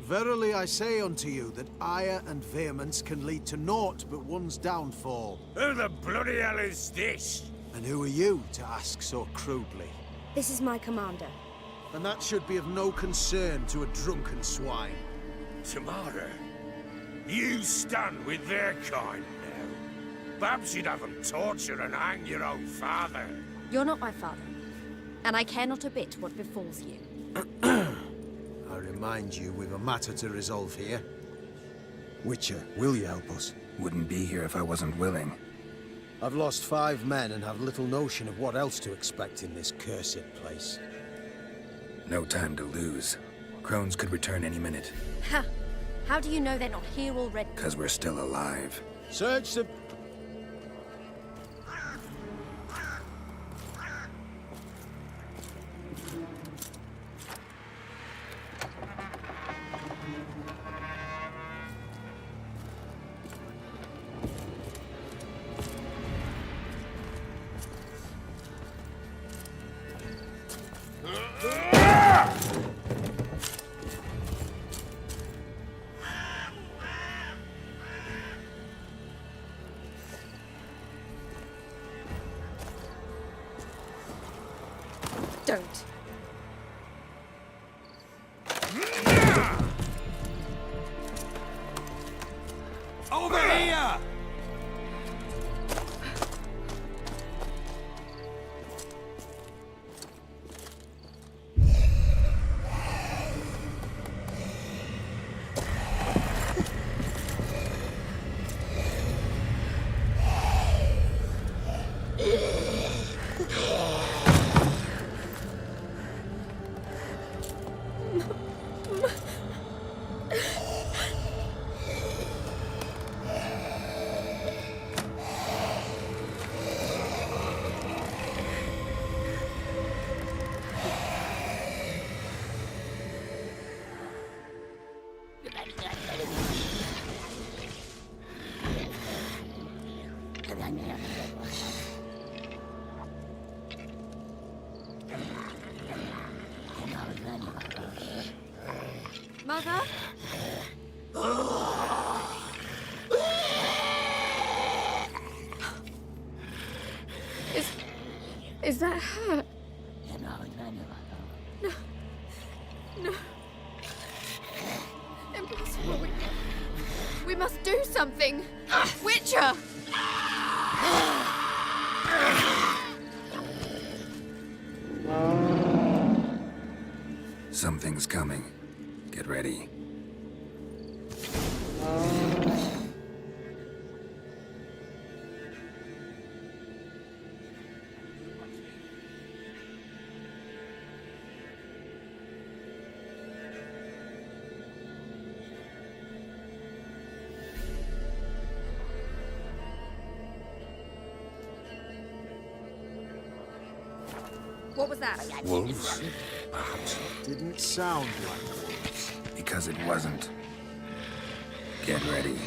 Verily I say unto you that ire and vehemence can lead to naught but one's downfall. Who the bloody hell is this? And who are you to ask so crudely? This is my commander. And that should be of no concern to a drunken swine. Tamara, you stand with their kind now. Perhaps you'd have them torture and hang your own father. You're not my father. And I care not a bit what befalls you. I remind you, we've a matter to resolve here. Witcher, will you help us? Wouldn't be here if I wasn't willing. I've lost 5 men and have little notion of what else to expect in this cursed place. No time to lose. Crones could return any minute. Ha! How do you know they're not here already? 'Cause we're still alive. Search the... Don't. Over here! Mother? Is that her? No. No. Impossible. We must do something. Witcher! Something's coming. Get ready. What was that? Wolves? Perhaps. Didn't sound like wolves. Because it wasn't. Get ready.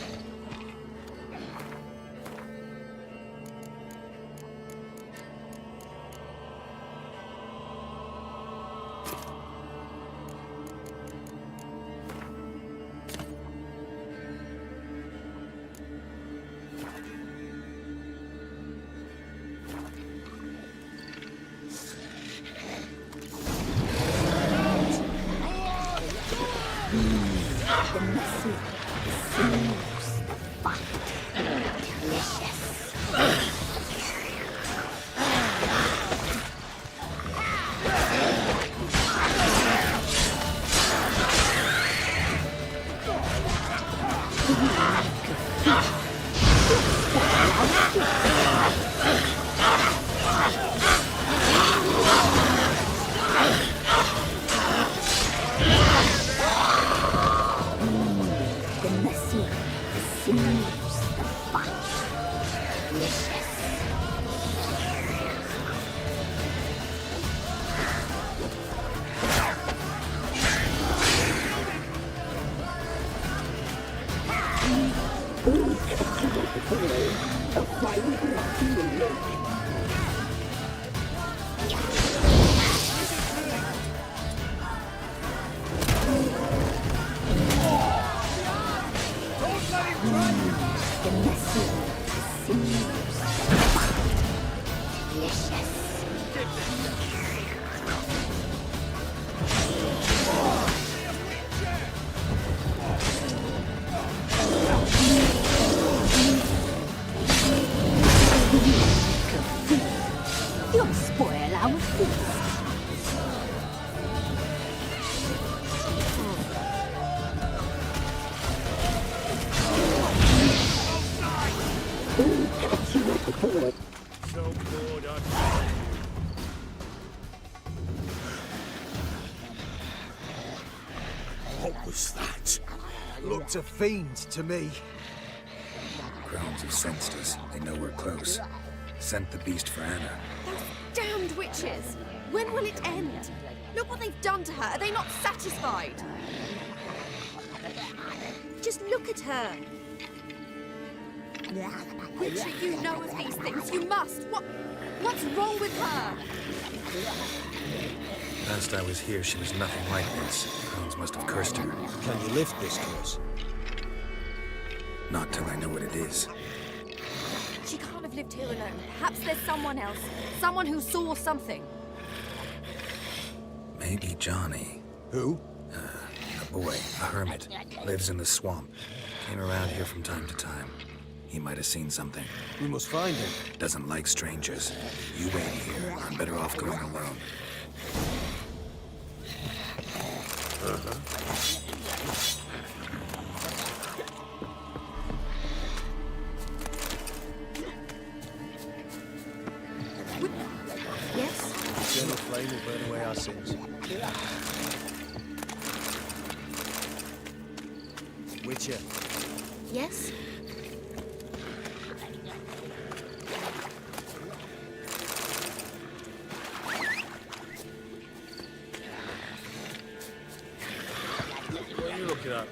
You'll spoil our feast. So bored on. What was that? Looked a fiend to me. Crones have sensed us. They know we're close. Sent the beast for Anna. Those damned witches! When will it end? Look what they've done to her. Are they not satisfied? Just look at her. Witcher, you know of these things. You must. What's wrong with her? Last I was here, she was nothing like this. Crones must have cursed her. Can you lift this curse? Not till I know what it is. She can't have lived here alone. Perhaps there's someone else. Someone who saw something. Maybe Johnny. Who? A boy, a hermit. Lives in the swamp. Came around here from time to time. He might have seen something. We must find him. Doesn't like strangers. You wait here. I'm better off going alone. Yes? Eternal flame will burn away our sins. Witcher. Yes? What are you looking at?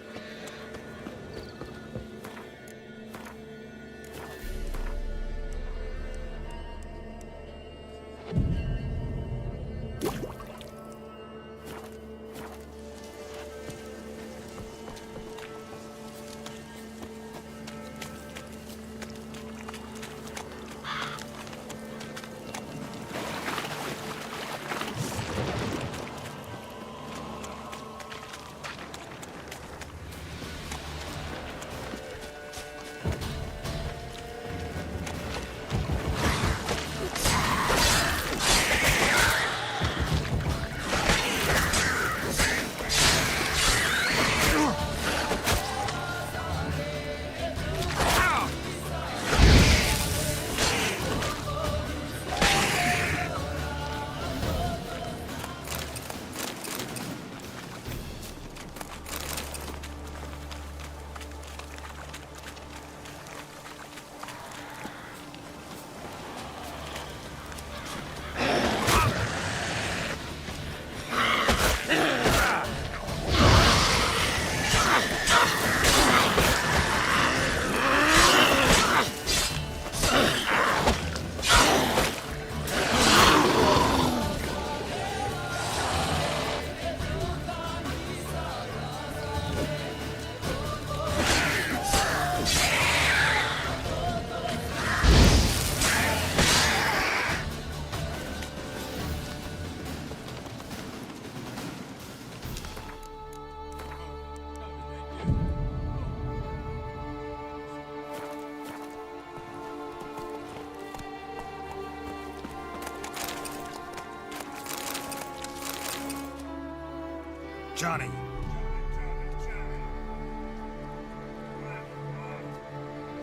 Johnny!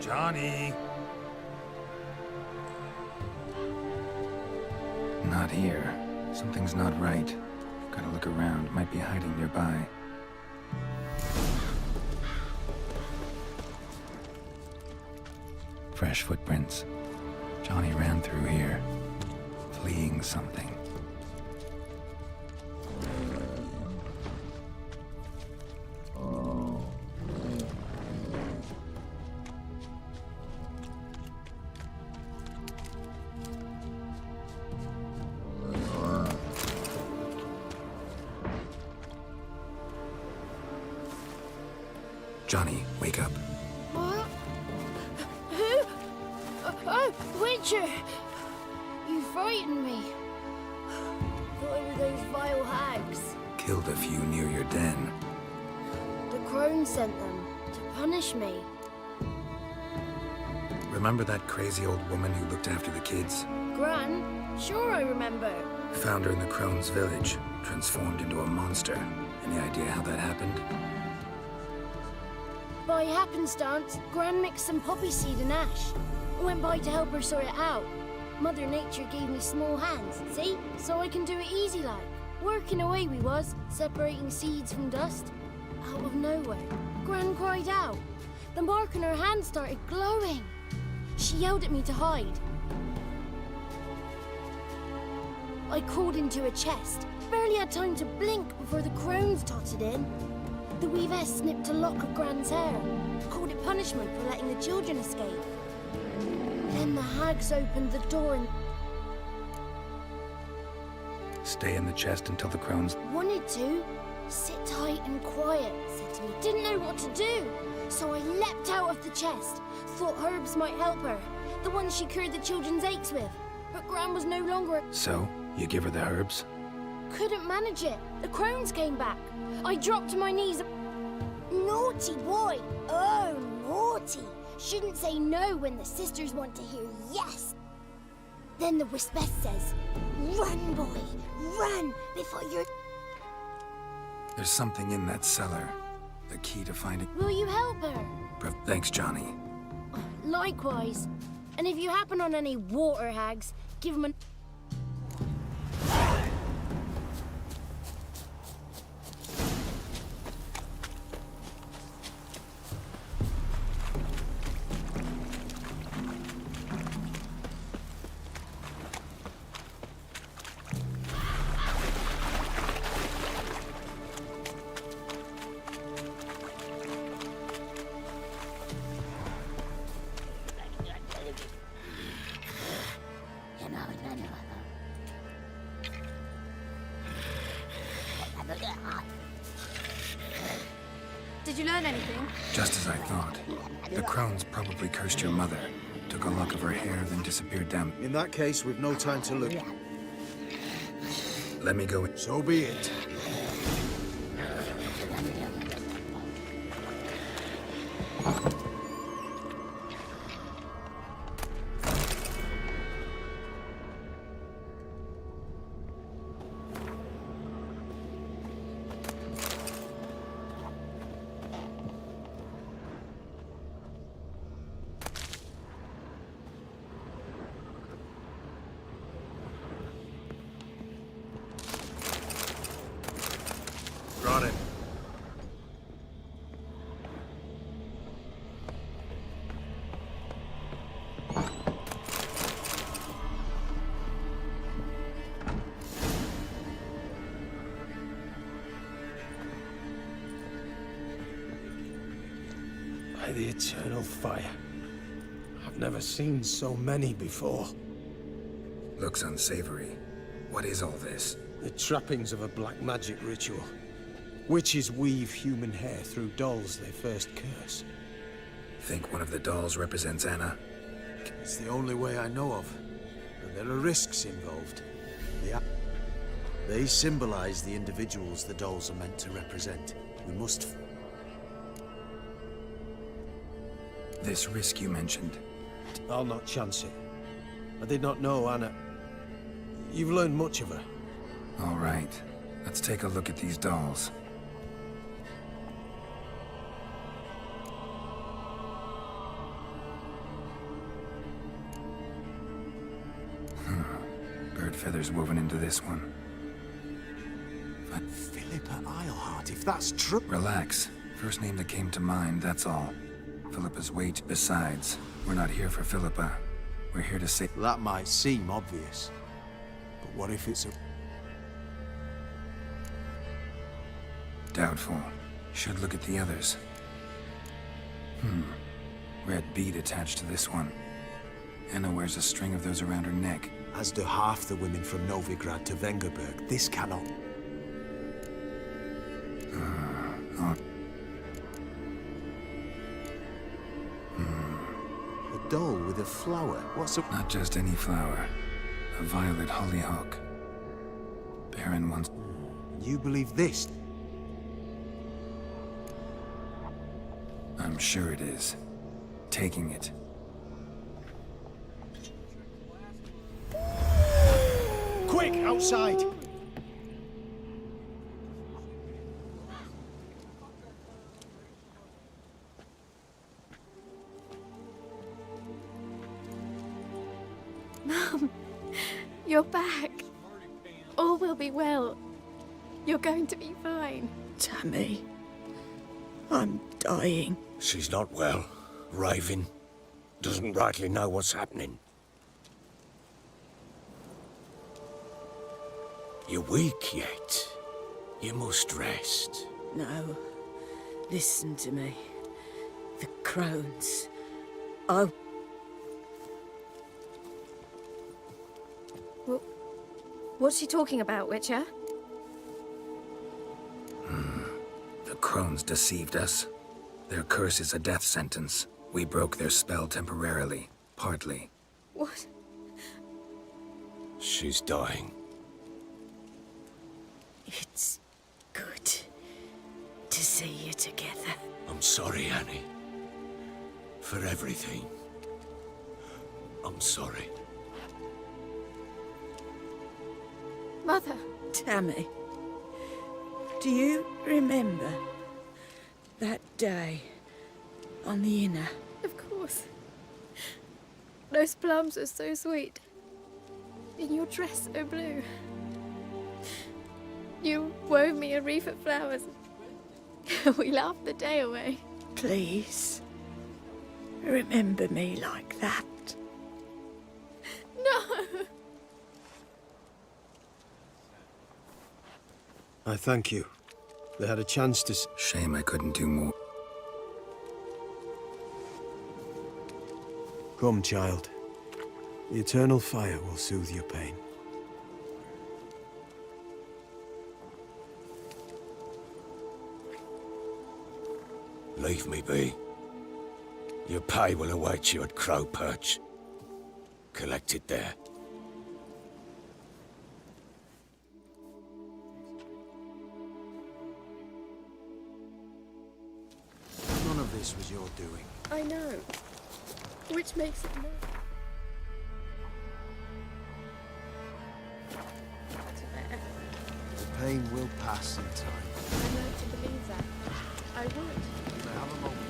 Johnny! Not here. Something's not right. Gotta look around. Might be hiding nearby. Fresh footprints. Johnny ran through here, fleeing something. Johnny, wake up. What? Who? Oh, Witcher! You frightened me. Thought it were those vile hags. Killed a few near your den. The crone sent them to punish me. Remember that crazy old woman who looked after the kids? Gran? Sure I remember. Found her in the Crone's village, transformed into a monster. Any idea how that happened? By happenstance, Gran mixed some poppy seed and ash. I went by to help her sort it out. Mother Nature gave me small hands, see? So I can do it easy like. Working away we was, separating seeds from dust. Out of nowhere, Gran cried out. The mark on her hand started glowing. She yelled at me to hide. I crawled into a chest. Barely had time to blink before the crones totted in. The weavess snipped a lock of Gran's hair, called it punishment for letting the children escape. Then the hags opened the door and Stay in the chest until the Crones... wanted to. Sit tight and quiet, said to me. Didn't know what to do. So I leapt out of the chest. Thought herbs might help her. The ones she cured the children's aches with. But Gran was no longer... So, you give her the herbs? Couldn't manage it. The crones came back. I dropped to my knees. Naughty boy. Oh, naughty. Shouldn't say no when the sisters want to hear yes. Then the Wispess says, run, boy, run before you're... There's something in that cellar. The key to finding... Will you help her? Thanks, Johnny. Likewise. And if you happen on any water hags, give them an... Did you learn anything? Just as I thought. The Crones probably cursed your mother. Took a lock of her hair, then disappeared down... In that case, we've no time to look. Let me go... So be it. Brought it. By the eternal fire. I've never seen so many before. Looks unsavory. What is all this? The trappings of a black magic ritual. Witches weave human hair through dolls they first curse. Think one of the dolls represents Anna? It's the only way I know of. And there are risks involved. They symbolize the individuals the dolls are meant to represent. We must... This risk you mentioned. I'll not chance it. I did not know Anna. You've learned much of her. All right. Let's take a look at these dolls. bird feathers woven into this one. Philippa Eilhart, if that's true... Relax. First name that came to mind, that's all. Philippa's weight. Besides, we're not here for Philippa. We're here to say... That might seem obvious. But what if it's a... Doubtful. Should look at the others. Red bead attached to this one. Anna wears a string of those around her neck. As do half the women from Novigrad to Vengerberg. This cannot... A doll with a flower. What's a... Not just any flower. A violet hollyhock. Baron wants... You believe this? I'm sure it is. Taking it. Quick, outside! Mum, you're back. All will be well. You're going to be fine. Tammy, I'm dying. She's not well. Raving. Doesn't rightly know what's happening. You're weak yet. You must rest. No. Listen to me. The crones. I... What's she talking about, Witcher? The crones deceived us. Their curse is a death sentence. We broke their spell temporarily. Partly. What? She's dying. It's good to see you together. I'm sorry, Annie. For everything. I'm sorry. Mother. Tammy, do you remember that day on the Inner? Of course. Those plums are so sweet. In your dress so blue. You wove me a wreath of flowers. We laughed the day away. Please, remember me like that. No! I thank you. They had a chance to... Shame I couldn't do more. Come, child. The eternal fire will soothe your pain. Leave me be. Your pay will await you at Crow Perch. Collect it there. None of this was your doing. I know. Which makes it more. The pain will pass in time. I learned to believe that. I would. You may have a moment.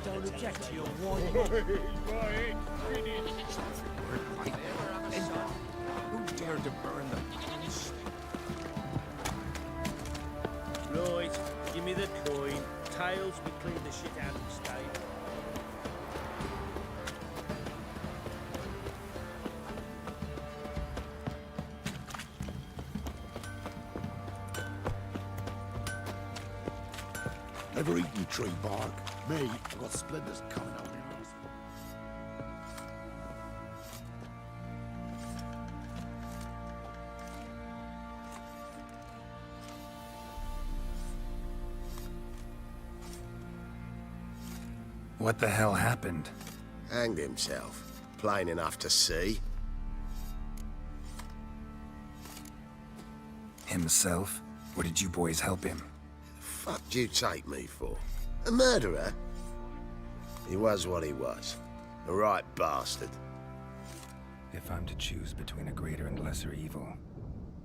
Don't object to your warning. Who dared to burn them? Right, give me the coin. Tails, we clean the shit out of the stable. Never eaten tree bark. Me, I've got splinters coming out of my nose. What the hell happened? Hanged himself. Plain enough to see. Himself? Or did you boys help him? Fuck do you take me for? A murderer? He was what he was. A right bastard. If I'm to choose between a greater and lesser evil,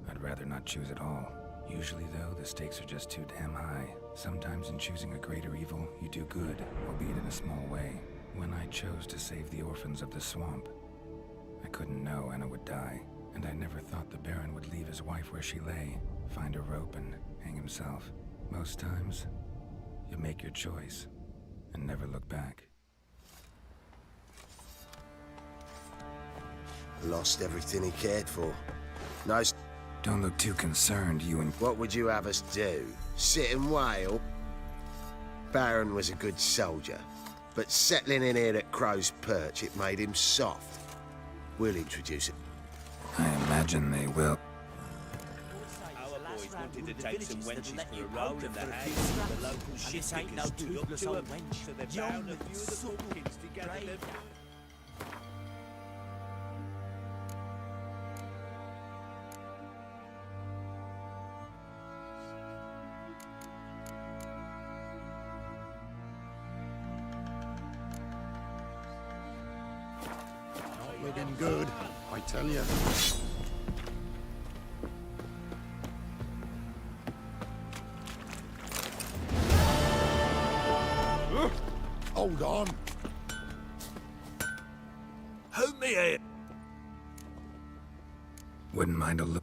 I'd rather not choose at all. Usually, though, the stakes are just too damn high. Sometimes in choosing a greater evil, you do good, albeit in a small way. When I chose to save the orphans of the swamp, I couldn't know Anna would die, and I never thought the Baron would leave his wife where she lay, find a rope and hang himself. Most times, you make your choice and never look back. Lost everything he cared for. No. Don't look too concerned, you and... What would you have us do? Sit and wail? Baron was a good soldier, but settling in here at Crow's Perch, it made him soft. We'll introduce it. I imagine they will. Our boys wanted to take some wenches for a roll in the hay. The local shit stickers stood up to them, so they found a few of the pumpkins to gather them. Looking good, I tell you. Hold on. Hold me here. Wouldn't mind a look.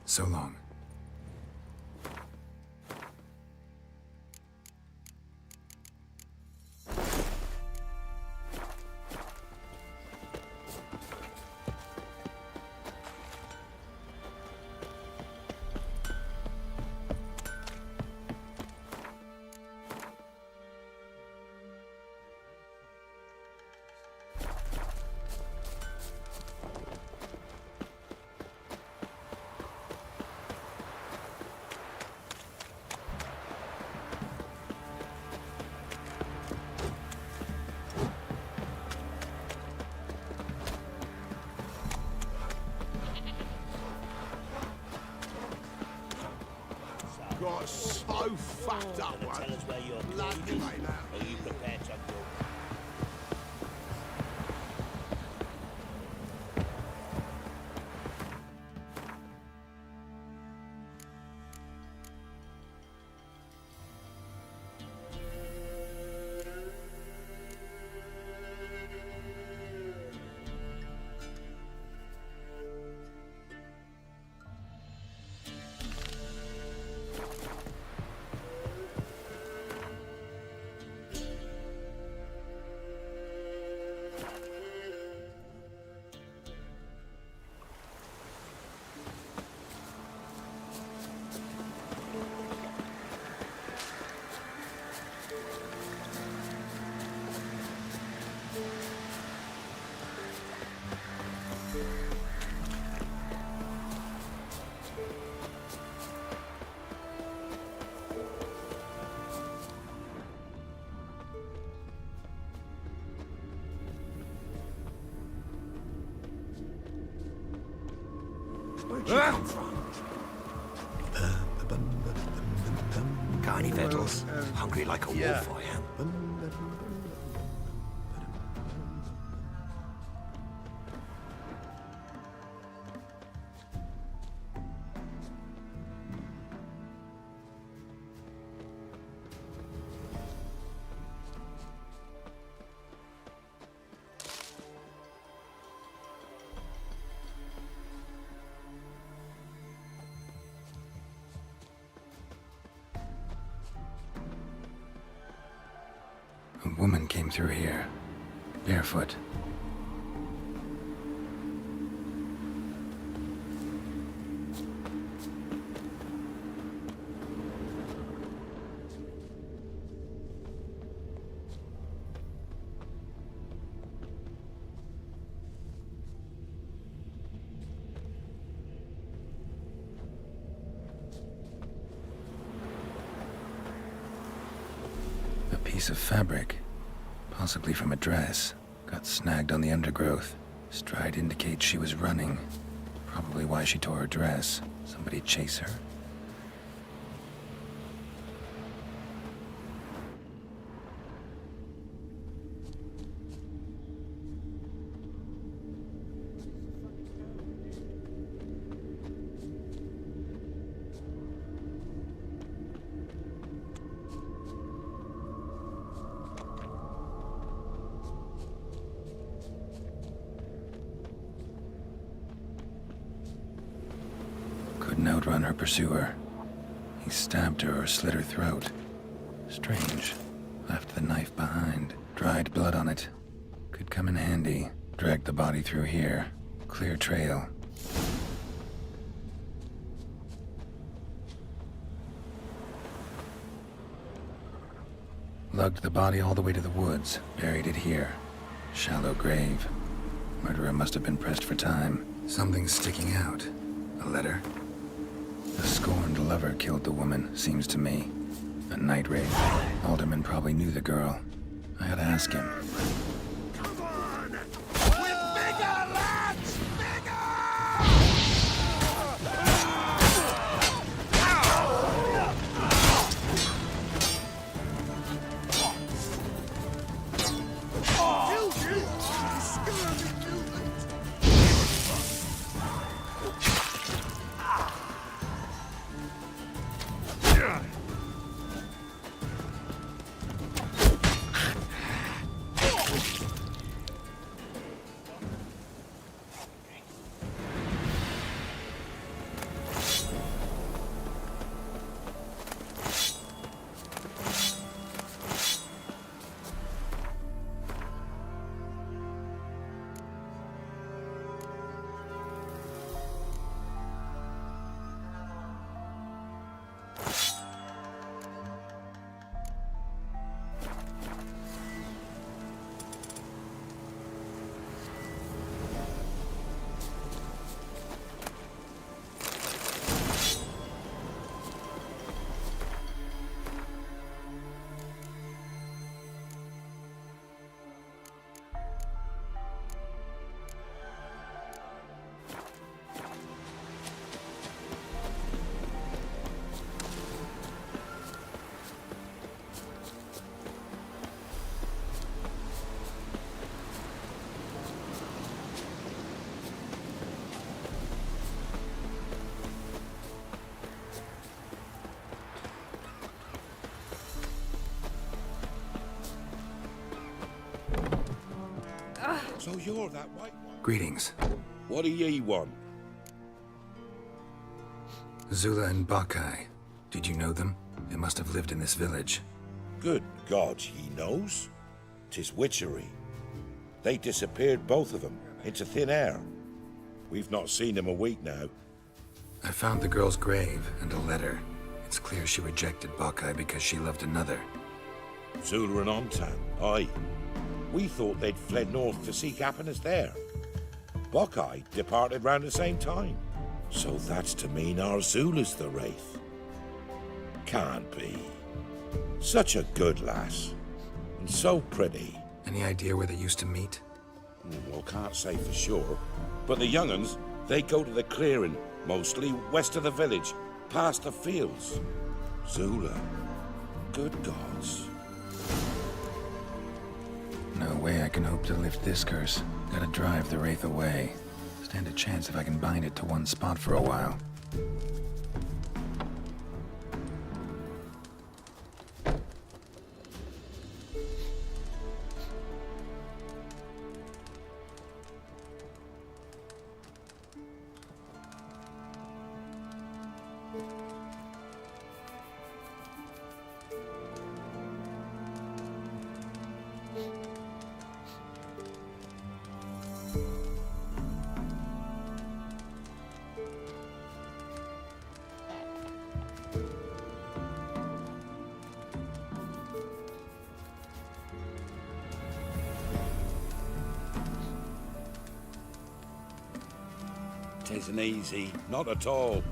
So long. Got so fucked up, Tell us where your blood cave is. came out. Are you prepared to go? Where'd you come from? Got any victuals? Hungry like a wolf, I am. A woman came through here, barefoot. A piece of fabric, possibly from a dress, got snagged on the undergrowth. Stride indicates she was running. Probably why she tore her dress. Somebody chase her? Couldn't outrun her pursuer. He stabbed her or slit her throat. Strange. Left the knife behind. Dried blood on it. Could come in handy. Dragged the body through here. Clear trail. Lugged the body all the way to the woods. Buried it here. Shallow grave. Murderer must have been pressed for time. Something's sticking out. A letter? The scorned lover killed the woman, seems to me. A night raid. Alderman probably knew the girl. I had to ask him. So you're that white one? Greetings. What do ye want? Zula and Bakai. Did you know them? They must have lived in this village. Good gods, he knows. 'Tis witchery. They disappeared, both of them, into thin air. We've not seen them a week now. I found the girl's grave and a letter. It's clear she rejected Bakai because she loved another. Zula and Ontan, aye. We thought they'd fled north to seek happiness there. Bakai departed round the same time. So that's to mean our Zula's the Wraith. Can't be. Such a good lass. And so pretty. Any idea where they used to meet? Well, can't say for sure. But the young'uns, they go to the clearing, mostly west of the village, past the fields. Zula, Good gods. No way I can hope to lift this curse. Gotta drive the Wraith away. Stand a chance if I can bind it to one spot for a while. Tisn't easy, not at all.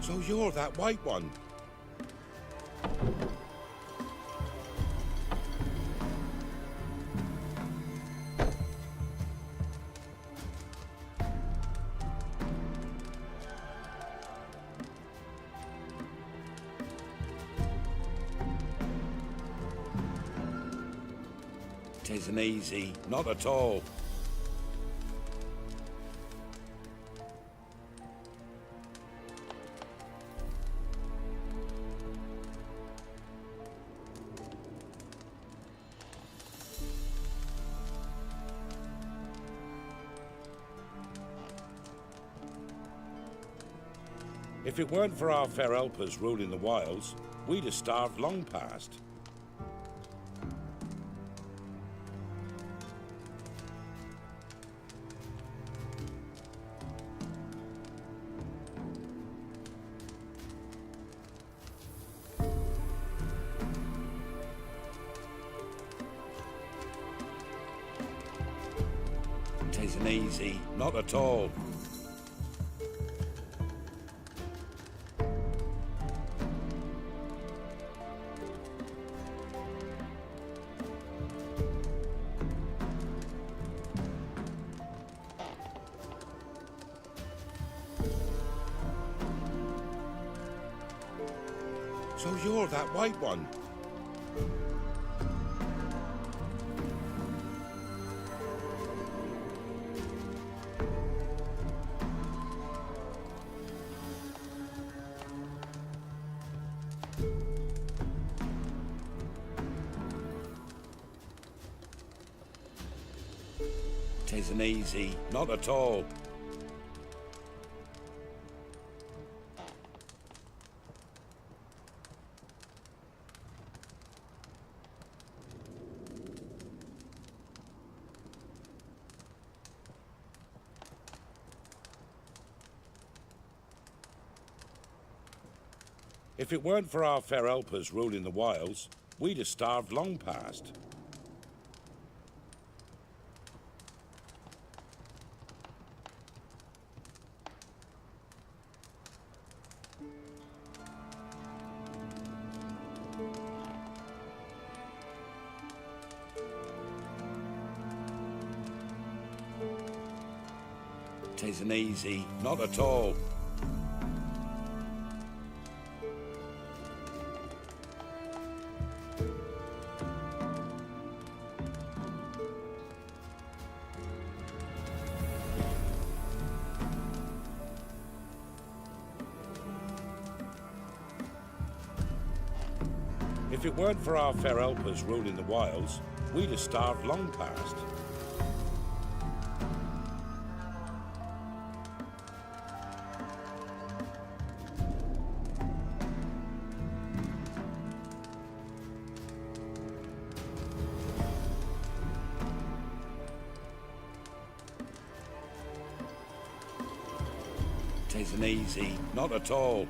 So you're that white one? Tisn't easy, not at all. If it weren't for our fair helpers ruling the wilds, we'd have starved long past. Tisn't easy, not at all. So you're that white one? Tisn't easy, not at all. If it weren't for our fair helpers ruling the wilds, we'd have starved long past. Tisn't easy, not at all. If it weren't for our fair helpers ruling the wilds, we'd have starved long past. Tisn't easy, not at all.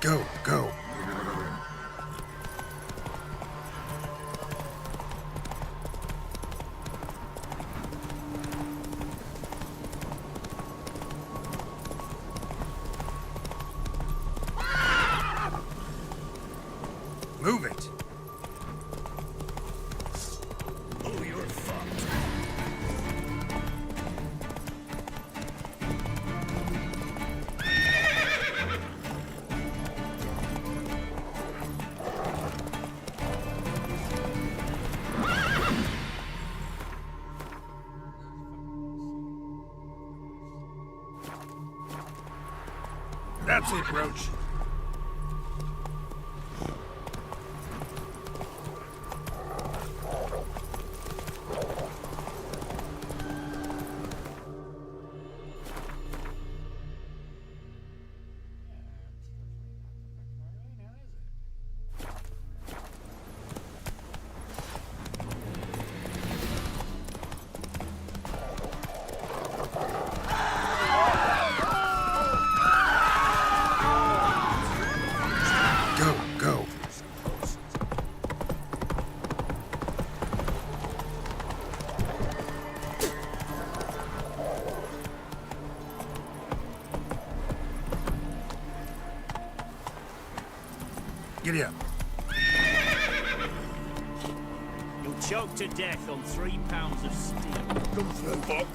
Go, go. Move it. Oh, you're fucked. That's it, Roach. Giddy up. You'll choke to death on 3 pounds of steel. Come through, Buck.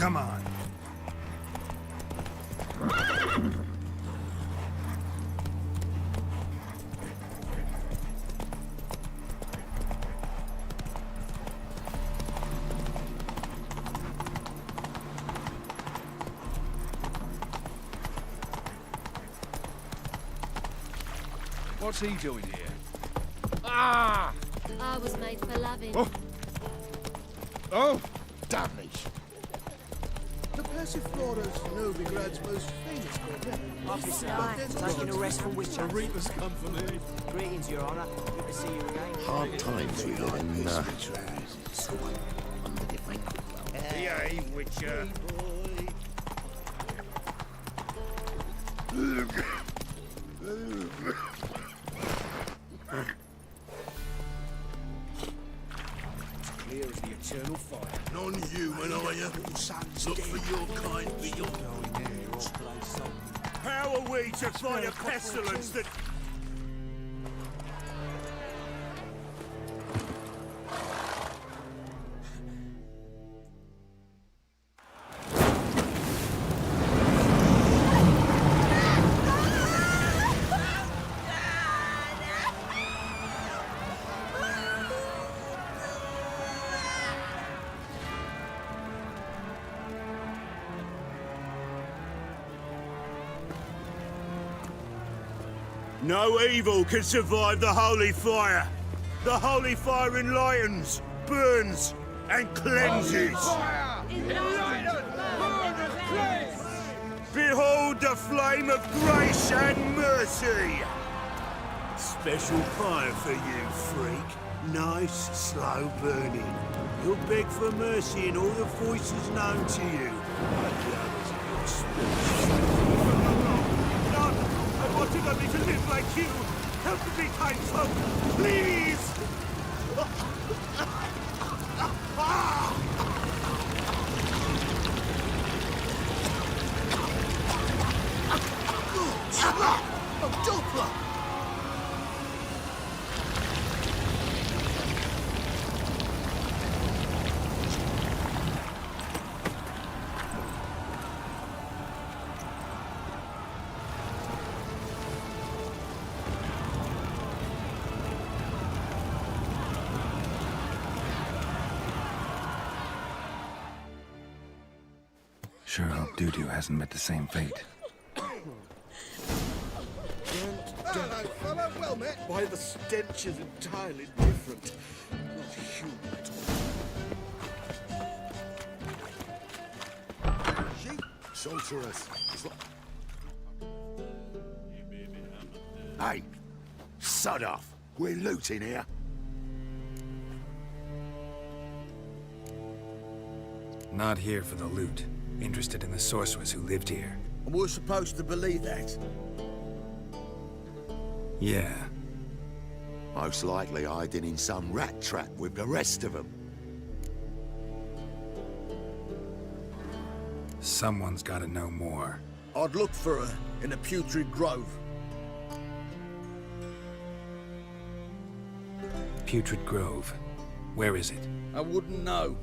Come on. What's he doing here? Ah! I was made for loving. Oh, damnish. The Persiflora's Novigrad's most famous quartet. Officer, taking a rest from Witcher. The Reaper's come for me. Greetings, Your Honor. Good to see you again. Hard times we live in. Yay, Witcher. Clear as the eternal fire. Non-human, are you? Look for your kind beyond. How are we to fight a pestilence that... No evil can survive the holy fire. The holy fire enlightens, burns, and cleanses. Behold the flame of grace and mercy. Special fire for you, freak. Nice, slow burning. You'll beg for mercy in all the voices known to you. Like the others of your species. I wanted only to live like you. Help me, kind folk, please! Doppler! Sure hope Dudu hasn't met the same fate. Hello, fella. Well met. Why, the stench is entirely different. Not human at all. Sheep? Sorceress. Hey, sod off. We're looting here. Not here for the loot. Interested in the sorcerers who lived here. And we're supposed to believe that? Yeah. Most likely hiding in some rat trap with the rest of them. Someone's gotta know more. I'd look for her in the Putrid Grove. Putrid Grove. Where is it? I wouldn't know.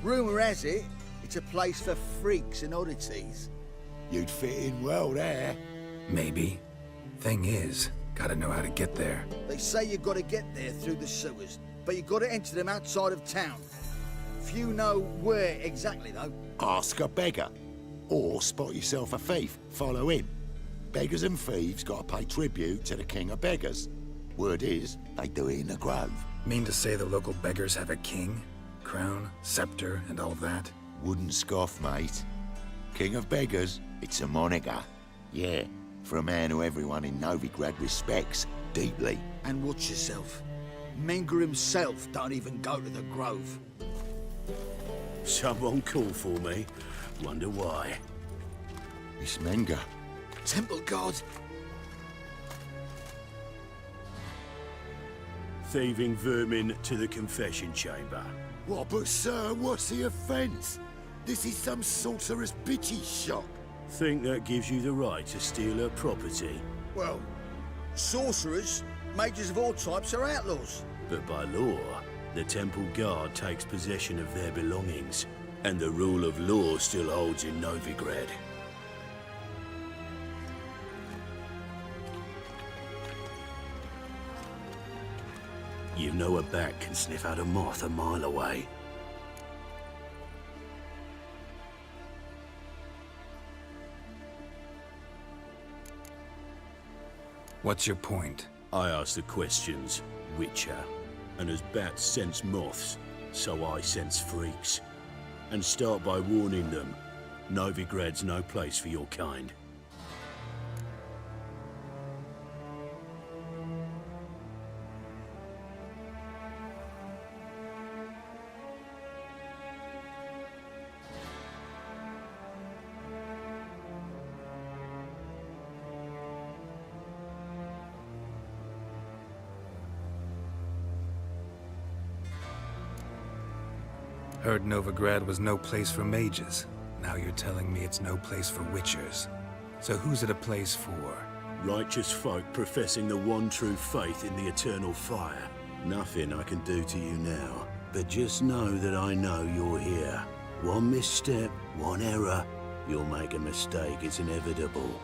Rumour has it, it's a place for freaks and oddities. You'd fit in well there. Maybe. Thing is, gotta know how to get there. They say you gotta get there through the sewers, but you gotta enter them outside of town. Few know where exactly, though. Ask a beggar. Or spot yourself a thief. Follow him. Beggars and thieves gotta pay tribute to the king of beggars. Word is, they do it in the grove. Mean to say the local beggars have a king? Crown, scepter, and all that? Wouldn't scoff, mate. King of beggars, it's a moniker. Yeah, for a man who everyone in Novigrad respects deeply. And watch yourself. Menger himself don't even go to the Grove. Someone call for me. Wonder why. It's Menger. Temple Guard. Thieving vermin to the confession chamber. What, but sir, what's the offence? This is some sorcerer's bitchy shop. Think that gives you the right to steal her property? Well, sorcerers, mages of all types are outlaws. But by law, the temple guard takes possession of their belongings. And the rule of law still holds in Novigrad. You know a bat can sniff out a moth a mile away. What's your point? I ask the questions, Witcher. And as bats sense moths, so I sense freaks. And start by warning them, Novigrad's no place for your kind. Heard Novigrad was no place for mages. Now you're telling me it's no place for witchers. So who's it a place for? Righteous folk professing the one true faith in the eternal fire. Nothing I can do to you now, but just know that I know you're here. One misstep, one error, you'll make a mistake, it's inevitable.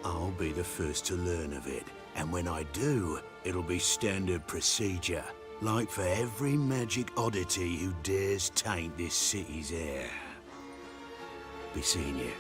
I'll be the first to learn of it, and when I do, it'll be standard procedure. Like for every magic oddity who dares taint this city's air. Be seeing you.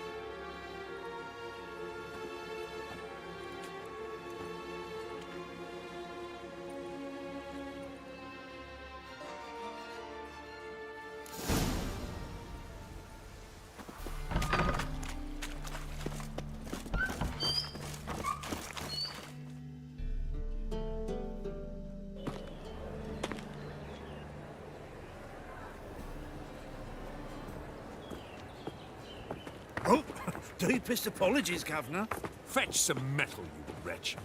Oh, deepest apologies, Governor. Fetch some metal, you wretch.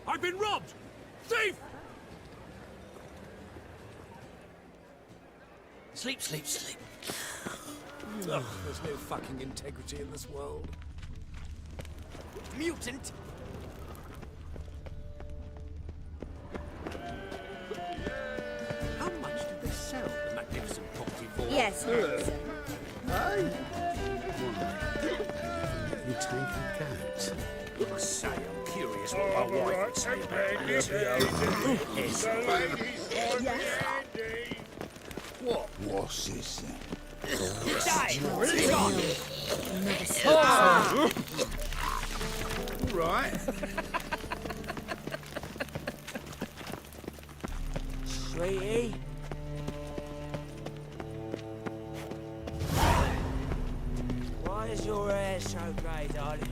I've been robbed! Thief! Sleep, sleep, sleep. Ugh, there's no fucking integrity in this world. Mutant! How much did they sell the magnificent property for? Yes, Hanson. You take a cat. I say, I'm curious what my wife would say about that. What? What's this then? Right. Sweetie. Why is your hair so grey, darling?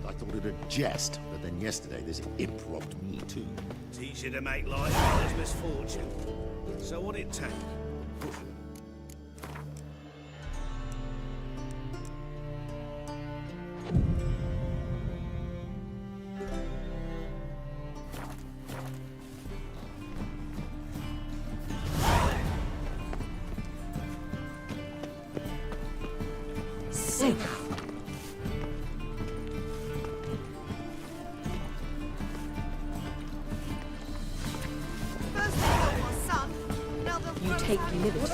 I thought it a jest, but then yesterday this imp robbed me too. It's easy to make light of others' misfortune. So what'd it take? You take liberties.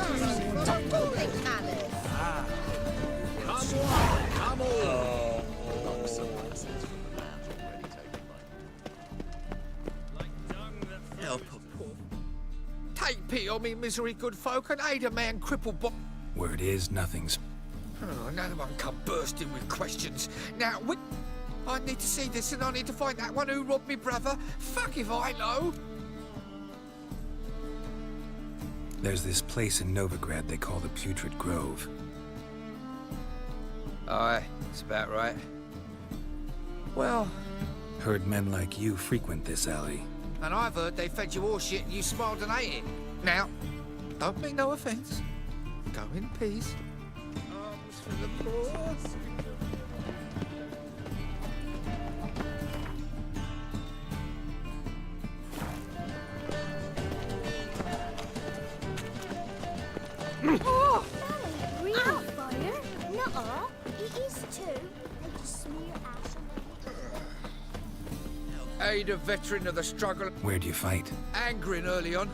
Stop fooling, Alice. Come on! Help a poor. Take pity on me, misery, good folk, and aid a man crippled by. Word is nothing's... Oh, another one come bursting with questions. Now, I need to see this, and I need to find that one who robbed me brother. Fuck if I know. There's this place in Novigrad they call the Putrid Grove. Aye, that's about right. Well... Heard men like you frequent this alley. And I've heard they fed you all shit and you smiled and ate it. Now, don't mean no offence. Go in peace. Arms for the poor. Oh! That ain't real fire. Nuh-uh. It is too. They just smear ash on Aid a veteran of the struggle. Where do you fight? Angering early on.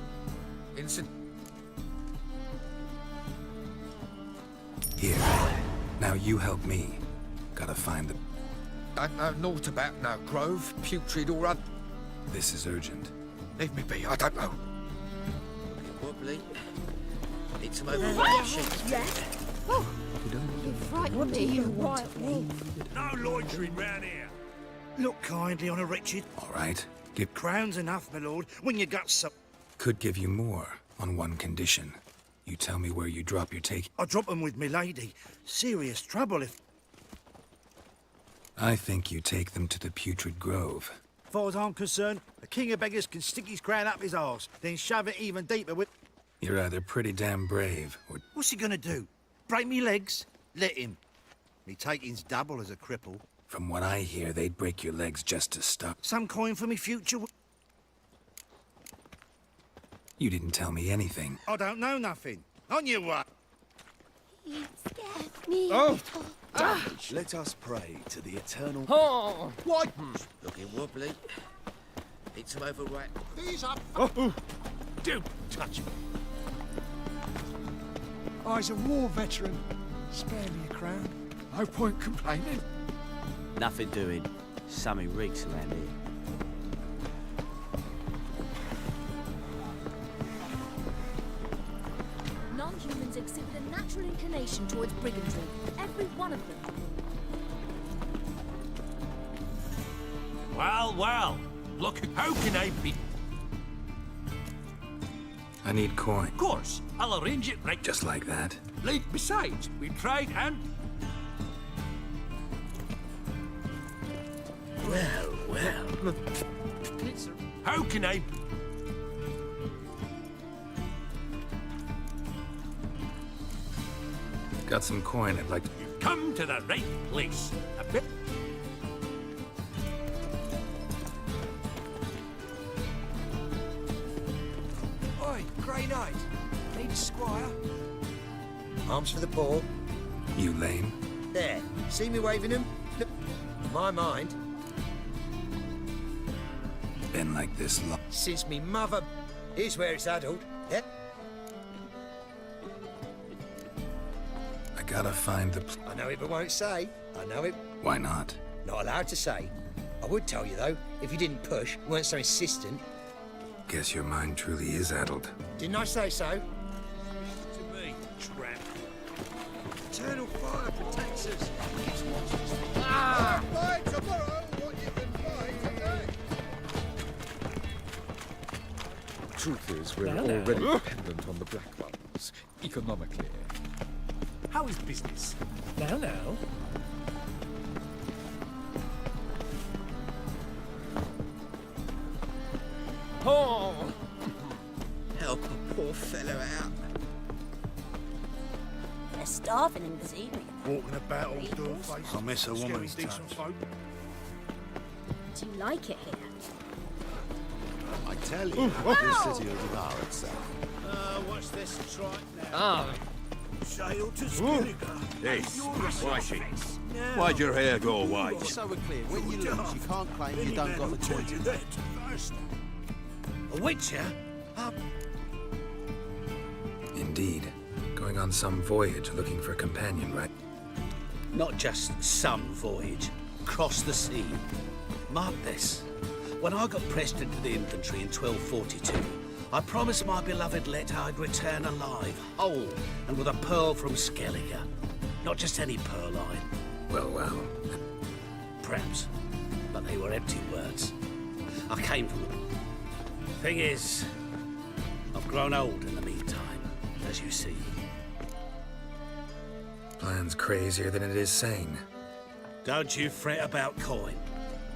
Here. Now you help me. Gotta find the... I know naught about no grove, putrid or other. This is urgent. Leave me be, I don't know. Wobbly. Need some over sheep. Oh, you frightened me, you wild wolf. No loitering round here. Look kindly on a wretched. All right. Give... Crown's enough, my lord, when you got some... Could give you more, on one condition. You tell me where you drop your take... I'll drop them with me lady. Serious trouble if... I think you take them to the Putrid Grove. As far as I'm concerned, a king of beggars can stick his crown up his arse, then shove it even deeper with... You're either pretty damn brave, or... What's he gonna do? Break me legs? Let him. Me taking's double as a cripple. From what I hear, they'd break your legs just to stop. Some coin for me future... You didn't tell me anything. I don't know nothing. On you what? You scared me. Oh! Let us pray to the eternal... Oh! What? Looking wobbly. Need some overripe. These up. Oh! Don't touch me. I's a war veteran. Spare me a crown. No point complaining. Nothing doing. Something reeks around here. Non-humans exhibit a natural inclination towards brigandry. Every one of them. Well, well. Look, how can I be? I need coin. Of course, I'll arrange it right. Just like that. Like, besides, we tried and... Well. How can I... Got some coin I'd like to... You've come to the right place. A bit... Oi, Grey Knight. Need a squire? Arms for the poor. You lame? There. See me waving them? Look, my mind. Been like this long. Since me mother... Here's where it's adult. Yeah? I gotta find the... I know it but won't say. I know it. Why not? Not allowed to say. I would tell you, though, if you didn't push, weren't so insistent. Guess your mind truly is addled. Didn't I say so? To me, tramp. Eternal fire protects us. Ah! Find tomorrow what you can find today. Truth is, we're already dependent on the Black Ones, economically. How is business? Now. Oh! Help a poor fellow out. They're starving in this evening. Walking about all door-faced. I miss a woman's touch. Do you like it here? I tell you, this city will devour itself. Watch this strike now. Ah! Sail to Skilliger. Hey, Whitey. Why'd your hair go white? So we're clear, when you lose, you can't claim you don't got the coin. A witcher? Indeed. Going on some voyage looking for a companion, right? Not just some voyage. Cross the sea. Mark this. When I got pressed into the infantry in 1242, I promised my beloved Let I'd return alive, whole, and with a pearl from Skellige. Not just any pearl line. Well. Perhaps. But they were empty words. I came from them. Thing is, I've grown old in the meantime, as you see. Plan's crazier than it is sane. Don't you fret about coin.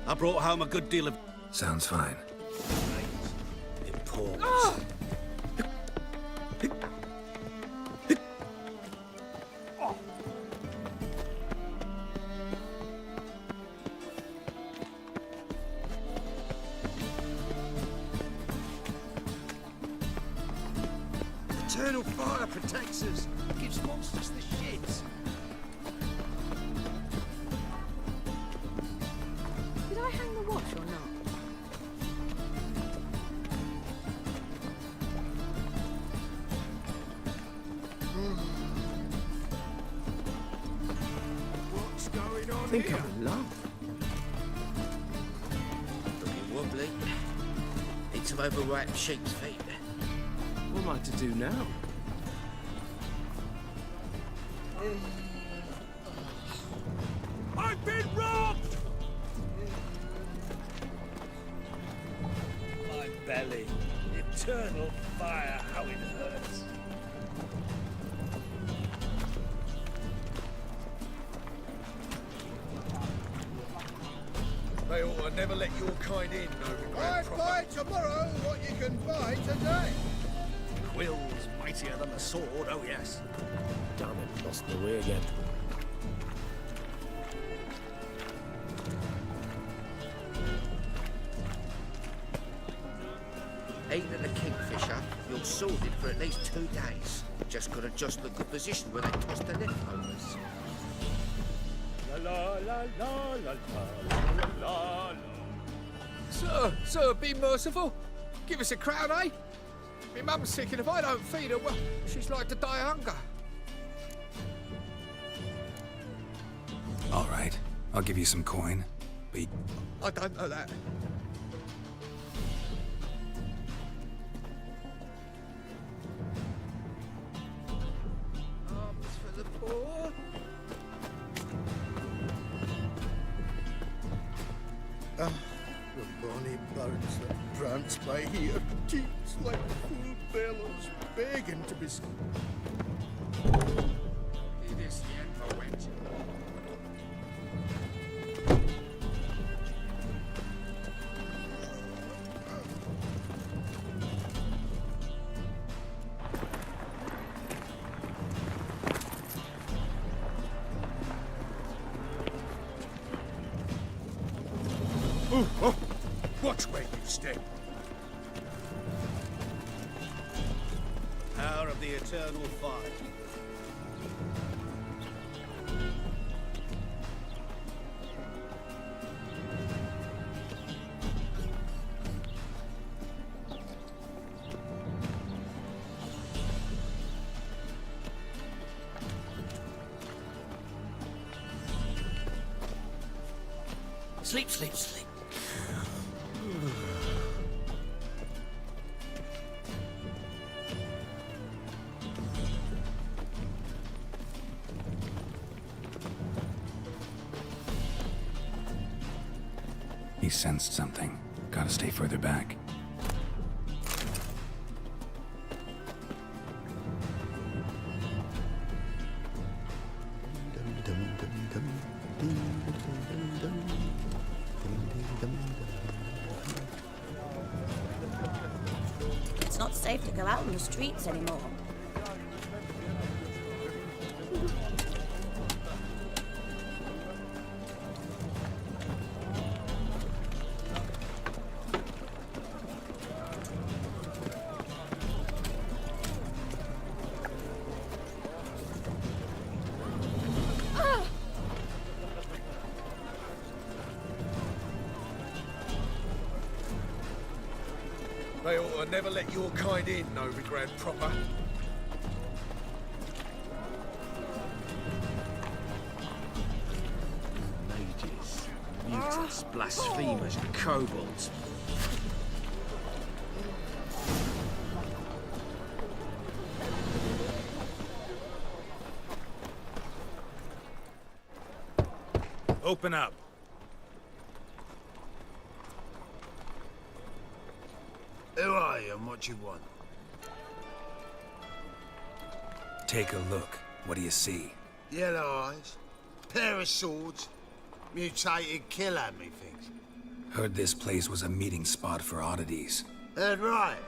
I brought home a good deal of... Sounds fine. Important. Eternal fire protects us. Gives monsters the shits. Did I hang the watch or not? think I'm in love. Looking wobbly. Need some overripe sheep's feet. What am I to do now? I've been robbed! My belly. Eternal fire, how it hurts. They ought to never let your kind in, no regret. Buy tomorrow what you can buy today. Quills mightier than the sword, oh yes. Damn it, lost the way again. Ain't it a kingfisher? You're sorted for at least 2 days. Just gotta adjust the good position where they toss the leftovers. La la la la la la la la. Sir, be merciful. Give us a crown, eh? My mum's sick, and if I don't feed her, well, she's like to die of hunger. All right, I'll give you some coin. But I don't know that. Arms for the poor. The bonny birds that prance by here, cheeks like full bellows, begging to be Watch where you step. Power of the eternal fire. Sleep, sleep, sleep. he sensed something. Gotta stay further back. It's not safe to go out on the streets anymore. They ought to never let your kind in, Novigrad proper. Mages, mutants, blasphemers, kobolds. Open up. Who are you and what you want? Take a look. What do you see? Yellow eyes, pair of swords, mutated killer, methinks. Heard this place was a meeting spot for oddities. Heard right.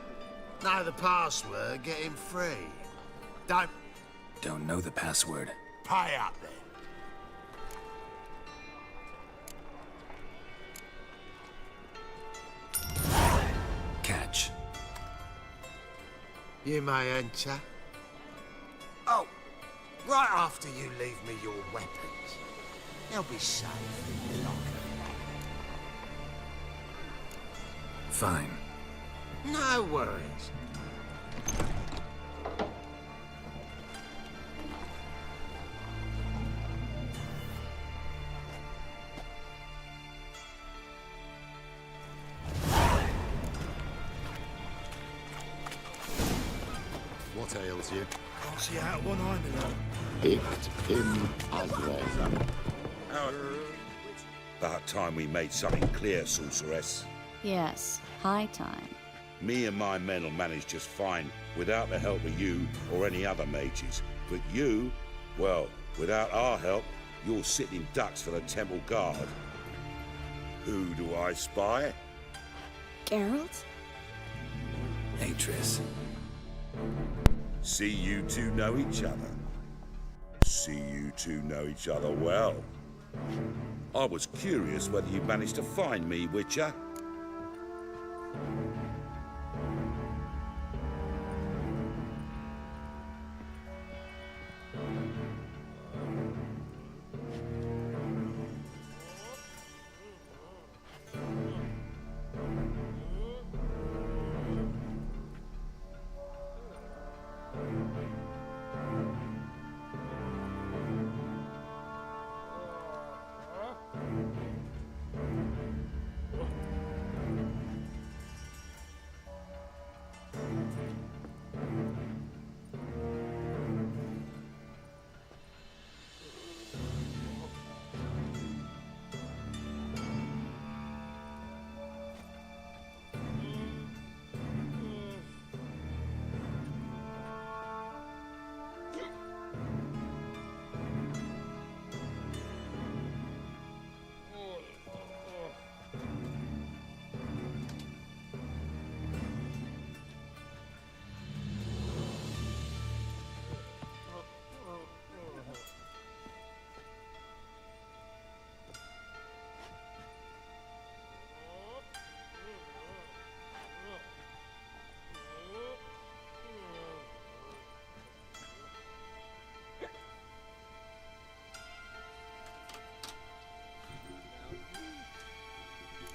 Know the password, get him free. Don't know the password. Pay up then. Catch. You may enter. Oh, right after you leave me your weapons. They'll be safe in your locker. Fine. No worries. details here. Can't see out one eye, my love. Picked him aggressor. About time we made something clear, sorceress. Yes, high time. Me and my men will manage just fine without the help of you or any other mages. But you, well, without our help, you're sitting ducks for the temple guard. Who do I spy? Geralt? Atris. See you two know each other. See you two know each other well. I was curious whether you managed to find me, Witcher.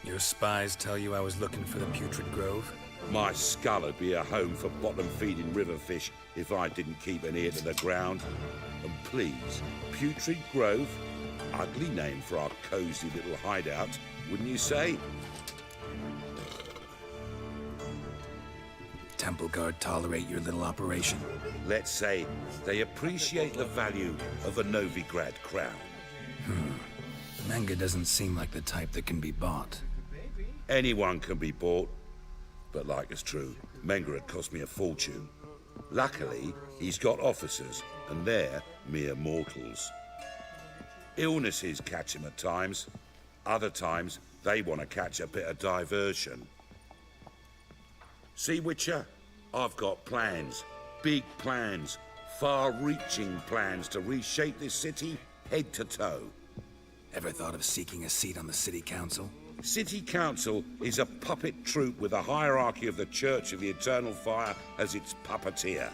Your spies tell you I was looking for the Putrid Grove? My skull would be a home for bottom-feeding river fish if I didn't keep an ear to the ground. And please, Putrid Grove? Ugly name for our cozy little hideout, wouldn't you say? Temple Guard tolerate your little operation? Let's say they appreciate the value of a Novigrad crown. Menge doesn't seem like the type that can be bought. Anyone can be bought, but like it's true, Menge had cost me a fortune. Luckily, he's got officers, and they're mere mortals. Illnesses catch him at times. Other times, they want to catch a bit of diversion. See, Witcher? I've got plans. Big plans. Far-reaching plans to reshape this city head to toe. Ever thought of seeking a seat on the city council? City Council is a puppet troupe with a hierarchy of the Church of the Eternal Fire as its puppeteer.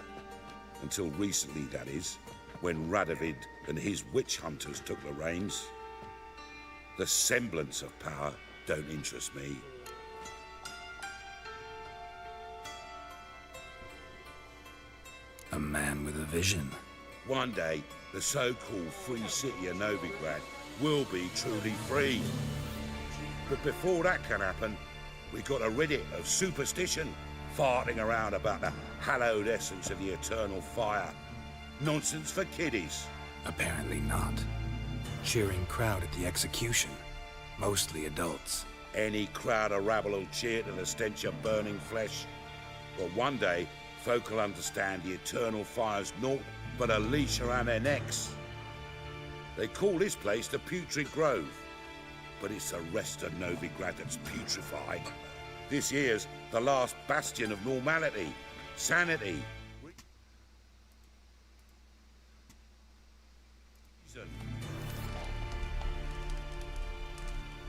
Until recently, that is, when Radovid and his witch hunters took the reins. The semblance of power don't interest me. A man with a vision. One day, the so-called free city of Novigrad will be truly free. But before that can happen, we got to rid it of superstition, farting around about the hallowed essence of the eternal fire. Nonsense for kiddies. Apparently not. Cheering crowd at the execution. Mostly adults. Any crowd of rabble will cheer to the stench of burning flesh. But one day, folk will understand the eternal fire's naught but a leash around their necks. They call this place the Putrid Grove, but it's the rest of Novigrad that's putrefied. This here's the last bastion of normality, sanity.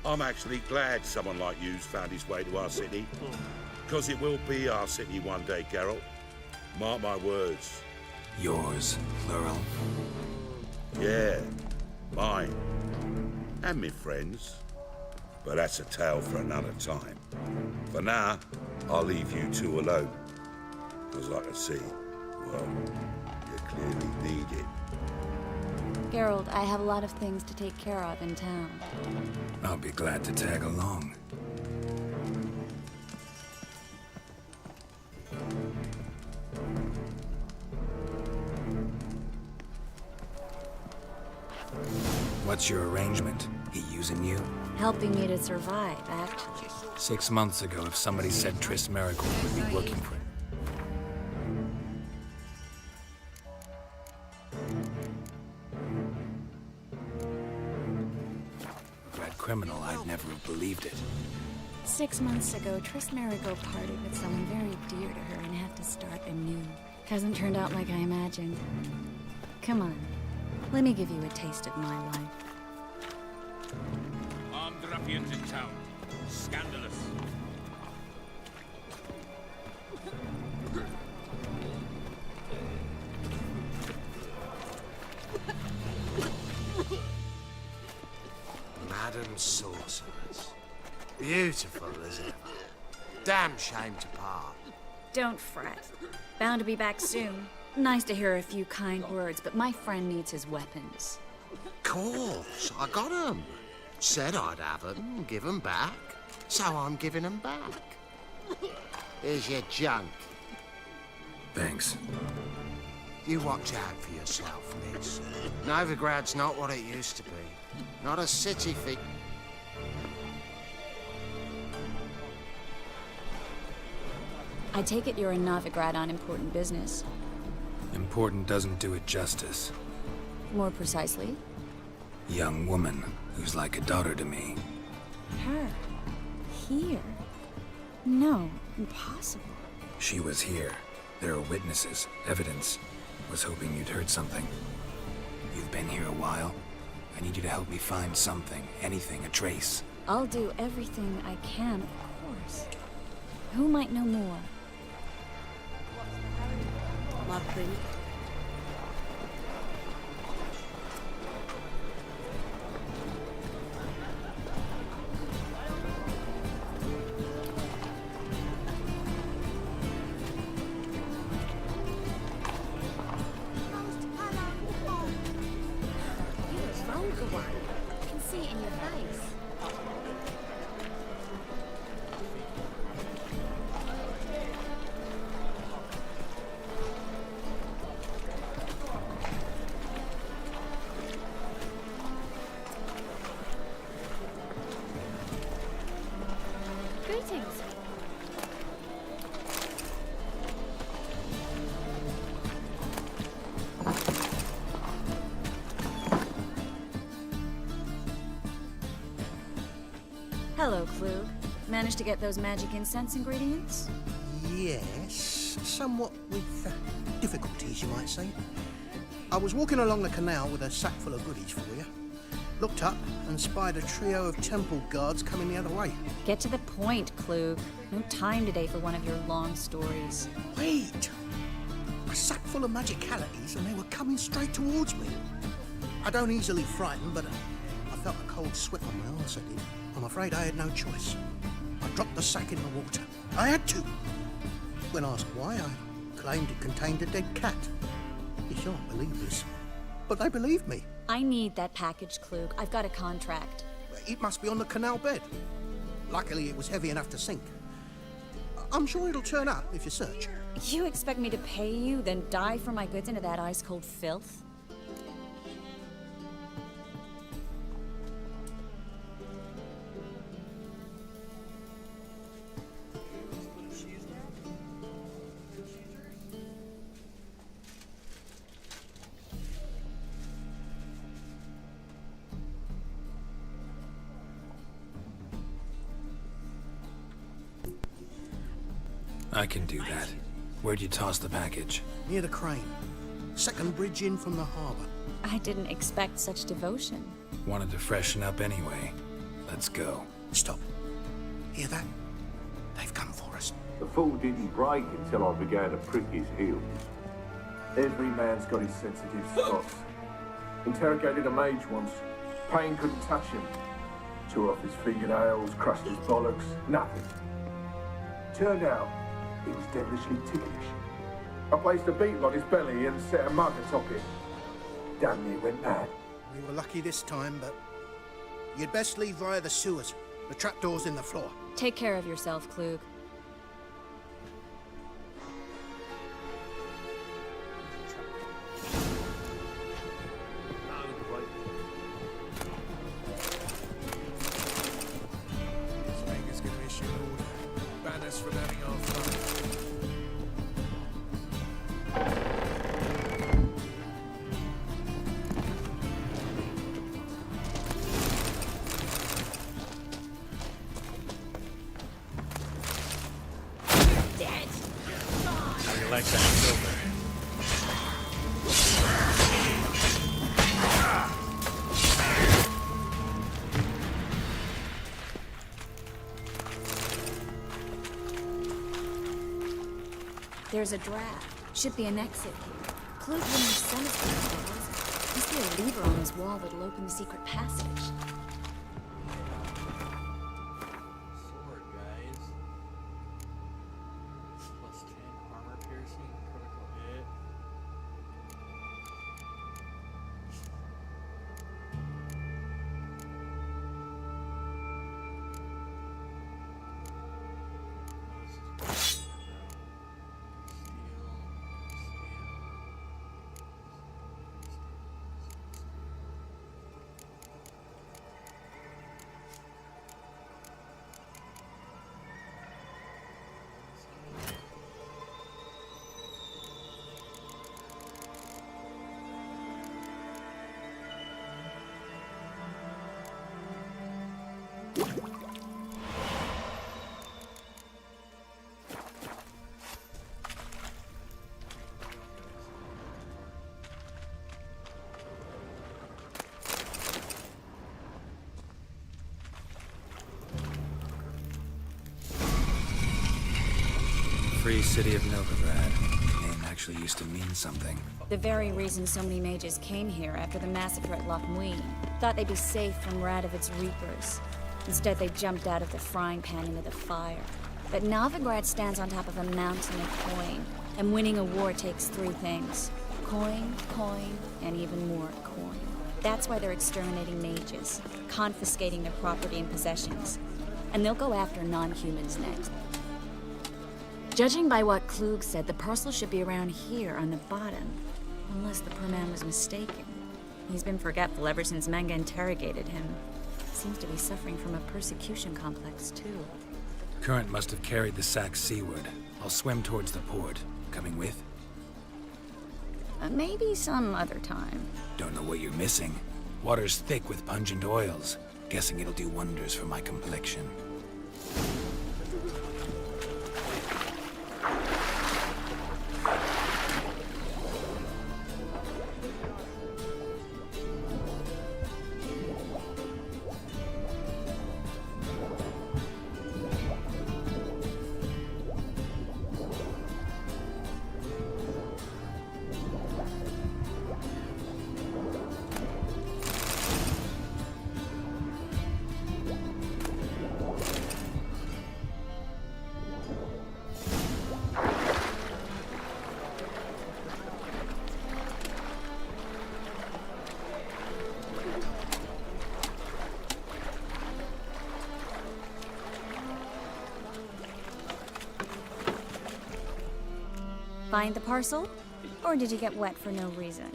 I'm actually glad someone like you's found his way to our city, because it will be our city one day, Geralt. Mark my words. Yours, plural. Yeah, mine. And me friends. But that's a tale for another time. For now, I'll leave you two alone. Because like I see, well, you clearly need it. Geralt, I have a lot of things to take care of in town. I'll be glad to tag along. What's your arrangement? He using you? Helping me to survive, actually. 6 months ago, if somebody said Triss Merigold would be working for him. Red criminal, I'd never have believed it. 6 months ago, Triss Merigold parted with someone very dear to her and had to start anew. Hasn't turned out like I imagined. Come on, let me give you a taste of my life. Armed ruffians in town. Scandalous. Madam Sorceress. Beautiful as ever. Damn shame to part. Don't fret. Bound to be back soon. Nice to hear a few kind words, but my friend needs his weapons. Course, I got 'em. Said I'd have 'em, give 'em back. So I'm giving 'em back. Here's your junk. Thanks. You watch out for yourself, miss. Novigrad's not what it used to be. Not a city for... I take it you're in Novigrad on important business. Important doesn't do it justice. More precisely? Young woman who's like a daughter to me. Her? Here? No, impossible. She was here. There are witnesses, evidence. Was hoping you'd heard something. You've been here a while. I need you to help me find something, anything, a trace. I'll do everything I can, of course. Who might know more? Nothing. Greetings. Hello, Klug. Managed to get those magic incense ingredients? Yes, somewhat with difficulties, you might say. I was walking along the canal with a sack full of goodies for you. Looked up and spied a trio of temple guards coming the other way. Get to the point, Klug. No time today for one of your long stories. Wait! A sack full of magicalities and they were coming straight towards me. I don't easily frighten, but I felt a cold sweat on my arse. I'm afraid I had no choice. I dropped the sack in the water. I had to. When asked why, I claimed it contained a dead cat. You shan't believe this, but they believed me. I need that package, Klug. I've got a contract. It must be on the canal bed. Luckily, it was heavy enough to sink. I'm sure it'll turn up if you search. You expect me to pay you, then dive for my goods into that ice-cold filth? I can do that. Where'd you toss the package? Near the crane. Second bridge in from the harbour. I didn't expect such devotion. Wanted to freshen up anyway. Let's go. Stop. Hear that? They've come for us. The fall didn't break until I began to prick his heels. Every man's got his sensitive spots. Interrogated a mage once. Pain couldn't touch him. Tore off his fingernails, crushed his bollocks, nothing. Turned out, he was devilishly ticklish. I placed a beetle on his belly and set a mug atop it. Damn near went mad. We were lucky this time, but you'd best leave via the sewers. The trapdoor's in the floor. Take care of yourself, Klug. There's a draft. Should be an exit here. Clue wouldn't have sent us these. Must be a lever on his wall that'll open the secret passage. Sword, guys. +10 armor piercing, critical hit. Free City of Novigrad. The name actually used to mean something. The very reason so many mages came here after the massacre at Loch Muin. Thought they'd be safe from Radovid's reapers. Instead, they jumped out of the frying pan into the fire. But Novigrad stands on top of a mountain of coin, and winning a war takes 3 things. Coin, coin, and even more coin. That's why they're exterminating mages, confiscating their property and possessions. And they'll go after non-humans next. Judging by what Klug said, the parcel should be around here on the bottom. Unless the poor man was mistaken. He's been forgetful ever since Manga interrogated him. Seems to be suffering from a persecution complex, too. Current must have carried the sack seaward. I'll swim towards the port. Coming with? Maybe some other time. Don't know what you're missing. Water's thick with pungent oils. Guessing it'll do wonders for my complexion. Find the parcel? Or did you get wet for no reason?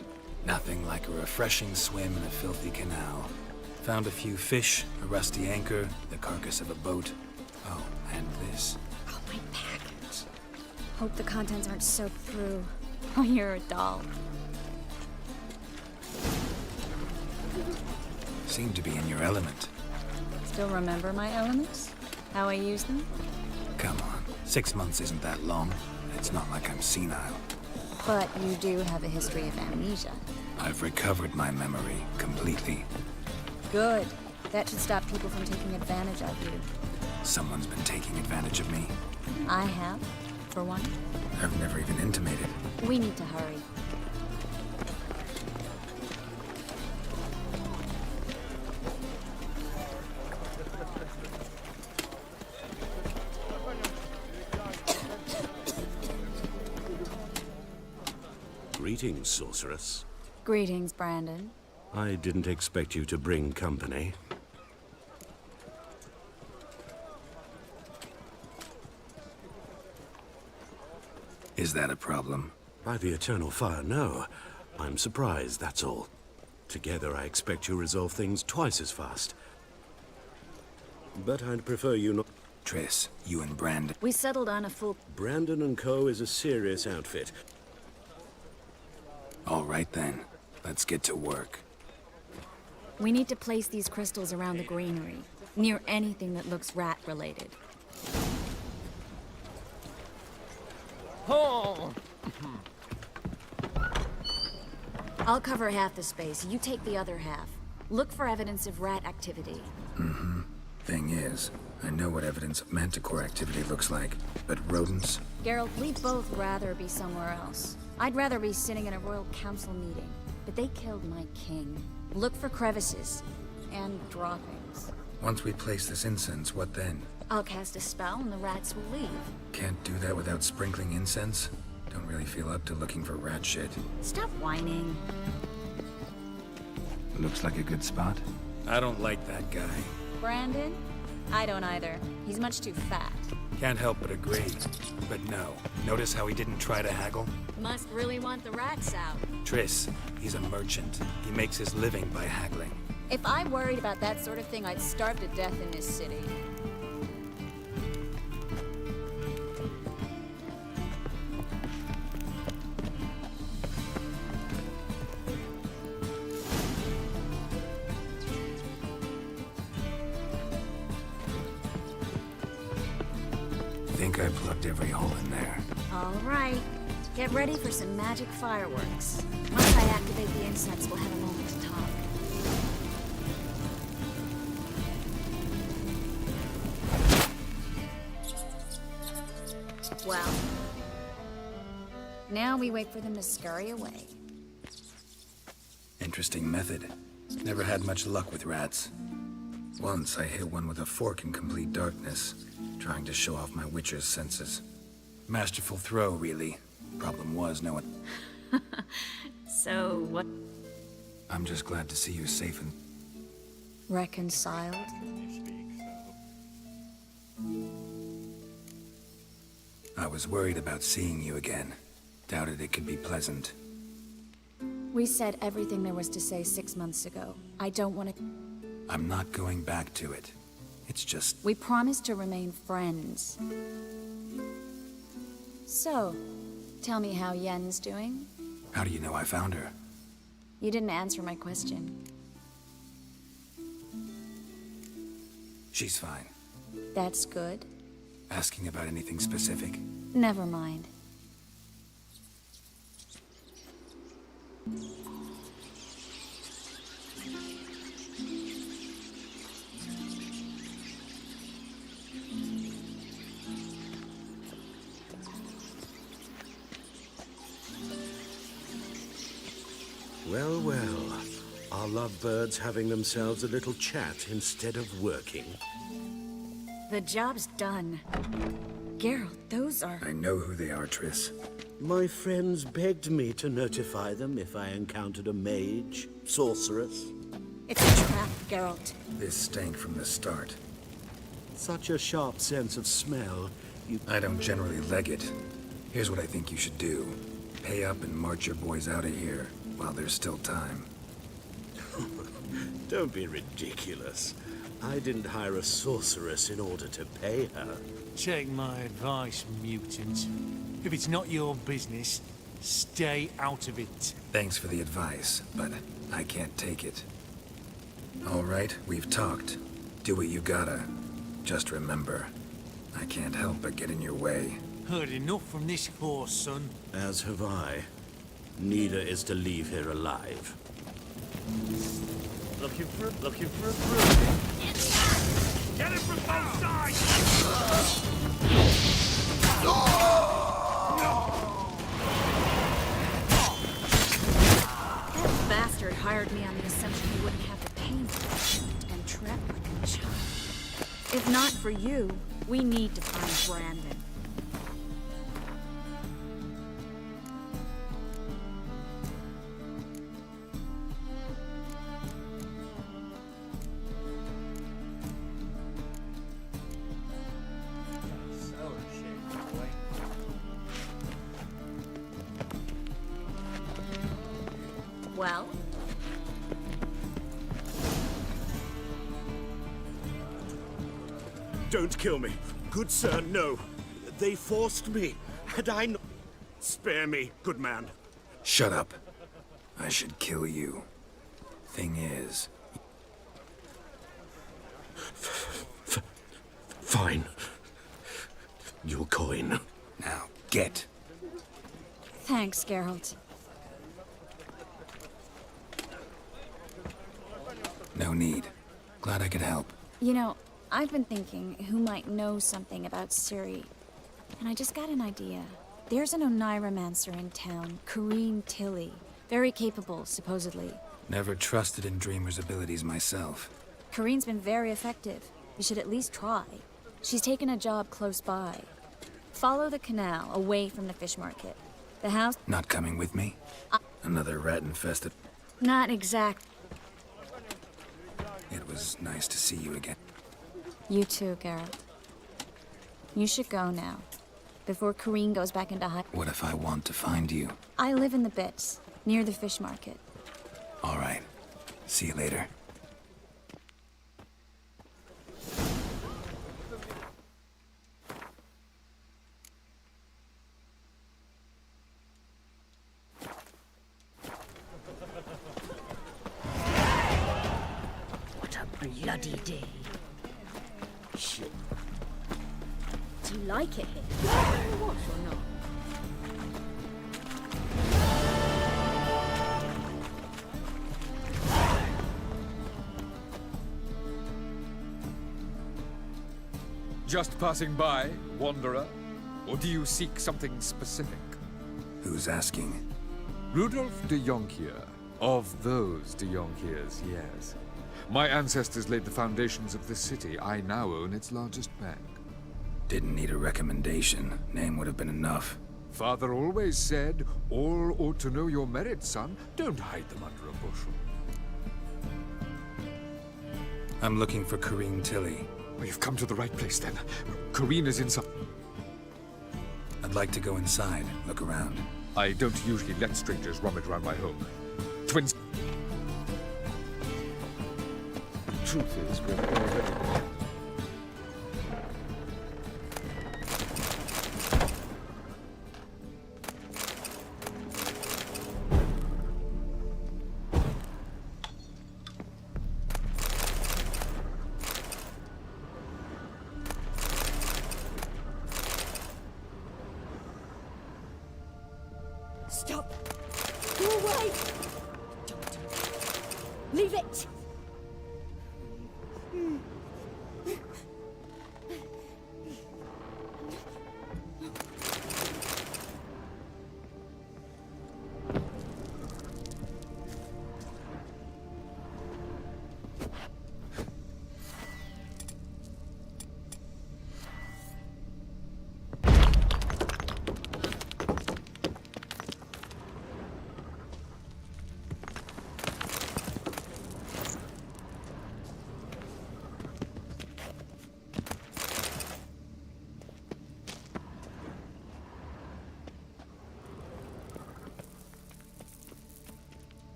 Nothing like a refreshing swim in a filthy canal. Found a few fish, a rusty anchor, the carcass of a boat. Oh, and this. Oh, my package. Hope the contents aren't soaked through. Oh, you're a doll. Seem to be in your element. Still remember my elements? How I use them? Come on, 6 months isn't that long. It's not like I'm senile. But you do have a history of amnesia. I've recovered my memory completely. Good. That should stop people from taking advantage of you. Someone's been taking advantage of me. I have, for one. I've never even intimated. We need to hurry. Greetings, sorceress. Greetings, Brandon. I didn't expect you to bring company. Is that a problem? By the eternal fire, no. I'm surprised, that's all. Together, I expect you resolve things twice as fast. But I'd prefer you not... Triss, you and Brandon... We settled on a full... Brandon and Co. is a serious outfit. All right then, let's get to work. We need to place these crystals around the granary, near anything that looks rat-related. Oh! I'll cover half the space, you take the other half. Look for evidence of rat activity. Mm-hmm. Thing is, I know what evidence of manticore activity looks like, but rodents? Geralt, we'd both rather be somewhere else. I'd rather be sitting in a royal council meeting. But they killed my king. Look for crevices. And droppings. Once we place this incense, what then? I'll cast a spell and the rats will leave. Can't do that without sprinkling incense? Don't really feel up to looking for rat shit. Stop whining. Looks like a good spot. I don't like that guy. Brandon? I don't either. He's much too fat. Can't help but agree. But no. Notice how he didn't try to haggle? Must really want the rats out. Triss, he's a merchant. He makes his living by haggling. If I worried about that sort of thing, I'd starve to death in this city. Think I plugged every hole in there. All right. Get ready for some magic fireworks. Once I activate the incense, we'll have a moment to talk. Well, now we wait for them to scurry away. Interesting method. Never had much luck with rats. Once I hit one with a fork in complete darkness, trying to show off my witcher's senses. Masterful throw, really. Problem was, no one... So, what? I'm just glad to see you safe and... Reconciled? I was worried about seeing you again. Doubted it could be pleasant. We said everything there was to say 6 months ago. I don't want to... I'm not going back to it. It's just... We promised to remain friends. So, tell me how Yen's doing? How do you know I found her? You didn't answer my question. She's fine. That's good. Asking about anything specific? Never mind. Well, well. Our lovebirds having themselves a little chat instead of working. The job's done. Geralt, those are... I know who they are, Triss. My friends begged me to notify them if I encountered a mage, sorceress. It's a trap, Geralt. This stank from the start. Such a sharp sense of smell. I don't generally leg it. Here's what I think you should do. Pay up and march your boys out of here, while there's still time. Don't be ridiculous. I didn't hire a sorceress in order to pay her. Take my advice, mutant. If it's not your business, stay out of it. Thanks for the advice, but I can't take it. All right, we've talked. Do what you gotta. Just remember, I can't help but get in your way. Heard enough from this horse, son. As have I. Neither is to leave here alive. Looking for a broom. Get it from both sides! That bastard hired me on the assumption he wouldn't have to pay me. And trapped like a child. If not for you, we need to find Brandon. Well? Don't kill me. Good sir, no. They forced me. Had I not... Spare me, good man. Shut up. I should kill you. Thing is... Fine. Your coin. Now, get. Thanks, Geralt. No need. Glad I could help. You know, I've been thinking who might know something about Ciri. And I just got an idea. There's an Oneiromancer in town, Corrine Tilly. Very capable, supposedly. Never trusted in Dreamer's abilities myself. Corrine's been very effective. You should at least try. She's taken a job close by. Follow the canal, away from the fish market. The house... Not coming with me? Another rat-infested... Not exact. It was nice to see you again. You too, Geralt. You should go now. Before Corrine goes back into hiding. What if I want to find you? I live in the Bits, near the fish market. All right. See you later. What a bloody day. Shit. Do you like it here? What or not? Just passing by, wanderer? Or do you seek something specific? Who's asking? Rudolf de Jonkier. Of those de Jonkiers, yes. My ancestors laid the foundations of this city. I now own its largest bank. Didn't need a recommendation. Name would have been enough. Father always said, all ought to know your merits, son. Don't hide them under a bushel. I'm looking for Corrine Tilly. Well, you've come to the right place, then. Corrine is in some... I'd like to go inside, look around. I don't usually let strangers rummage around my home. Twins... Truth is, we're already... Stop! Go away! Don't do that. Leave it!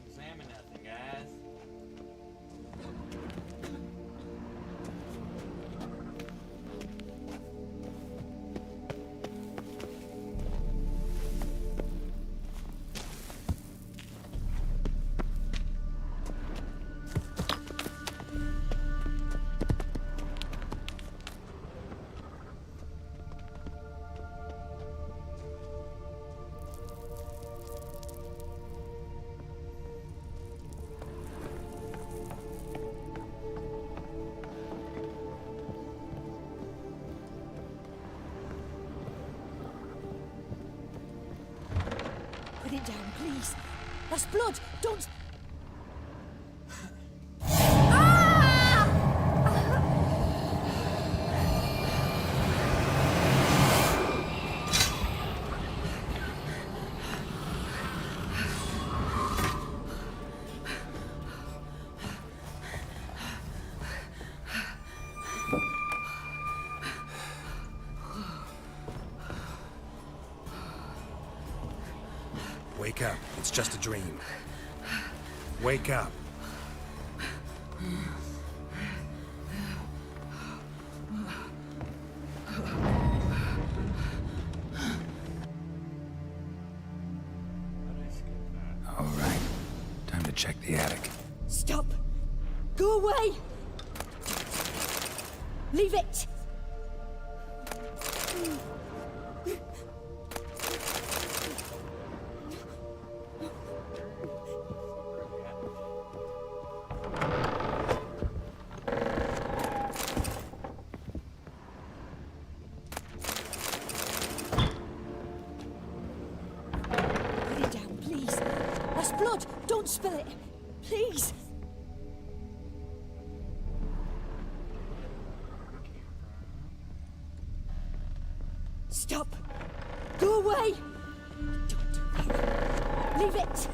Examine nothing, guys. Put it down, please. That's blood. Don't... It's just a dream. Wake up. All right. Time to check the attic. Stop! Go away! Leave it! Put it down, please. That's blood. Don't spill it. Please. Stop! Go away! Don't do that. Leave it!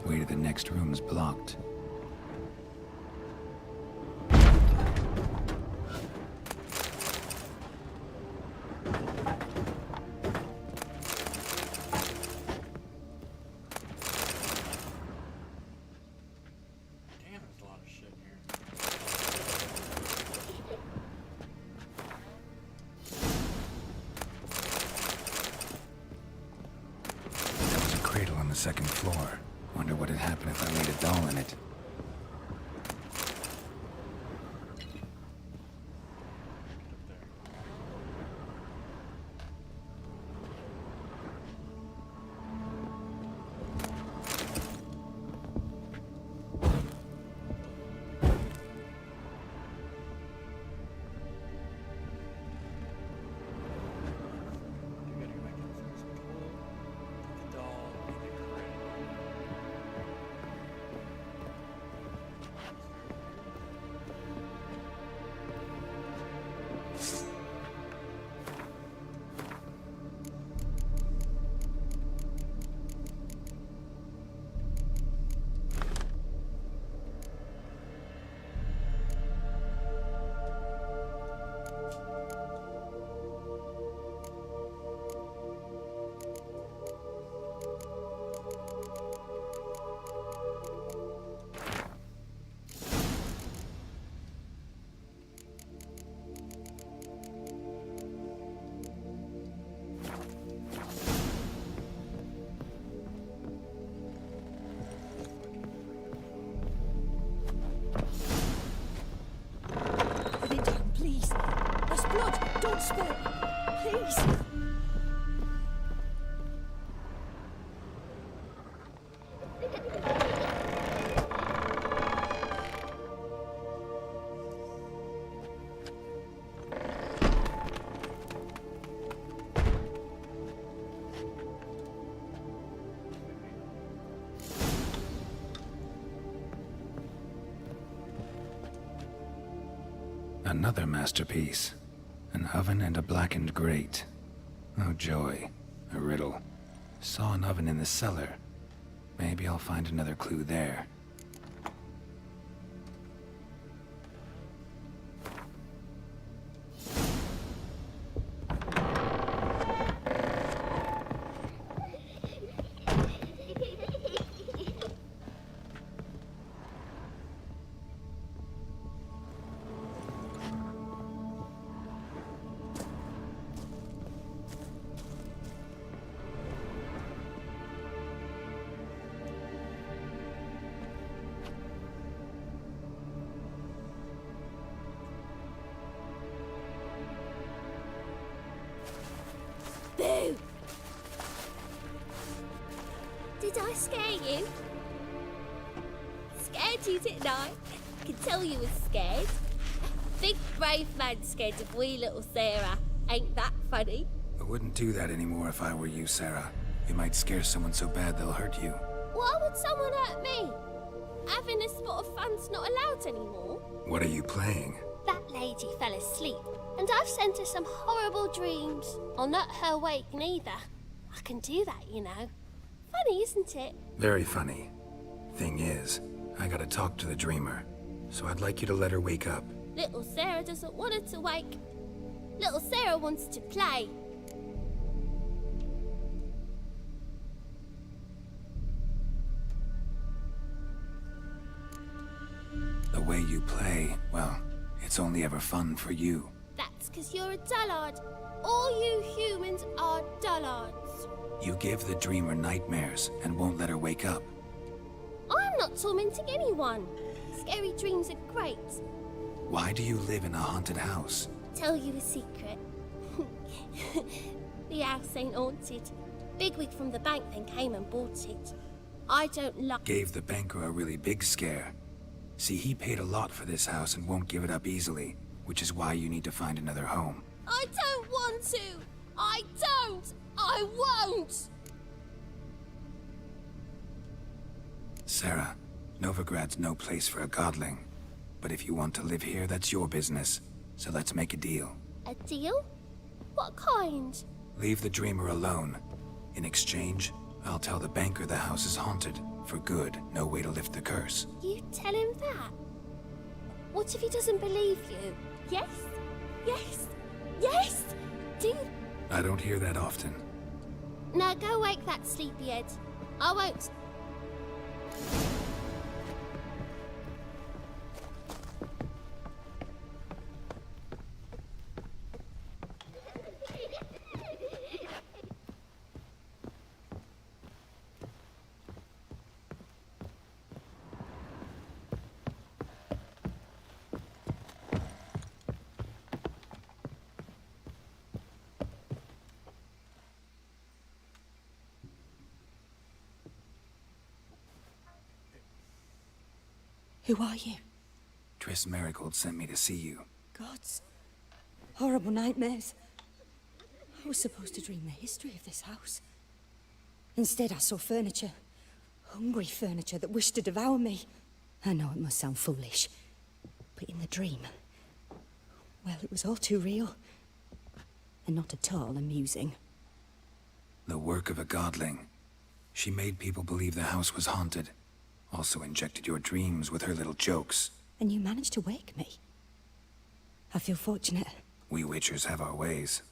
Way to the next room's blocked. Damn, there's a lot of shit here. There was a cradle on the second floor. Wonder what had happened if I laid a doll in it. Put it down, please. That's blood. Don't spill it. Please. Another masterpiece. An oven and a blackened grate. Oh joy. A riddle. Saw an oven in the cellar. Maybe I'll find another clue there. Boo! Did I scare you? Scared you, didn't I? I could tell you was scared. Big brave man scared of wee little Sarah. Ain't that funny? I wouldn't do that anymore if I were you, Sarah. You might scare someone so bad they'll hurt you. Why would someone hurt me? Having a spot of fun's not allowed anymore. What are you playing? That lady fell asleep, and I've sent her some horrible dreams. I'll not her awake neither. I can do that, you know. Funny, isn't it? Very funny. Thing is, I gotta talk to the dreamer. so I'd like you to let her wake up. Little Sarah doesn't want her to wake. Little Sarah wants to play. The way you play, well, it's only ever fun for you. That's because you're a dullard. All you humans are dullards. You give the dreamer nightmares and won't let her wake up. I'm not tormenting anyone. Scary dreams are great. Why do you live in a haunted house? Tell you a secret. The house ain't haunted. Bigwig from the bank then came and bought it. I don't like... Gave the banker a really big scare. See, he paid a lot for this house and won't give it up easily, which is why you need to find another home. I don't want to! I don't! I won't! Sarah, Novigrad's no place for a godling. But if you want to live here, that's your business. So let's make a deal. A deal? What kind? Leave the dreamer alone. In exchange, I'll tell the banker the house is haunted. For good, no way to lift the curse. You tell him that? What if he doesn't believe you? Yes? Yes? Yes? Do... I don't hear that often. Now go wake that sleepyhead. I won't... Who are you? Triss Merigold sent me to see you. Gods. Horrible nightmares. I was supposed to dream the history of this house. Instead, I saw furniture. Hungry furniture that wished to devour me. I know it must sound foolish, but in the dream, well, it was all too real. And not at all amusing. The work of a godling. She made people believe the house was haunted. Also injected your dreams with her little jokes. And you managed to wake me. I feel fortunate. We Witchers have our ways.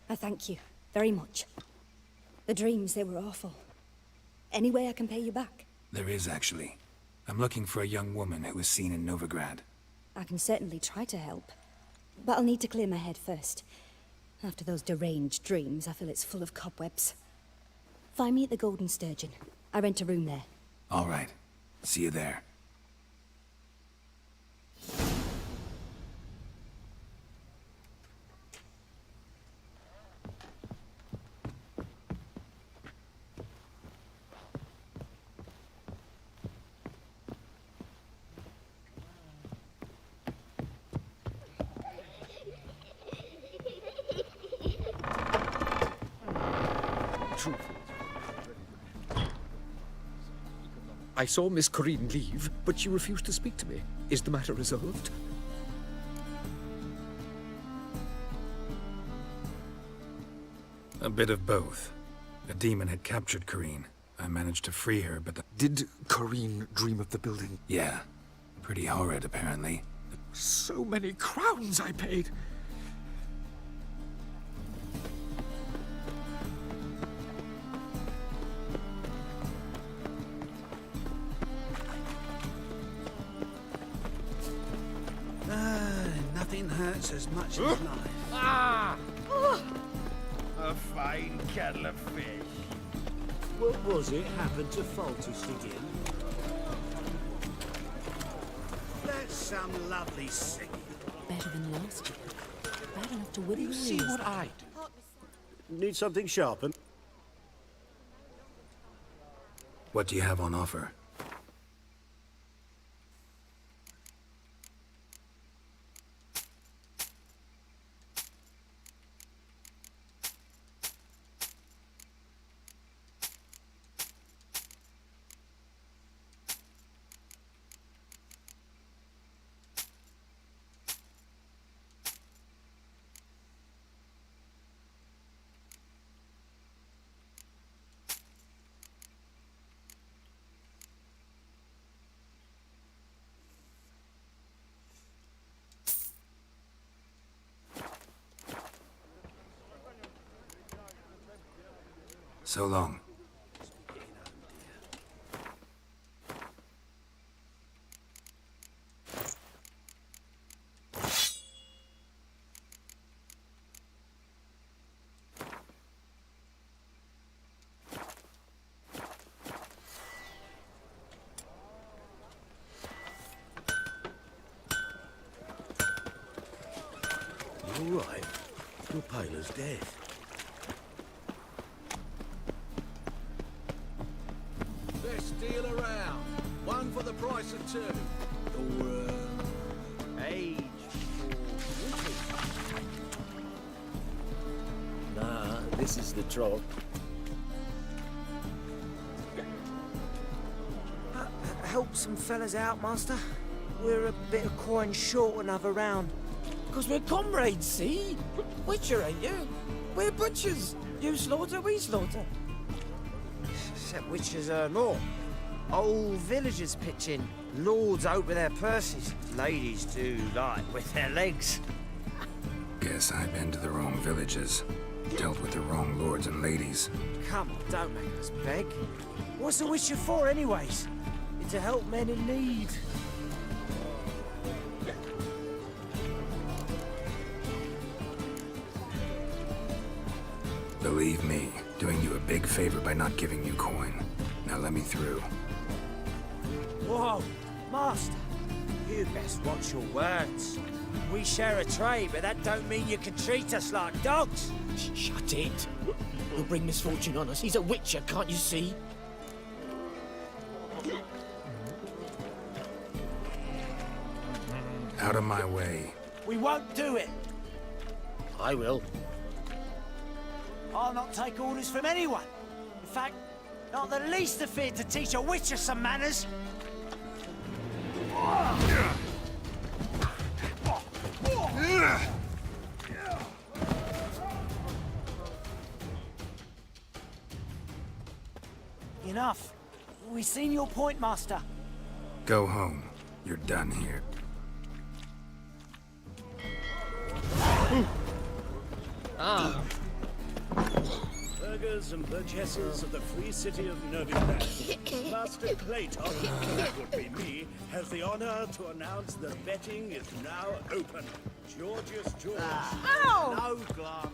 I thank you very much. The dreams, they were awful. Any way I can pay you back? There is, actually. I'm looking for a young woman who was seen in Novigrad. I can certainly try to help. But I'll need to clear my head first. After those deranged dreams, I feel it's full of cobwebs. Find me at the Golden Sturgeon. I rent a room there. All right. See you there. I saw Miss Corinne leave, but she refused to speak to me. Is the matter resolved? A bit of both. A demon had captured Corinne. I managed to free her, but Did Corinne dream of the building? Yeah. Pretty horrid, apparently. So many crowns I paid. Nothing hurts as much as life. Ah! A fine kettle of fish. What was it happened to Faltus again? That's some lovely singing. Better than last year. Bad enough to win. You see what I do? Need something sharpened? What do you have on offer? So long. You all right? Your paler's dead. Best deal around. One for the price of two. Or, age for Nah, this is the trog. Help some fellas out, Master. We're a bit of coin short another round. Because we're comrades, see? Witcher, ain't you? We're butchers. You slaughter, we slaughter. Except witches earn more. Old villagers pitch in. Lords out with their purses. Ladies do like with their legs. Guess I've been to the wrong villages. Dealt with the wrong lords and ladies. Come on, don't make us beg. What's a witcher for, anyways? It's to help men in need. Believe me, doing you a big favor by not giving you coin. Now let me through. Whoa, Master. You best watch your words. We share a trade, but that don't mean you can treat us like dogs. Shut it. He'll bring misfortune on us. He's a witcher, can't you see? Out of my way. We won't do it. I will. I'll not take orders from anyone. In fact, not the least afeard to teach a witcher some manners. Enough. We've seen your point, Master. Go home. You're done here. Ah. Burghers and burgesses of the free city of Novigrad. Master Clayton, that would be me, has the honor to announce the betting is now open. Georgius George. Ow! No glass.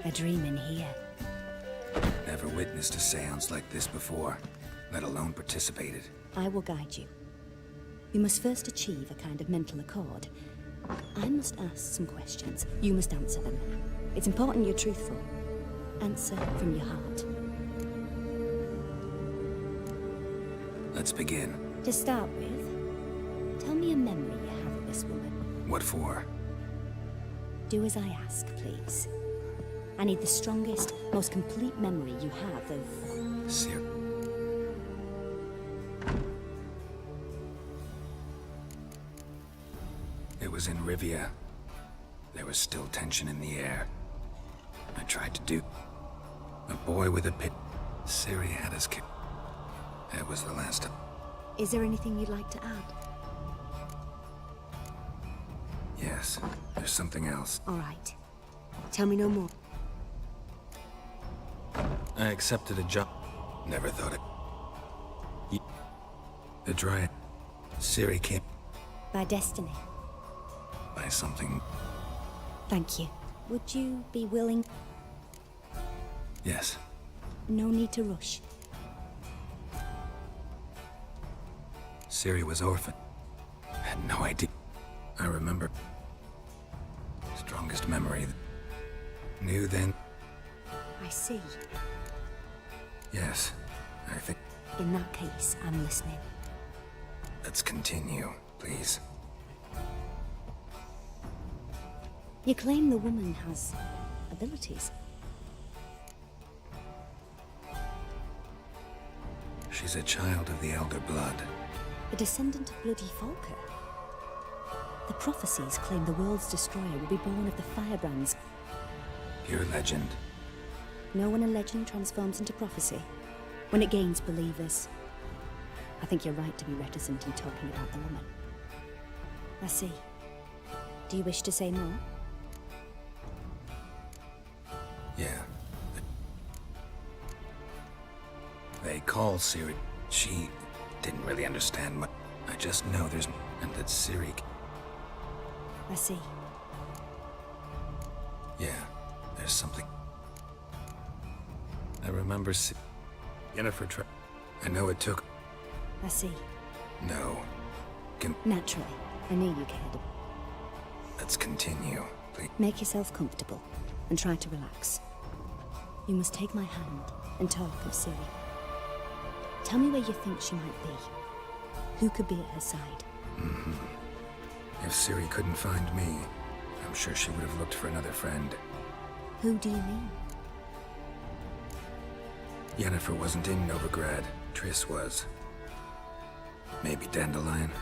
A dream in here. Never witnessed a seance like this before, let alone participated. I will guide you. You must first achieve a kind of mental accord. I must ask some questions. You must answer them. It's important you're truthful. Answer from your heart. Let's begin. To start with, tell me a memory you have of this woman. What for? Do as I ask, please. I need the strongest, most complete memory you have of... Sir. It was in Rivia. There was still tension in the air. I tried to do... A boy with a pit... Ciri had us killed. That was the last of... Is there anything you'd like to add? Yes, there's something else. All right. Tell me no more. I accepted a job. Never thought it... The Dryad... Ciri came... By destiny. By something... Thank you. Would you be willing... Yes. No need to rush. Ciri was orphaned. Had no idea. I remember... Strongest memory. Knew then... I see. Yes, I think... In that case, I'm listening. Let's continue, please. You claim the woman has abilities. She's a child of the Elder Blood. A descendant of Bloody Falker. The prophecies claim the world's destroyer will be born of the firebrands. Pure legend. Know when a legend transforms into prophecy? When it gains believers. I think you're right to be reticent in talking about the woman. I see. Do you wish to say more? Yeah. They call Ciri. She didn't really understand much. I just know there's... and that Ciri... I see. Yeah, there's something... I remember Yennefer I know it took... I see. No. Naturally. I knew you cared. Let's continue, please. Make yourself comfortable and try to relax. You must take my hand and talk of Ciri. Tell me where you think she might be. Who could be at her side? If Ciri couldn't find me, I'm sure she would have looked for another friend. Who do you mean? Yennefer wasn't in Novigrad. Triss was. Maybe Dandelion.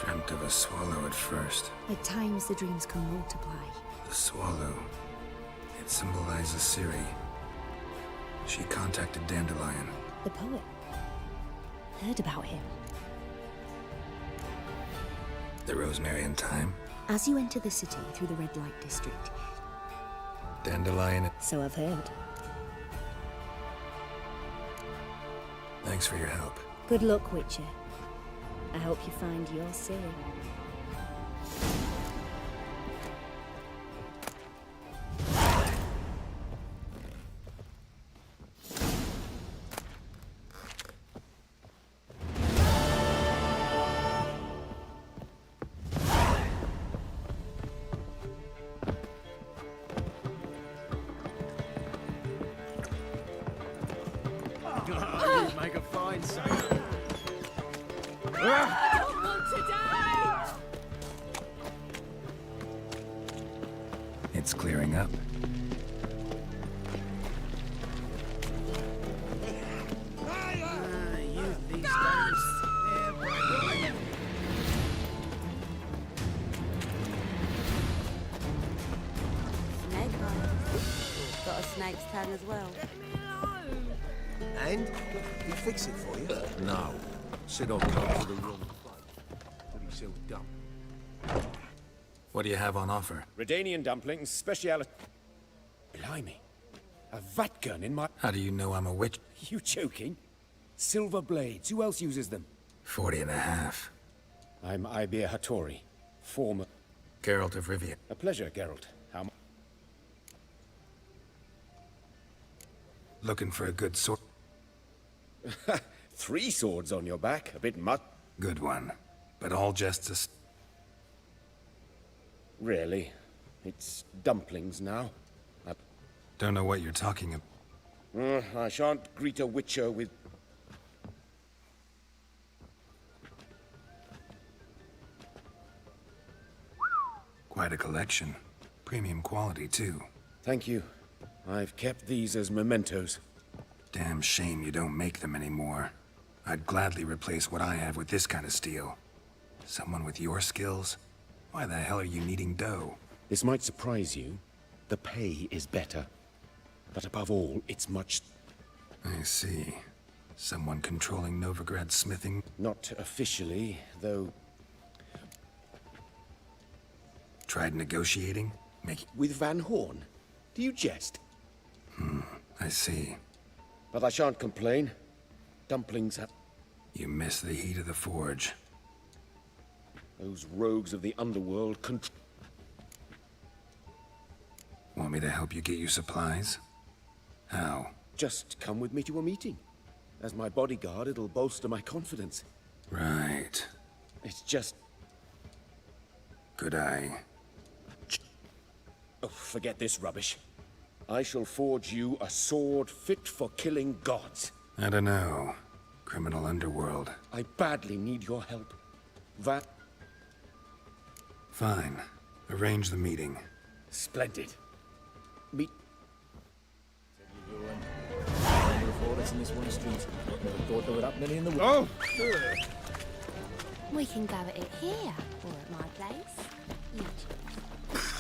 Dreamt of a swallow at first. At times the dreams can multiply. The swallow. It symbolizes Ciri. She contacted Dandelion. The poet. Heard about him. The Rosemarian time. As you enter the city through the red light district. Dandelion. So I've heard. Thanks for your help. Good luck, Witcher. I hope you find your Ciri. You make a fine sailor. I don't want to die! It's clearing up. Youth these days. Snake bite. Got a snake's tongue as well. And? He fix it for you? No. Said I'd come to the wrong place. But he's so dumb. What do you have on offer? Redanian dumplings, speciality. Blimey. A vat gun in my... How do you know I'm a witch? You joking? Silver blades. Who else uses them? 40 and a half. I'm Ibir Hattori, former... Geralt of Rivia. A pleasure, Geralt. How much? Looking for a good sword? 3 swords on your back. A bit much. Good one. But all just Really? It's dumplings now. Don't know what you're talking about. I shan't greet a witcher with... Quite a collection. Premium quality, too. Thank you. I've kept these as mementos. Damn shame you don't make them anymore. I'd gladly replace what I have with this kind of steel. Someone with your skills? Why the hell are you needing dough? This might surprise you. The pay is better. But above all, it's much... I see. Someone controlling Novigrad smithing? Not officially, though... Tried negotiating? With Van Horn? Do you jest? I see. But I shan't complain. Dumplings have... You miss the heat of the forge. Those rogues of the underworld Want me to help you get you supplies? How? Just come with me to a meeting. As my bodyguard, it'll bolster my confidence. Right. It's just... Could I? Oh, forget this rubbish. I shall forge you a sword fit for killing gods. I don't know. Criminal underworld. I badly need your help. Fine. Arrange the meeting. Splendid. Meet... In this one street. Never thought there were that many in the world. Oh! We can go at it here, or at my place. You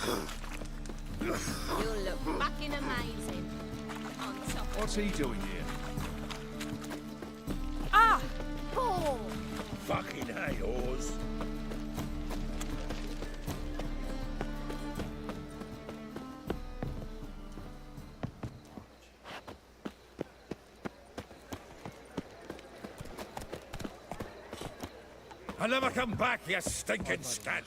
choose. You'll look fucking amazing. On top. What's he doing here? Ah! Oh! Fucking hey-os. I'll never come back, you stinking scat!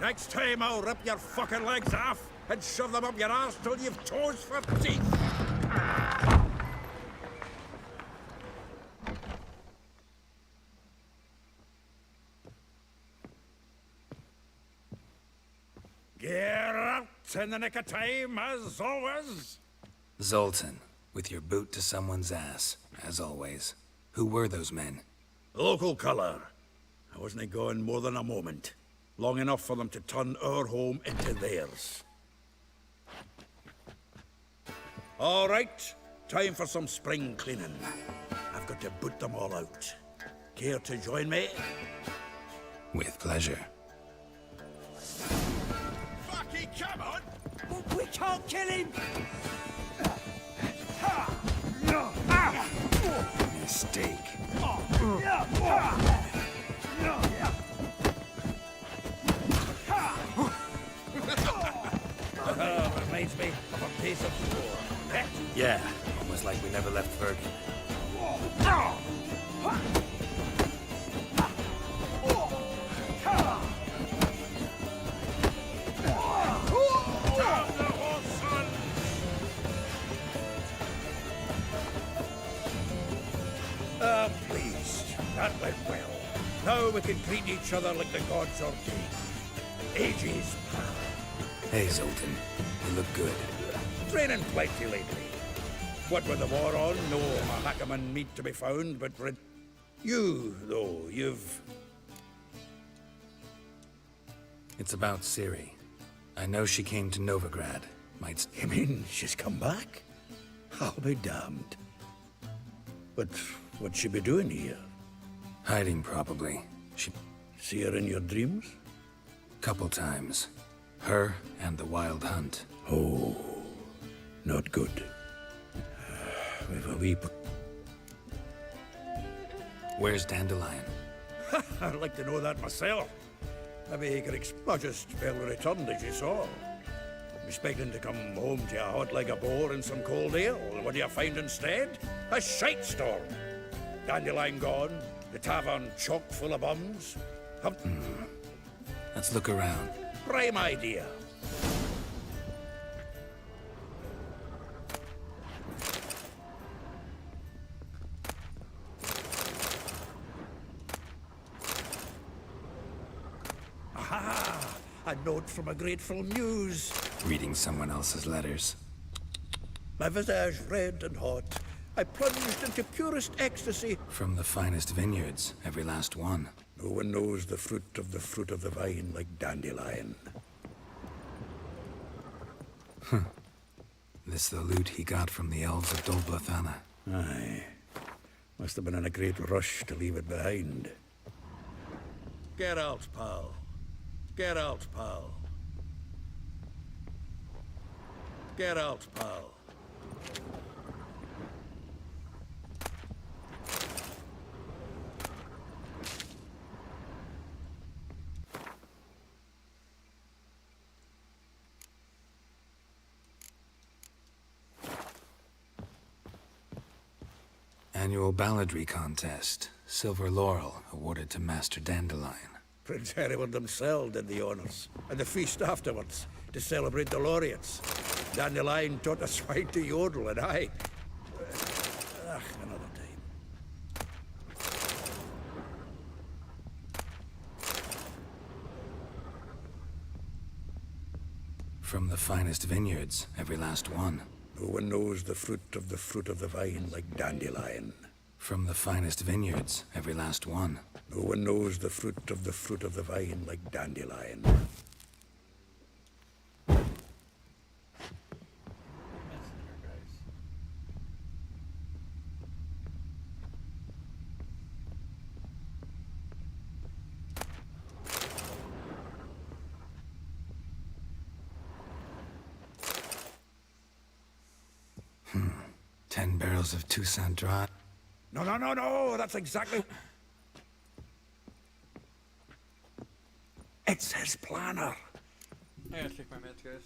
Next time I'll rip your fucking legs off and shove them up your arse till you've toes for teeth! Get out in the nick of time, as always! Zoltan, with your boot to someone's ass, as always. Who were those men? Local colour. I wasn't gone more than a moment. Long enough for them to turn our home into theirs. All right, time for some spring cleaning. I've got to boot them all out. Care to join me? With pleasure. Fucking come on! We can't kill him! Mistake. Reminds me of a piece of war. Yeah, almost like we never left Vergen. Pleased. That went well. Now we can treat each other like the gods ordained. Ages past. Hey, Zoltan. You look good. Training plenty lately. What with the war on, no Mahakaman meat to be found, but you, though, you've... It's about Ciri. I know she came to Novigrad. You mean she's come back? I'll be damned. But what'd she be doing here? Hiding, probably. She... See her in your dreams? Couple times. Her and the Wild Hunt. Oh, not good. We've a wee... Where's Dandelion? I'd like to know that myself. Maybe he could just fell returned, as you saw. Expecting to come home to a hot like a boar and some cold ale. What do you find instead? A shite storm. Dandelion gone, the tavern chock full of bums. Let's look around. Prime idea. Aha! A note from a grateful muse. Reading someone else's letters. My visage red and hot. I plunged into purest ecstasy. From the finest vineyards, every last one. No one knows the fruit of the vine like Dandelion. This the loot he got from the elves of Dol Blathanna. Aye. Must have been in a great rush to leave it behind. Get out, pal. Get out, pal. Get out, pal. Annual balladry contest. Silver laurel awarded to Master Dandelion. Prince Hereward himself did the honors, and the feast afterwards, to celebrate the laureates. Dandelion taught a swine to yodel, and I... another time. From the finest vineyards, every last one. No one knows the fruit of the vine like Dandelion. From the finest vineyards, every last one. No one knows the fruit of the vine like Dandelion. Hmm. 10 barrels of Toussaint Dry. No, that's exactly... It says planner. I gotta check my meds, guys.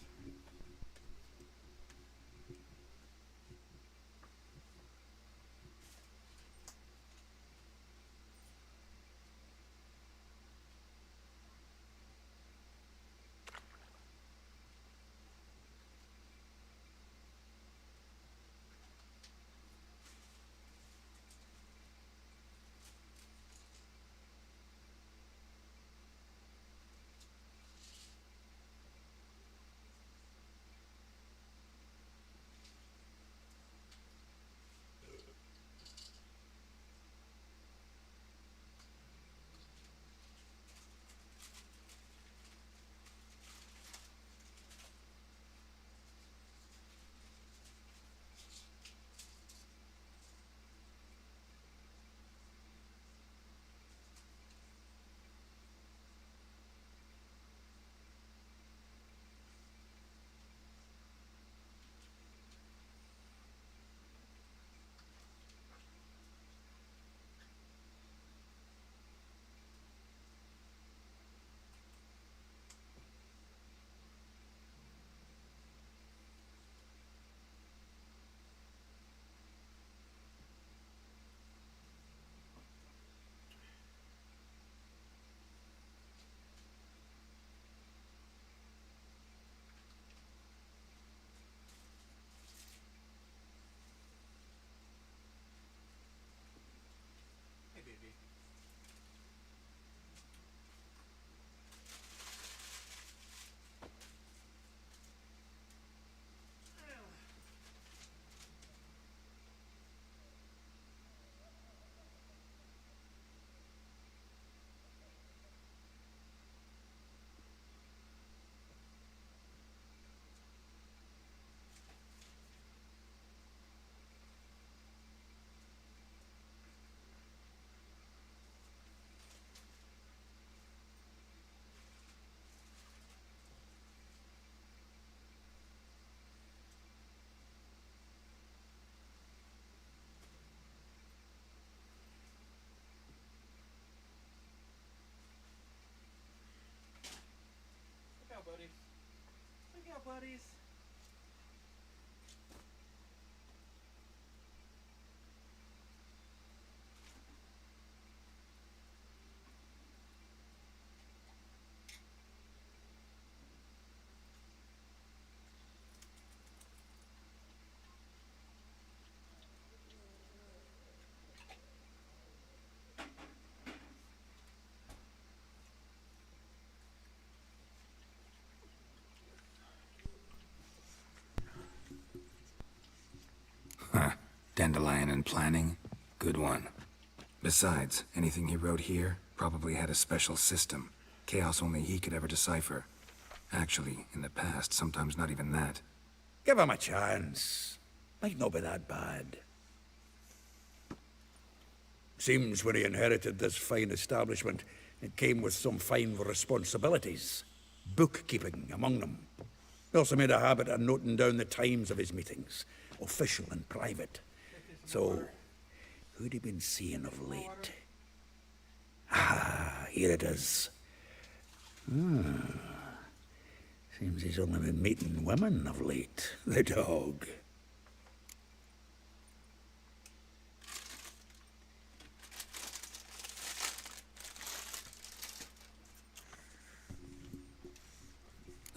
Buddies. Look out, buddies. Dandelion and planning? Good one. Besides, anything he wrote here probably had a special system. Chaos only he could ever decipher. Actually, in the past, sometimes not even that. Give him a chance. Might not be that bad. Seems when he inherited this fine establishment, it came with some fine responsibilities. Bookkeeping among them. He also made a habit of noting down the times of his meetings, official and private. So, who'd he been seeing of late? Ah, here it is. Seems he's only been meeting women of late, the dog.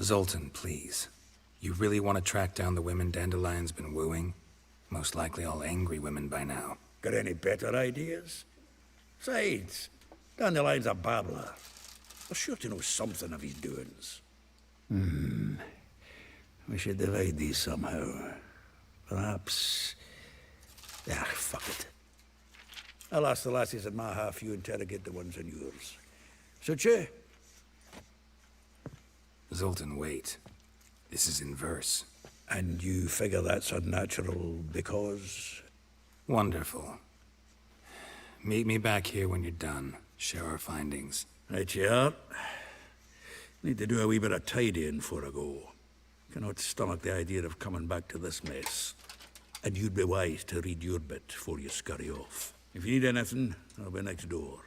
Zoltan, please. You really want to track down the women Dandelion's been wooing? Most likely all angry women by now. Got any better ideas? Besides, Dandelion's a babbler. We're sure to know something of his doings. We should divide these somehow. Perhaps... Ah, fuck it. I'll ask the lassies in my half, you interrogate the ones in yours. Suit you? Zoltan, wait. This is in verse. And you figure that's unnatural because... Wonderful. Meet me back here when you're done. Share our findings. Right you are. Need to do a wee bit of tidying before I go. Cannot stomach the idea of coming back to this mess. And you'd be wise to read your bit before you scurry off. If you need anything, I'll be next door.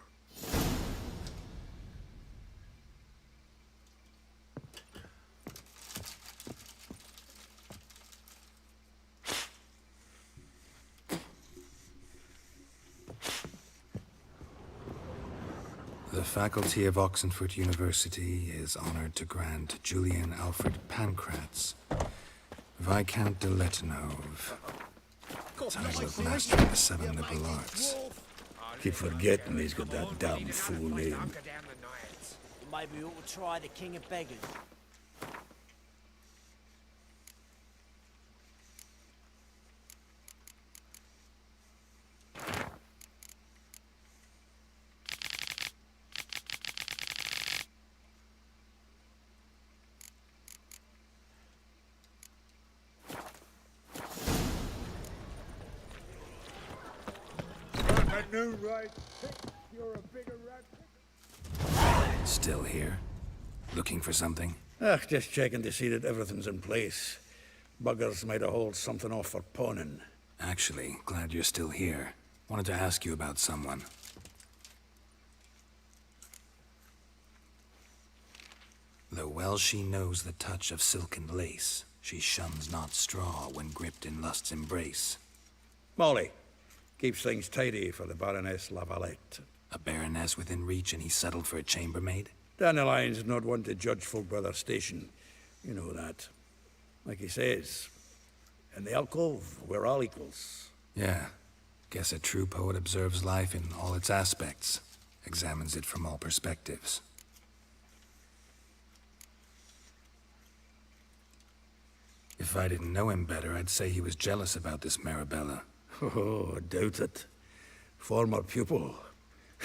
The faculty of Oxenford University is honored to grant Julian Alfred Pancratz, Viscount de Letenhove, the title of Master of the Seven Liberal Arts. Keep forgetting he's got that damn fool name. Maybe we ought to try the King of Beggars. Still here? Looking for something? Just checking to see that everything's in place. Buggers might have hauled something off for pawning. Actually, glad you're still here. Wanted to ask you about someone. Though well she knows the touch of silken lace, she shuns not straw when gripped in lust's embrace. Molly. Keeps things tidy for the Baroness Lavalette. A baroness within reach and he settled for a chambermaid? Dandelion's not one to judge folk by their station. You know that. Like he says, in the alcove, we're all equals. Yeah. Guess a true poet observes life in all its aspects. Examines it from all perspectives. If I didn't know him better, I'd say he was jealous about this Marabella. Oh, doubt it. Former pupil.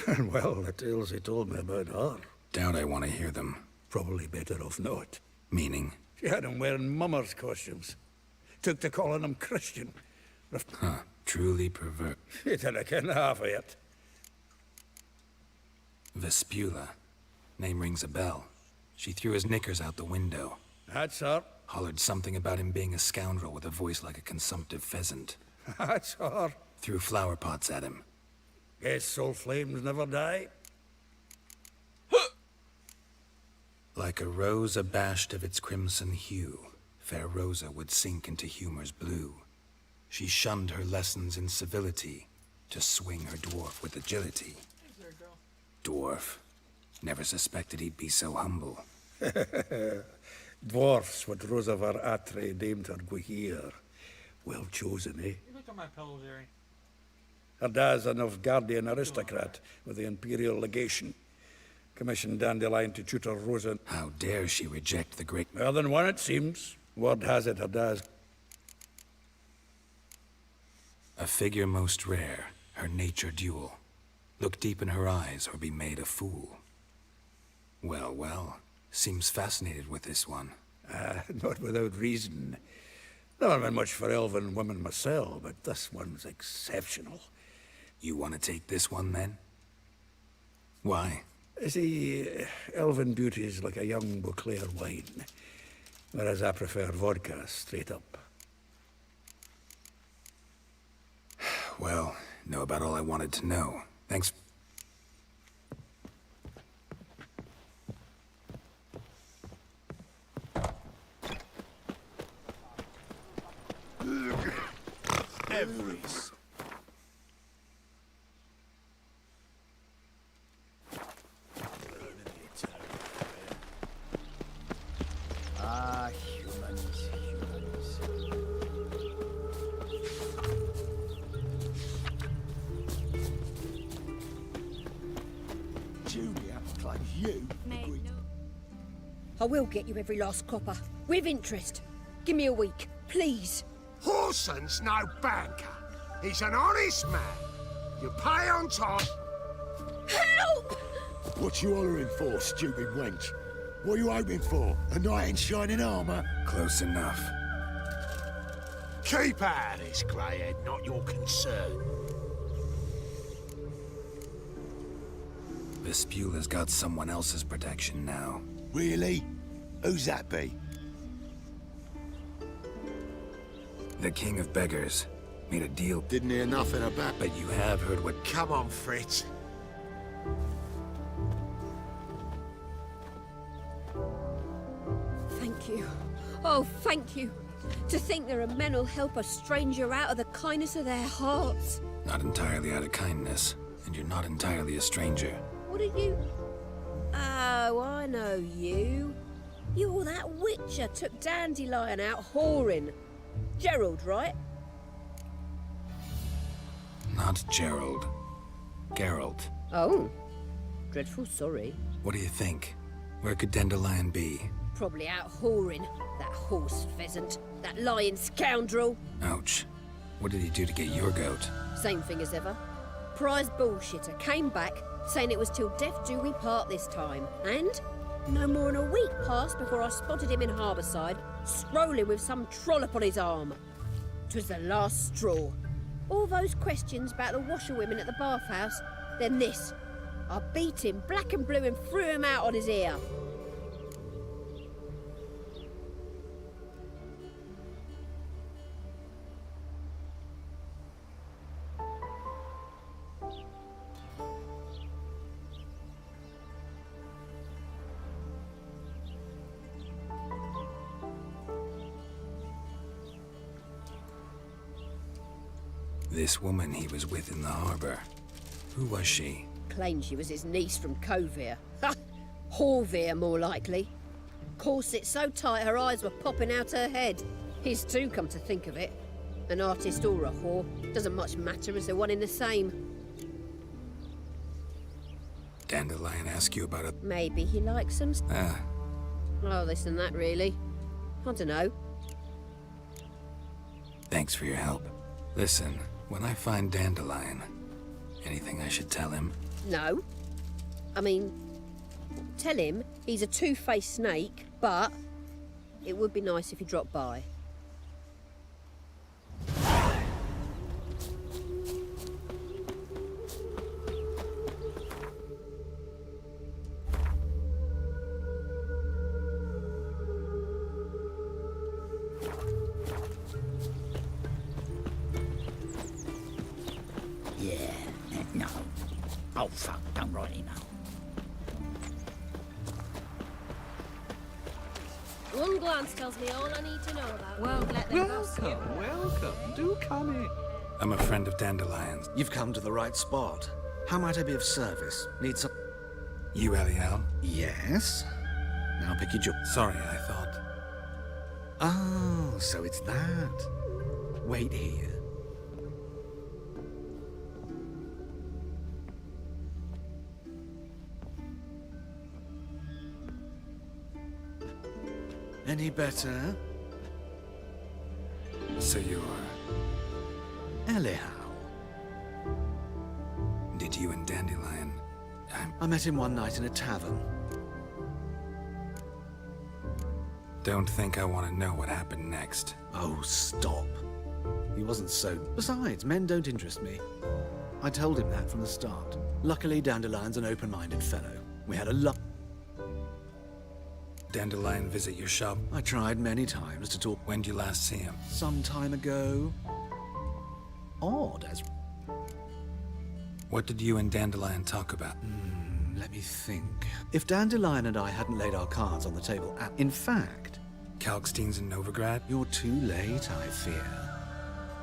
And well, the tales he told me about her. Doubt I want to hear them. Probably better off not. Meaning? She had him wearing mummers' costumes. Took to calling him Christian. Huh. Truly pervert. You didn't ken half of it. Vespula. Name rings a bell. She threw his knickers out the window. That's her. Hollered something about him being a scoundrel with a voice like a consumptive pheasant. That's her. Threw flower pots at him. Guess soul flames never die. Like a rose abashed of its crimson hue, fair Rosa would sink into humor's blue. She shunned her lessons in civility to swing her dwarf with agility. Dwarf. Never suspected he'd be so humble. Dwarfs what Rosavar Atre named her Guihir. Well chosen, eh? You look at my pillows, Harry. Her dad's a Novgardian aristocrat with the Imperial Legation. Commissioned Dandelion to tutor Rosa. How dare she reject the great... More than one, it seems. Word has it her dad's... A figure most rare, her nature dual. Look deep in her eyes or be made a fool. Well, well. Seems fascinated with this one. Not without reason. Never been much for elven women myself, but this one's exceptional. You want to take this one, then? Why? You see, elven beauty is like a young Beauclair wine, whereas I prefer vodka straight up. Well, know about all I wanted to know. Thanks. Everys. Ah, humans. Julia claims you agreed. I will get you every last copper, with interest. Give me a week, please. Horson's no banker. He's an honest man. You pay on time. Help! What you hollering for, stupid wench? What you hoping for? A knight in shining armour? Close enough. Keep out of this, greyhead, not your concern. Vespula's got someone else's protection now. Really? Who's that be? The King of Beggars made a deal. Didn't hear nothing about. But you have heard what... Come on, Fritz. Thank you. Oh, thank you. To think there are men who'll help a stranger out of the kindness of their hearts. Not entirely out of kindness, and you're not entirely a stranger. What are you? Oh, I know you. You're that witcher took Dandelion out whoring. Gerald, right? Not Gerald. Geralt. Oh. Dreadful sorry. What do you think? Where could Dandelion be? Probably out whoring. That horse pheasant. That lying scoundrel. Ouch. What did he do to get your goat? Same thing as ever. Prize bullshitter came back, saying it was till death do we part this time. And no more than a week passed before I spotted him in Harbourside, strolling with some trollop on his arm. 'Twas the last straw. All those questions about the washerwomen at the bathhouse, then this. I beat him black and blue and threw him out on his ear. This woman he was with in the harbor. Who was she? Claimed she was his niece from Kovir. Ha! Horvir, more likely. Corset so tight her eyes were popping out her head. His too, come to think of it. An artist or a whore. Doesn't much matter as they're one in the same. Dandelion ask you about it? Maybe he likes them. Ah. Oh, this and that, really. I don't know. Thanks for your help. Listen, when I find Dandelion, anything I should tell him? No. I mean, tell him he's a two-faced snake, but it would be nice if he dropped by. No. Oh, fuck. Don't write email. One glance tells me all I need to know about. Well, let them go. Welcome. Do come in. I'm a friend of Dandelion's. You've come to the right spot. How might I be of service? Need some... You, Eliel? Yes? Now pick your job. Sorry, I thought... Oh, so it's that. Wait here. Any better? So you're... Eliel. Did you and Dandelion... I met him one night in a tavern. Don't think I want to know what happened next. Oh, stop. He wasn't so... Besides, men don't interest me. I told him that from the start. Luckily, Dandelion's an open-minded fellow. We had a lot... Dandelion visit your shop? I tried many times to talk... When did you last see him? Some time ago. Odd as... What did you and Dandelion talk about? Let me think. If Dandelion and I hadn't laid our cards on the table in fact... Kalkstein's in Novigrad? You're too late, I fear.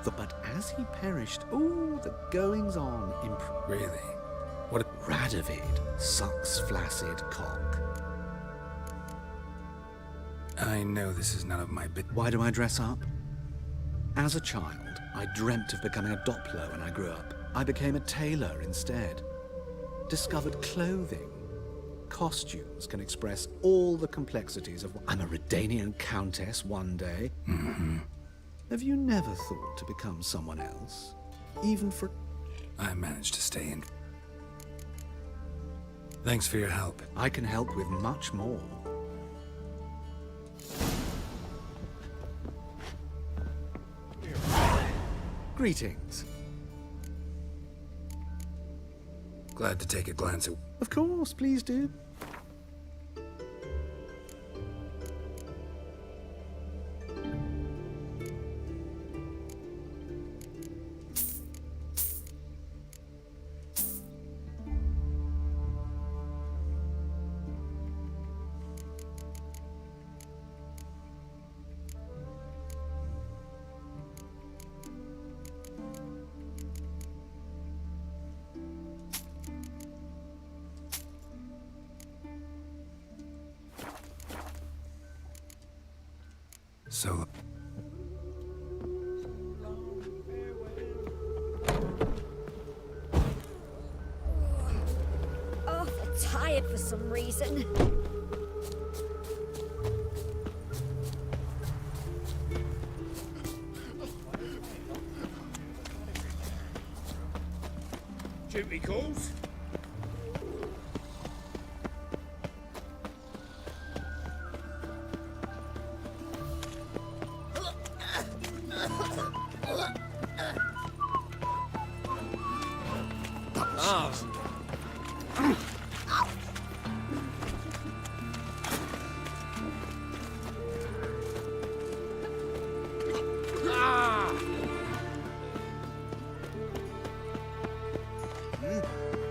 But as he perished, oh, the goings-on Really? What? Radovid sucks flaccid cock. I know this is none of my bit. Why do I dress up? As a child, I dreamt of becoming a Doppler when I grew up. I became a tailor instead. Discovered clothing. Costumes can express all the complexities of... I'm a Redanian countess one day. Mm-hmm. Have you never thought to become someone else? Even for... I managed to stay in. Thanks for your help. I can help with much more. Greetings. Glad to take a glance at... Of course, please do. So... Oh, I'm tired for some reason. Duty calls?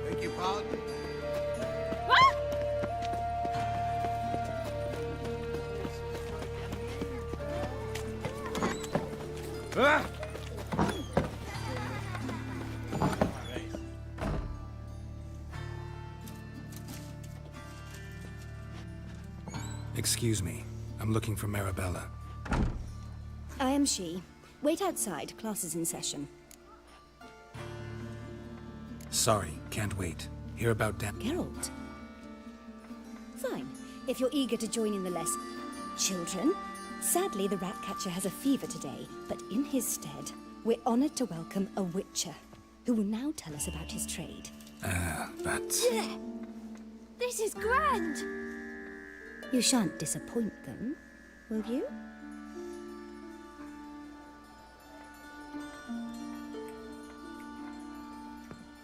Beg your pardon? Excuse me. I'm looking for Marabella. I am she. Wait outside. Class is in session. Sorry, can't wait. Hear about Geralt. Fine, if you're eager to join in the lesson. Children, sadly the Ratcatcher has a fever today, but in his stead, we're honored to welcome a Witcher, who will now tell us about his trade. But... Yeah. This is grand! You shan't disappoint them, will you?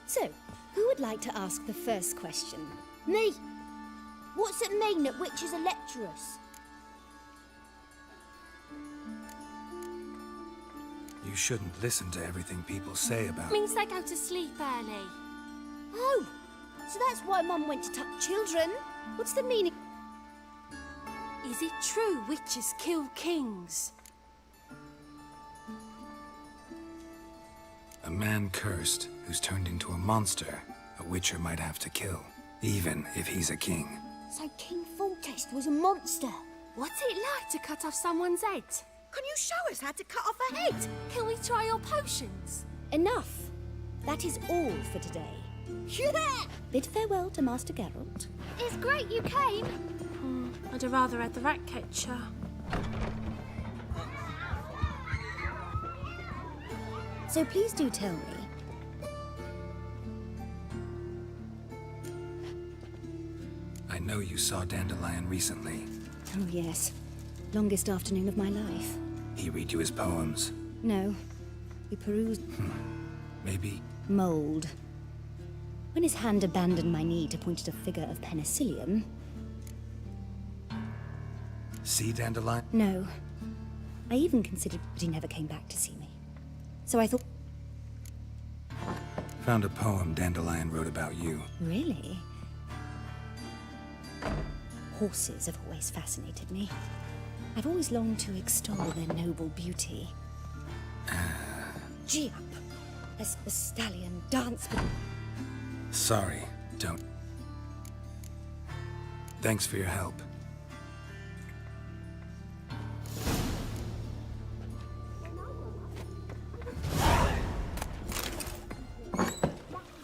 So, who would like to ask the first question? Me! What's it mean that witches are lecturers? You shouldn't listen to everything people say about... Means they go to sleep early. Oh! So that's why Mum went to tuck children? What's the meaning? Is it true witches kill kings? A man cursed who's turned into a monster, a witcher might have to kill, even if he's a king. So King Foltest was a monster. What's it like to cut off someone's head? Can you show us how to cut off a head? Can we try your potions? Enough. That is all for today. Yeah! Bid farewell to Master Geralt. It's great you came. I'd have rather had the Ratcatcher. So please do tell me. I know you saw Dandelion recently. Oh yes. Longest afternoon of my life. He read you his poems. No. We perused... Maybe. Mold. When his hand abandoned my knee to point at a figure of penicillium... Sea dandelion? No. I even considered, but he never came back to see me. So I thought... Found a poem Dandelion wrote about you. Really? Horses have always fascinated me. I've always longed to extol their noble beauty. Gee up! As the stallion danced with... Sorry, don't. Thanks for your help.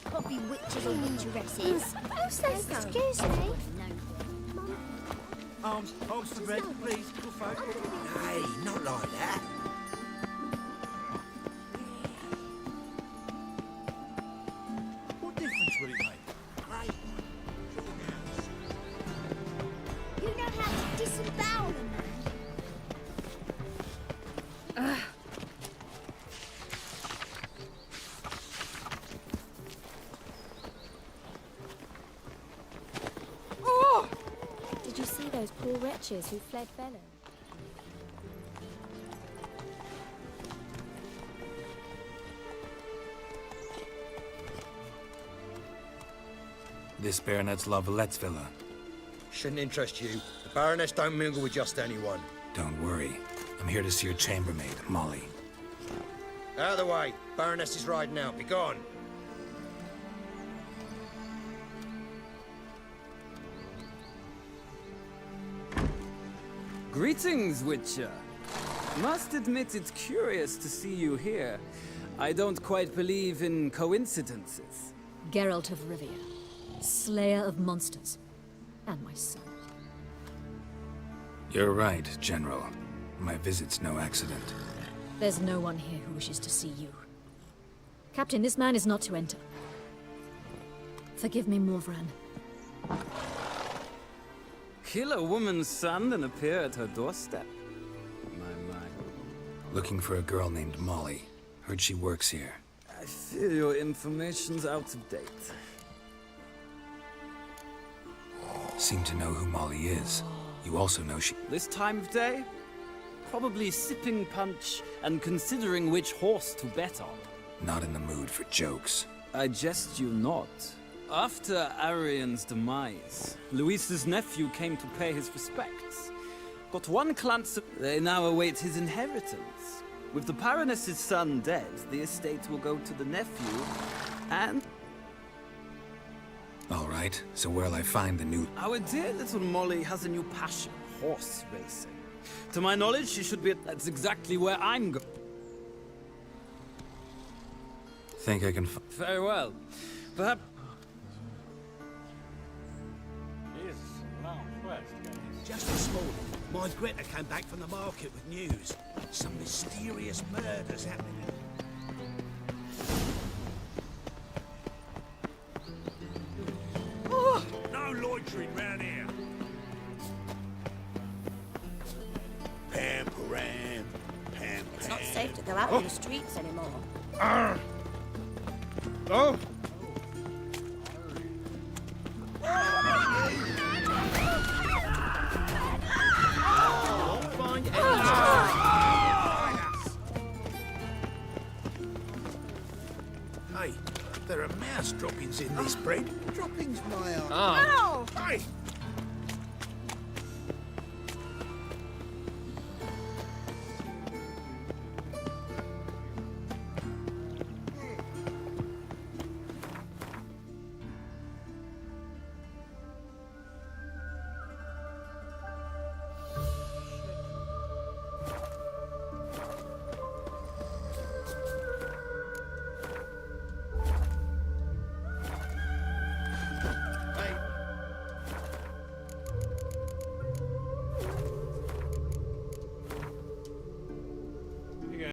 Poppy witches or witcheresses. Who's this? Excuse me. Arms for bread, please. Good folk. Hey, not like that. What difference will it make? Great. You know how to disembowel a man. Did you see those poor wretches who fled Bellum? This Baronet's La Vallette's villa. Shouldn't interest you. The Baroness don't mingle with just anyone. Don't worry. I'm here to see your chambermaid, Molly. Out of the way. Baroness is riding out. Be gone. Greetings, Witcher. Must admit it's curious to see you here. I don't quite believe in coincidences. Geralt of Rivia, slayer of monsters, and my son. You're right, General. My visit's no accident. There's no one here who wishes to see you. Captain, this man is not to enter. Forgive me, Morvran. Kill a woman's son and appear at her doorstep? My. Looking for a girl named Molly. Heard she works here. I fear your information's out of date. Seem to know who Molly is. You also know she... This time of day? Probably sipping punch and considering which horse to bet on. Not in the mood for jokes. I jest you not. After Arian's demise, Luis's nephew came to pay his respects. Got one glance of... They now await his inheritance. With the Baroness's son dead, the estate will go to the nephew, and... All right, so where'll I find the new... Our dear little Molly has a new passion, horse racing. To my knowledge, she should be at... That's exactly where I'm going. Think I can Very well. Perhaps... Just this morning, my Greta came back from the market with news. Some mysterious murders happening. Oh, no loitering round here. Pam, param, pam, It's not safe to go out on the streets anymore. Oh! Hey, there are mouse droppings in this bread. Droppings, my Oh. Hey,